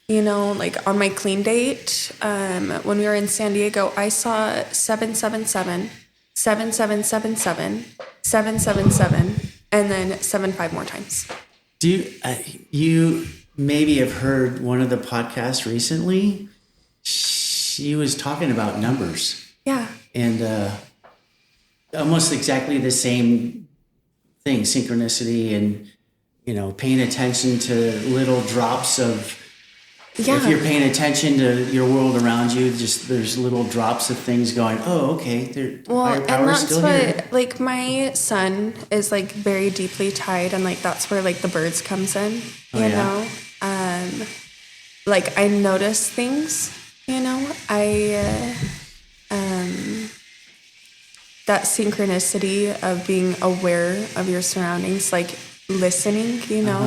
You know, like on my clean date, when we were in San Diego, I saw 777, 7777, 777, and then 75 more times. Do you maybe have heard one of the podcasts recently? She was talking about numbers. Yeah. And almost exactly the same thing, synchronicity and, paying attention to little drops of, if you're paying attention to your world around you, just there's little drops of things going, oh, okay, higher power is still here. Like my son is like very deeply tied, and like that's where like the birds comes in, you know? Like I notice things, that synchronicity of being aware of your surroundings, like listening,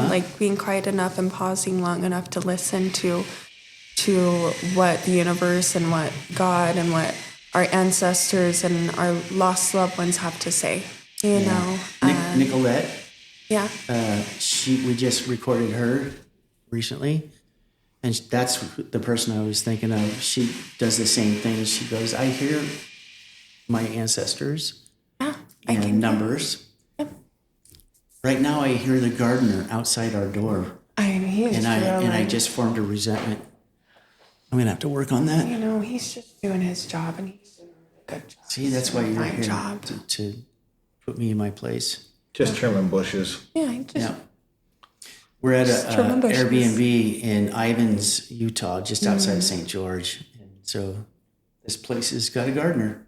like being quiet enough and pausing long enough to listen to what the universe and what God and what our ancestors and our lost loved ones have to say, you know. Nicolette. Yeah. We just recorded her recently, and that's the person I was thinking of. She does the same thing. She goes, I hear my ancestors and numbers. Yep. Right now I hear the gardener outside our door. And I just formed a resentment. I'm gonna have to work on that. He's just doing his job, and he's doing a good job. See, that's why you're here to put me in my place. Just trimming bushes. Yeah. We're at a Airbnb in Ivins, Utah, just outside of St. George. And so this place has got a gardener.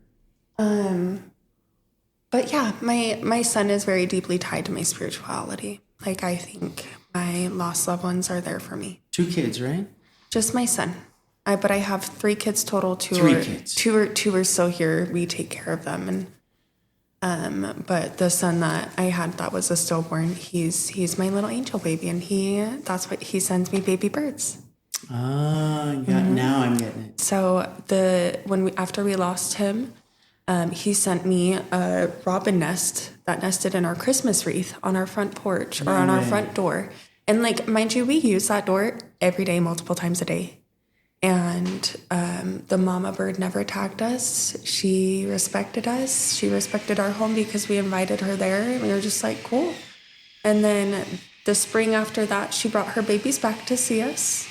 But yeah, my son is very deeply tied to my spirituality. Like I think my lost loved ones are there for me. 2 kids, right? Just my son. But I have 3 kids total. Two are still here. We take care of them, and but the son that I had that was a stillborn, he's my little angel baby, and that's what he sends me baby birds. Now I'm getting it. So after we lost him, he sent me a robin nest that nested in our Christmas wreath on our front porch or on our front door. And like, mind you, we use that door every day, multiple times a day. And the mama bird never attacked us. She respected us. She respected our home because we invited her there. And we were just like, cool. And then the spring after that, she brought her babies back to see us.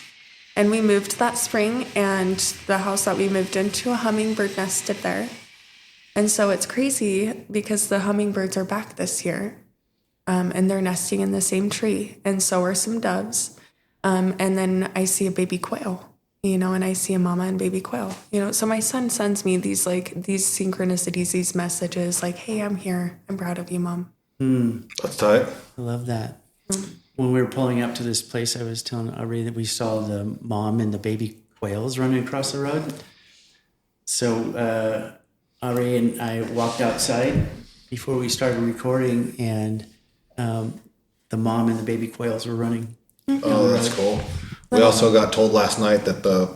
And we moved that spring, and the house that we moved into, a hummingbird nested there. And so it's crazy because the hummingbirds are back this year, and they're nesting in the same tree, and so are some doves. And then I see a baby quail, and I see a mama and baby quail, So my son sends me these synchronicities, these messages like, hey, I'm here. I'm proud of you, Mom. That's tight. I love that. When we were pulling up to this place, I was telling Aubrey that we saw the mom and the baby quails running across the road. So Aubrey and I walked outside before we started recording, and the mom and the baby quails were running. Oh, that's cool. We also got told last night that the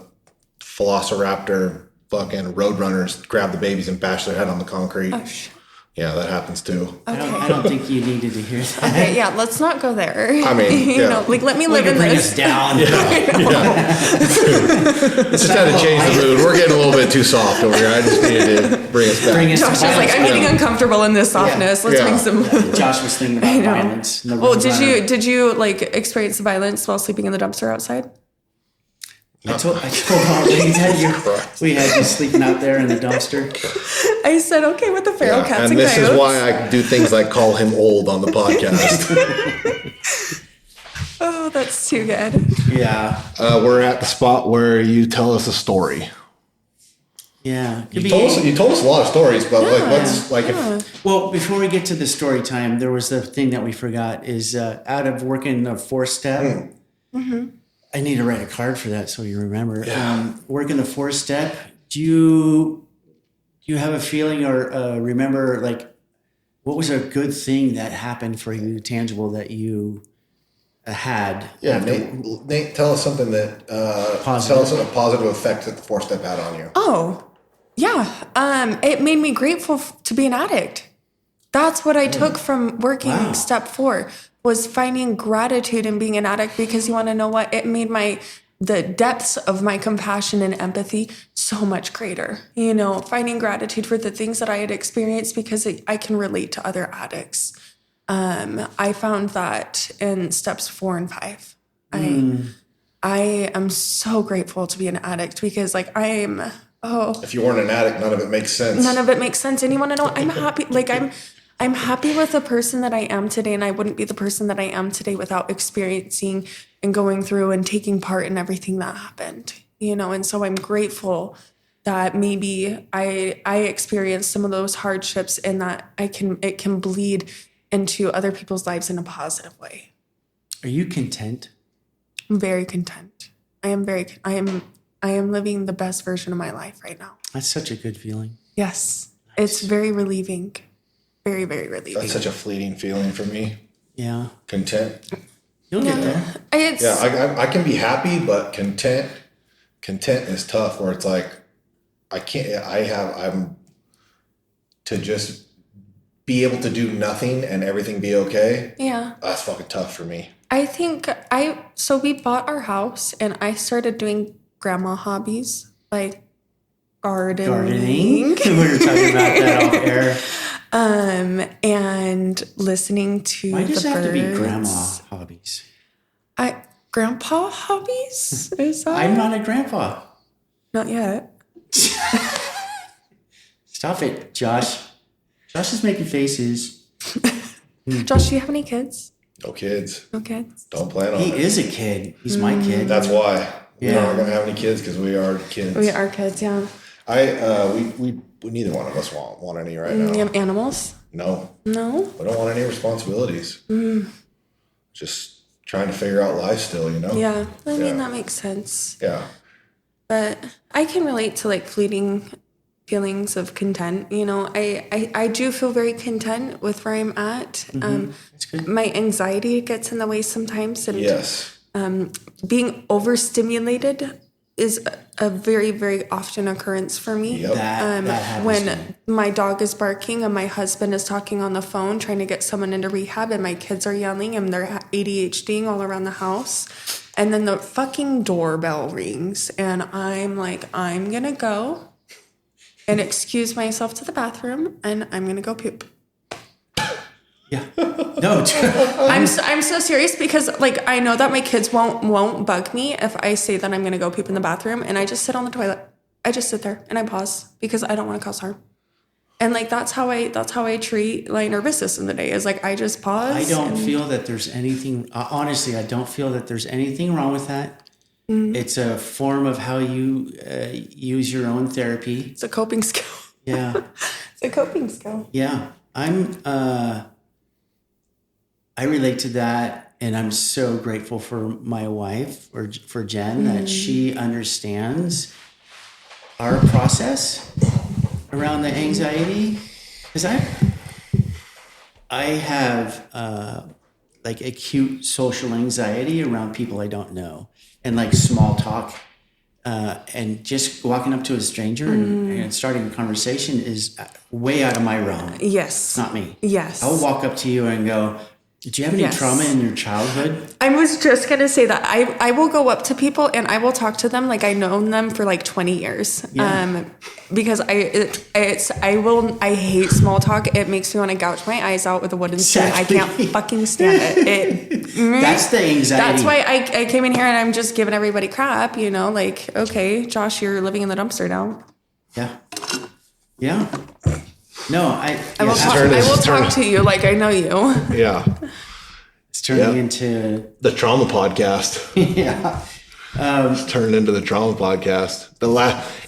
Velociraptor fucking roadrunners grabbed the babies and bashed their head on the concrete. Oh, shit. Yeah, that happens too. Okay. I don't think you needed to hear that. Okay, yeah, let's not go there. I mean, yeah. Let me live in bring this. us down. Just had to change the mood. We're getting a little bit too soft over here. I just needed to bring us back. Josh was like, I'm getting uncomfortable in this softness. Let's bring some. Josh was thinking about violence. Well, did you like experience the violence while sleeping in the dumpster outside? I told Aubrey that we had you sleeping out there in the dumpster. I said, okay, with the feral cats and this coyotes. is why I do things like call him old on the podcast. Oh, that's too good. Yeah. We're at the spot where you tell us a story. Yeah. You told us a lot of stories, but Well, before we get to the story time, there was the thing that we forgot is out of working the 4-step. I need to write a card for that so you remember. Yeah. Working the 4-step, do you have a feeling or remember like what was a good thing that happened for you, tangible, that you had? Yeah, Nate, tell us something that tell us a positive effect that the 4-step had on you. Oh, yeah. It made me grateful to be an addict. That's what I took from working step 4 was finding gratitude in being an addict, because you want to know what? It made the depths of my compassion and empathy so much greater. You know, finding gratitude for the things that I had experienced because I can relate to other addicts. I found that in steps 4 and 5. I am so grateful to be an addict because like if you weren't an addict, none of it makes sense. None of it makes sense. And you want to know, I'm happy. Like I'm happy with the person that I am today, and I wouldn't be the person that I am today without experiencing and going through and taking part in everything that happened, you know? And so I'm grateful that maybe I experienced some of those hardships and that it can bleed into other people's lives in a positive way. Are you content? I'm very content. I am living the best version of my life right now. That's such a good feeling. Yes. Nice. It's very relieving. Very, very relieving. That's such a fleeting feeling for me. Yeah. Content. You'll get there. I can be happy, but content is tough where it's like, I'm to just be able to do nothing and everything be okay. Yeah. That's fucking tough for me. I think so we bought our house and I started doing grandma hobbies like gardening. We were talking about that off air. And listening to Why does the it have birds. to be grandma hobbies? Grandpa hobbies? Is that? I'm not a grandpa. Not yet. Stop it, Josh. Josh is making faces. Josh, do you have any kids? No kids. No kids? Don't plan on it. He is a kid. He's my kid. That's why. Yeah. We're not going to have any kids because we are kids. We are kids, yeah. We neither one of us want any right now. You have animals? No. No? We don't want any responsibilities. Just trying to figure out life still, you know? Yeah. I mean, that makes sense. Yeah. But I can relate to like fleeting feelings of content. You know, I do feel very content with where I'm at. That's good. My anxiety gets in the way sometimes. And yes. Being overstimulated is a very, very often occurrence for me. Yep. That happens when to me. my dog is barking and my husband is talking on the phone trying to get someone into rehab and my kids are yelling and they're ADHDing all around the house. And then the fucking doorbell rings and I'm like, I'm going to go and excuse myself to the bathroom and I'm going to go poop. Yeah. No. I'm so serious because like I know that my kids won't bug me if I say that I'm gonna go poop in the bathroom and I just sit on the toilet. I just sit there and I pause because I don't want to cause harm. And like that's how I treat my nervous system today is like I just pause. I don't feel that there's anything. Honestly, I don't feel that there's anything wrong with that. It's a form of how you use your own therapy. It's a coping skill. Yeah. It's a coping skill. Yeah. I relate to that, and I'm so grateful for my wife, or for Jen, that she understands our process around the anxiety. Because I have like acute social anxiety around people I don't know, and like small talk, and just walking up to a stranger and starting a conversation is way out of my realm. Yes. It's not me. Yes. I'll walk up to you and go, did you have any trauma in your childhood? I was just going to say that I will go up to people and I will talk to them like I've known them for like 20 years. Yeah. Because I hate small talk. It makes me want to gouge my eyes out with a wooden spoon. Exactly. I can't fucking stand it. That's the anxiety. That's why I came in here and I'm just giving everybody crap, you know, like, okay, Josh, you're living in the dumpster now. Yeah. Yeah. No, I will talk to you like I know you. Yeah. It's turning into the trauma podcast. Yeah. It's turned into the trauma podcast.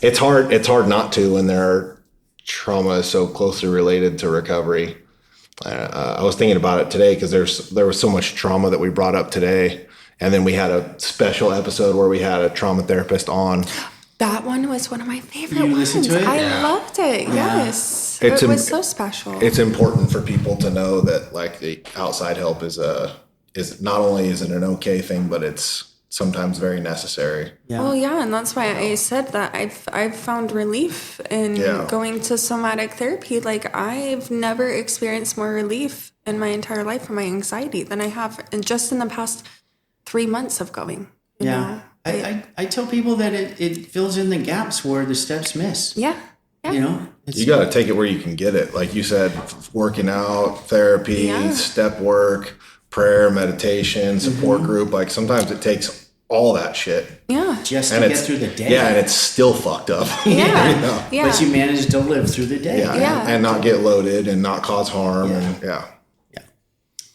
It's hard not to when trauma is so closely related to recovery. I was thinking about it today because there was so much trauma that we brought up today, and then we had a special episode where we had a trauma therapist on. That one was one of my favorite You ones. listened to it? I loved it. Yeah. Yes, it was so special. It's important for people to know that like the outside help is not only is it an okay thing, but it's sometimes very necessary. Yeah. Well, yeah, and that's why I said that I've found relief in going to somatic therapy. Like I've never experienced more relief in my entire life from my anxiety than I have just in the past 3 months of going. You know? I tell people that it fills in the gaps where the steps miss. Yeah. You know, You got to take it where you can get it. Like you said, working out, therapy, step work, prayer, meditation, support group. Like sometimes it takes all that shit. Yeah. just to get through the day. Yeah, and it's still fucked up. Yeah. Yeah. But you manage to live through the day. Yeah. And not get loaded and not cause harm.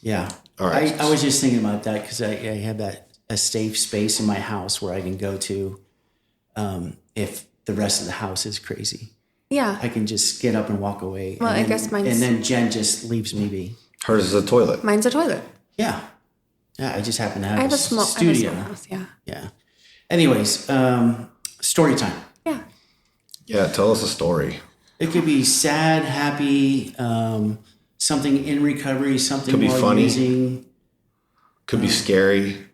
Yeah. All right. I was just thinking about that because I have a safe space in my house where I can go to if the rest of the house is crazy. Yeah. I can just get up and walk away. Well, and I guess mine's... And then Jen just leaves me be. Hers is a toilet. Mine's a toilet. Yeah. Yeah, I just happen to have I have a a small studio. house, yeah. Yeah. Anyways, story time. Yeah. Yeah, tell us a story. It could be sad, happy, something in recovery, something Could be more funny. amusing. Could be scary.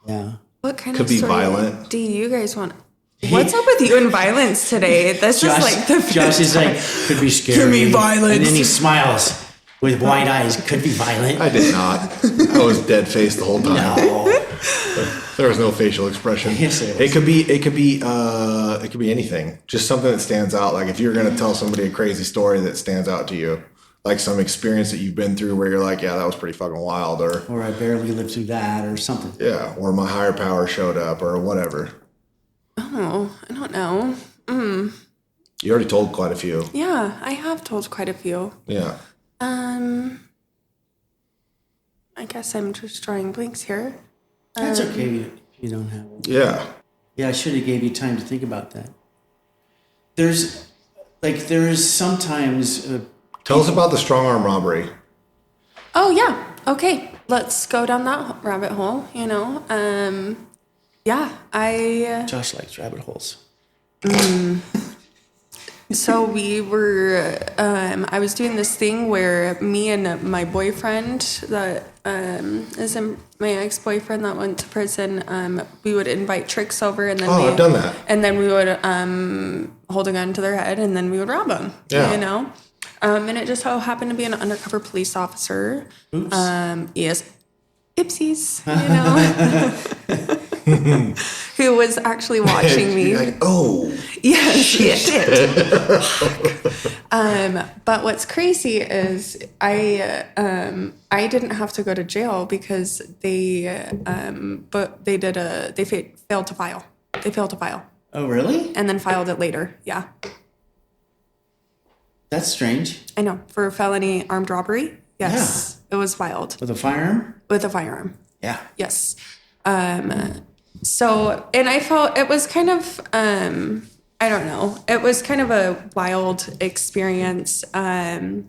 Yeah. What kind Could of be story violent. do you guys want? What's up with you and violence today? This is like the Josh is like, could be scary. Give me violence. And then he smiles with wide eyes. Could be violent. I did not. I was dead faced the whole time. No. There was no facial expression. Yes, it was. It could be anything. Just something that stands out. Like if you're gonna tell somebody a crazy story that stands out to you, like some experience that you've been through where you're like, yeah, that was pretty fucking wild, Or I barely lived through that or something. or my higher power showed up or whatever. Oh, I don't know. You already told quite a few. Yeah, I have told quite a few. Yeah. I guess I'm just drawing blanks here. That's okay if you don't have it. Yeah. Yeah, I should have gave you time to think about that. There is sometimes... Tell us about the strong arm robbery. Oh yeah. Okay. Let's go down that rabbit hole. You know. Yeah. Josh likes rabbit holes. So we were. I was doing this thing where me and my boyfriend that is my ex-boyfriend that went to prison. We would invite tricks over, and then I've done that. And then we would hold a gun to their head, and then we would rob them. Yeah. You know. And it just so happened to be an undercover police officer. Oops. Yes. Oopsies, you know. Who was actually watching me. You're like, oh. Yes, shit. But what's crazy is I didn't have to go to jail because they failed to file. They failed to file. Oh, really? And then filed it later. Yeah. That's strange. I know. For felony armed robbery. Yes. Yeah. It was filed. With a firearm? With a firearm. Yeah. Yes. So, and I felt it was kind of, I don't know. It was kind of a wild experience. I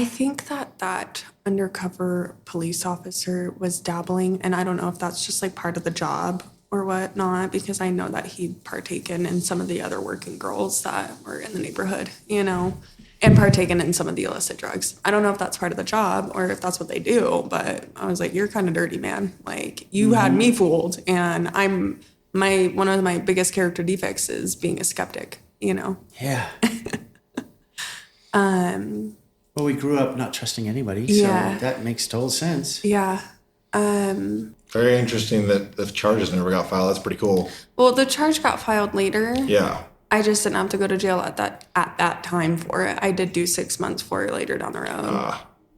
think that undercover police officer was dabbling, and I don't know if that's just like part of the job or whatnot, because I know that he'd partaken in some of the other working girls that were in the neighborhood, you know, and partaken in some of the illicit drugs. I don't know if that's part of the job or if that's what they do, but I was like, you're kind of dirty, man. Like, you had me fooled, and one of my biggest character defects is being a skeptic, you know? Yeah. Well, we grew up not trusting anybody, Yeah. so that makes total sense. Yeah. Very interesting that the charges never got filed. That's pretty cool. Well, the charge got filed later. Yeah. I just didn't have to go to jail at that time for it. I did do 6 months for it later down the road.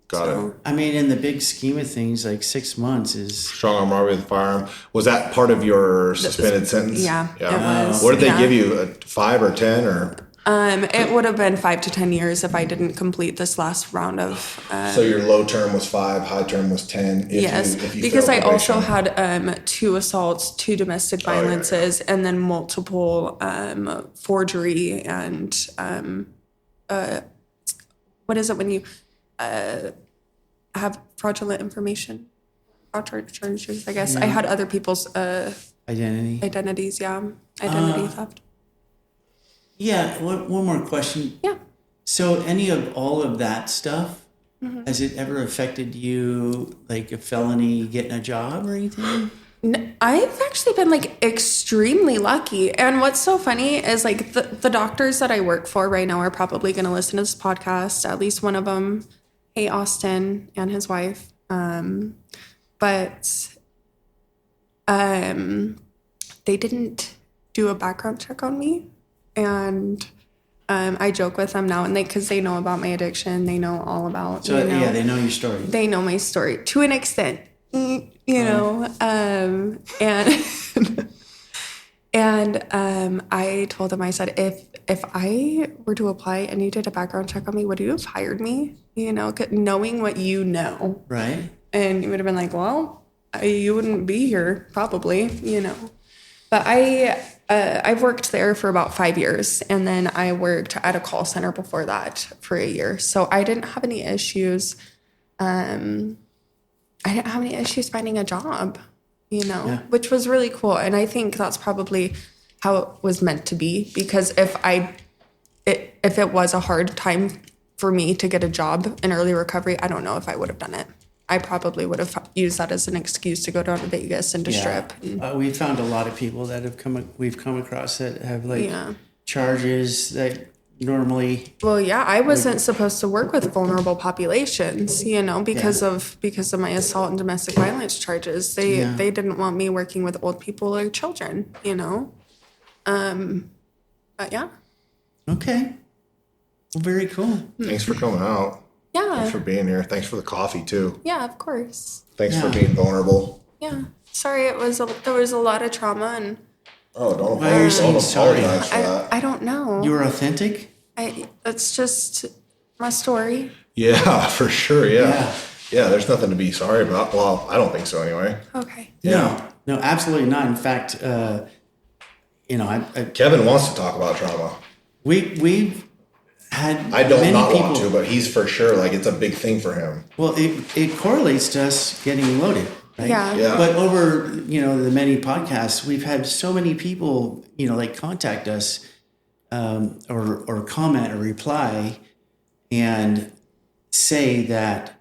Got it. I mean, in the big scheme of things, like 6 months is... Strong arm robbery with a firearm. Was that part of your suspended sentence? Yeah, it was. What did they Yeah. give you? A 5 or 10 or? It would have been 5 to 10 years if I didn't complete this last round of. So your low term was 5, high term was 10. Yes, because I also had 2 assaults, 2 domestic violences, and then multiple forgery and what is it when you have fraudulent information? Fraud charges, I guess. I had other people's identities, identity theft. Yeah, one more question. Yeah. So any of all of that stuff, has it ever affected you, like a felony, getting a job or anything? I've actually been like extremely lucky. And what's so funny is like the doctors that I work for right now are probably going to listen to this podcast, at least one of them. Hey, Austin and his wife. But they didn't do a background check on me. And I joke with them now, and because they know about my addiction, they know all about. So yeah, they know your story. They know my story to an extent, you know. And I told them, I said, if I were to apply and you did a background check on me, would you have hired me? You know, knowing what you know, right? And you would have been like, well, you wouldn't be here probably, you know. But I've worked there for about 5 years, and then I worked at a call center before that for a year. So I didn't have any issues. I didn't have any issues finding a job, you know, which was really cool. And I think that's probably how it was meant to be, because if it was a hard time for me to get a job in early recovery, I don't know if I would have done it. I probably would have used that as an excuse to go down to Vegas and to strip. We found a lot of people that we've come across that have like charges that normally. Well, yeah, I wasn't supposed to work with vulnerable populations, you know, because of my assault and domestic violence charges. They didn't want me working with old people or children, you know. But yeah. Okay. Well, very cool. Thanks for coming out. Yeah. Thanks for being here. Thanks for the coffee too. Yeah, of course. Thanks for being vulnerable. Yeah. Sorry, there was a lot of trauma and. Oh, don't Why are you saying sorry? apologize for that. I don't know. You were authentic? That's just my story. Yeah, for sure. Yeah. There's nothing to be sorry about. Well, I don't think so anyway. Okay. Yeah. No, absolutely not. In fact, you know, Kevin wants to talk about trauma. We've had I don't many not people, want to, but he's for sure, like, it's a big thing for him. Well, it correlates to us getting loaded, right? Yeah. But over, you know, the many podcasts, we've had so many people, you know, like contact us or comment or reply and say that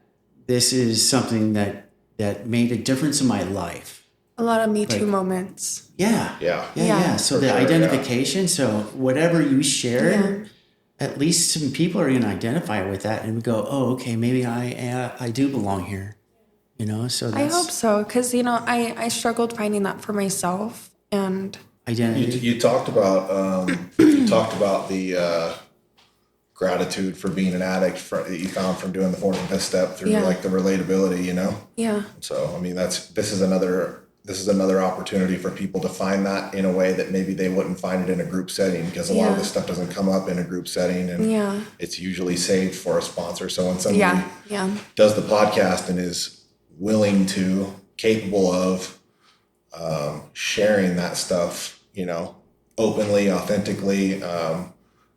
this is something that made a difference in my life. A lot of Me Too moments. Yeah. So the identification, so whatever you shared, at least some people are going to identify with that and go, oh, okay, maybe I do belong here. You know, so I hope so, because, you know, I struggled finding that for myself and identity. You talked about the gratitude for being an addict that you found from doing the 4th and 5th step through like the relatability, you know? Yeah. So, I mean, this is another opportunity for people to find that in a way that maybe they wouldn't find it in a group setting, because a lot of this stuff doesn't come up in a group setting, and it's usually saved for a sponsor. So when somebody does the podcast and is capable of sharing that stuff, you know, openly, authentically,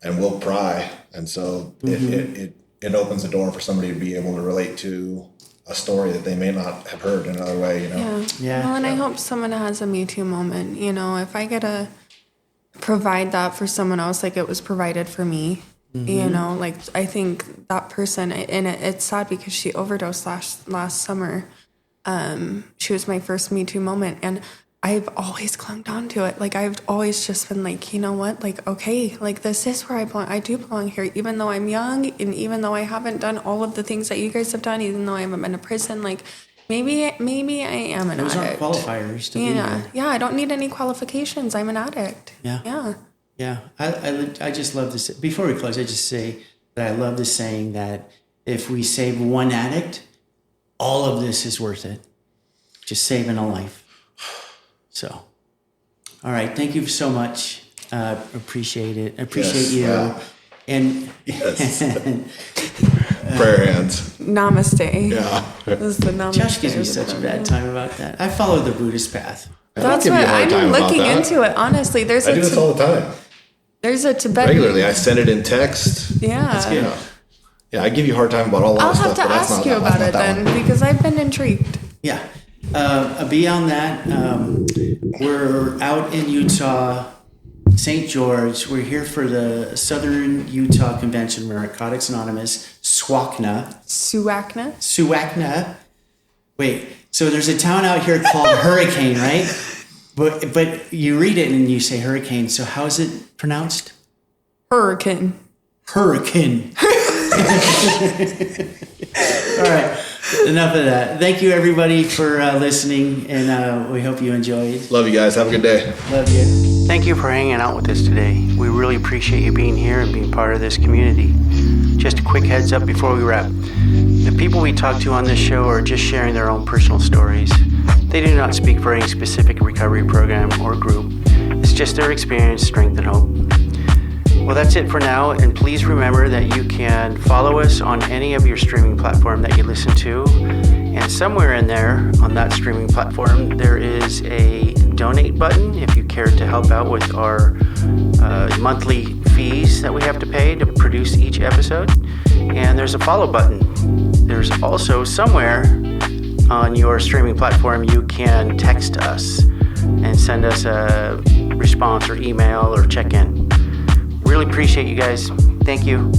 and will pry. And so it opens the door for somebody to be able to relate to a story that they may not have heard in another way, you know? Well, and I hope someone has a Me Too moment, you know, if I get to provide that for someone else, like it was provided for me, you know, like I think that person, and it's sad because she overdosed last summer. She was my first Me Too moment, and I've always clung on to it. Like, I've always just been like, you know what? Like, okay, like this is where I belong. I do belong here, even though I'm young, and even though I haven't done all of the things that you guys have done, even though I haven't been to prison. Like, maybe I am an Those addict. Those aren't qualifiers to be here. Yeah, I don't need any qualifications. I'm an addict. Yeah. I just love this. Before we close, I just say that I love the saying that if we save one addict, all of this is worth it. Just saving a life. So, all right. Thank you so much. Appreciate it. Appreciate you. Yeah. And Yes. Prayer hands. Namaste. Yeah. This is the namaste. Josh gives me such a bad time about that. I follow the Buddhist path. That's give you what a hard I'm time about looking that. into it. Honestly, I do this all the time. there's a Tibetan. Regularly. I send it in text. Yeah. Yeah. Yeah, I give you a hard time about all that I'll stuff. have to but that's ask not- you that's about not it that then one. because I've been intrigued. Yeah. Beyond that, we're out in Utah, St. George. We're here for the Southern Utah Convention. We're Narcotics Anonymous, SWACNA. Suwakna. Wait, so there's a town out here called Hurricane, right? But you read it and you say hurricane. So how is it pronounced? Hurricane. Hurricane. All right, enough of that. Thank you, everybody, for listening, and we hope you enjoyed. Love you guys. Have a good day. Love you. Thank you for hanging out with us today. We really appreciate you being here and being part of this community. Just a quick heads up before we wrap. The people we talk to on this show are just sharing their own personal stories. They do not speak for any specific recovery program or group. It's just their experience, strength, and hope. Well, that's it for now, and please remember that you can follow us on any of your streaming platform that you listen to, and somewhere in there on that streaming platform there is a donate button if you care to help out with our monthly fees that we have to pay to produce each episode, and there's a follow button. There's also somewhere on your streaming platform you can text us and send us a response or email or check-in. Really appreciate you guys. Thank you.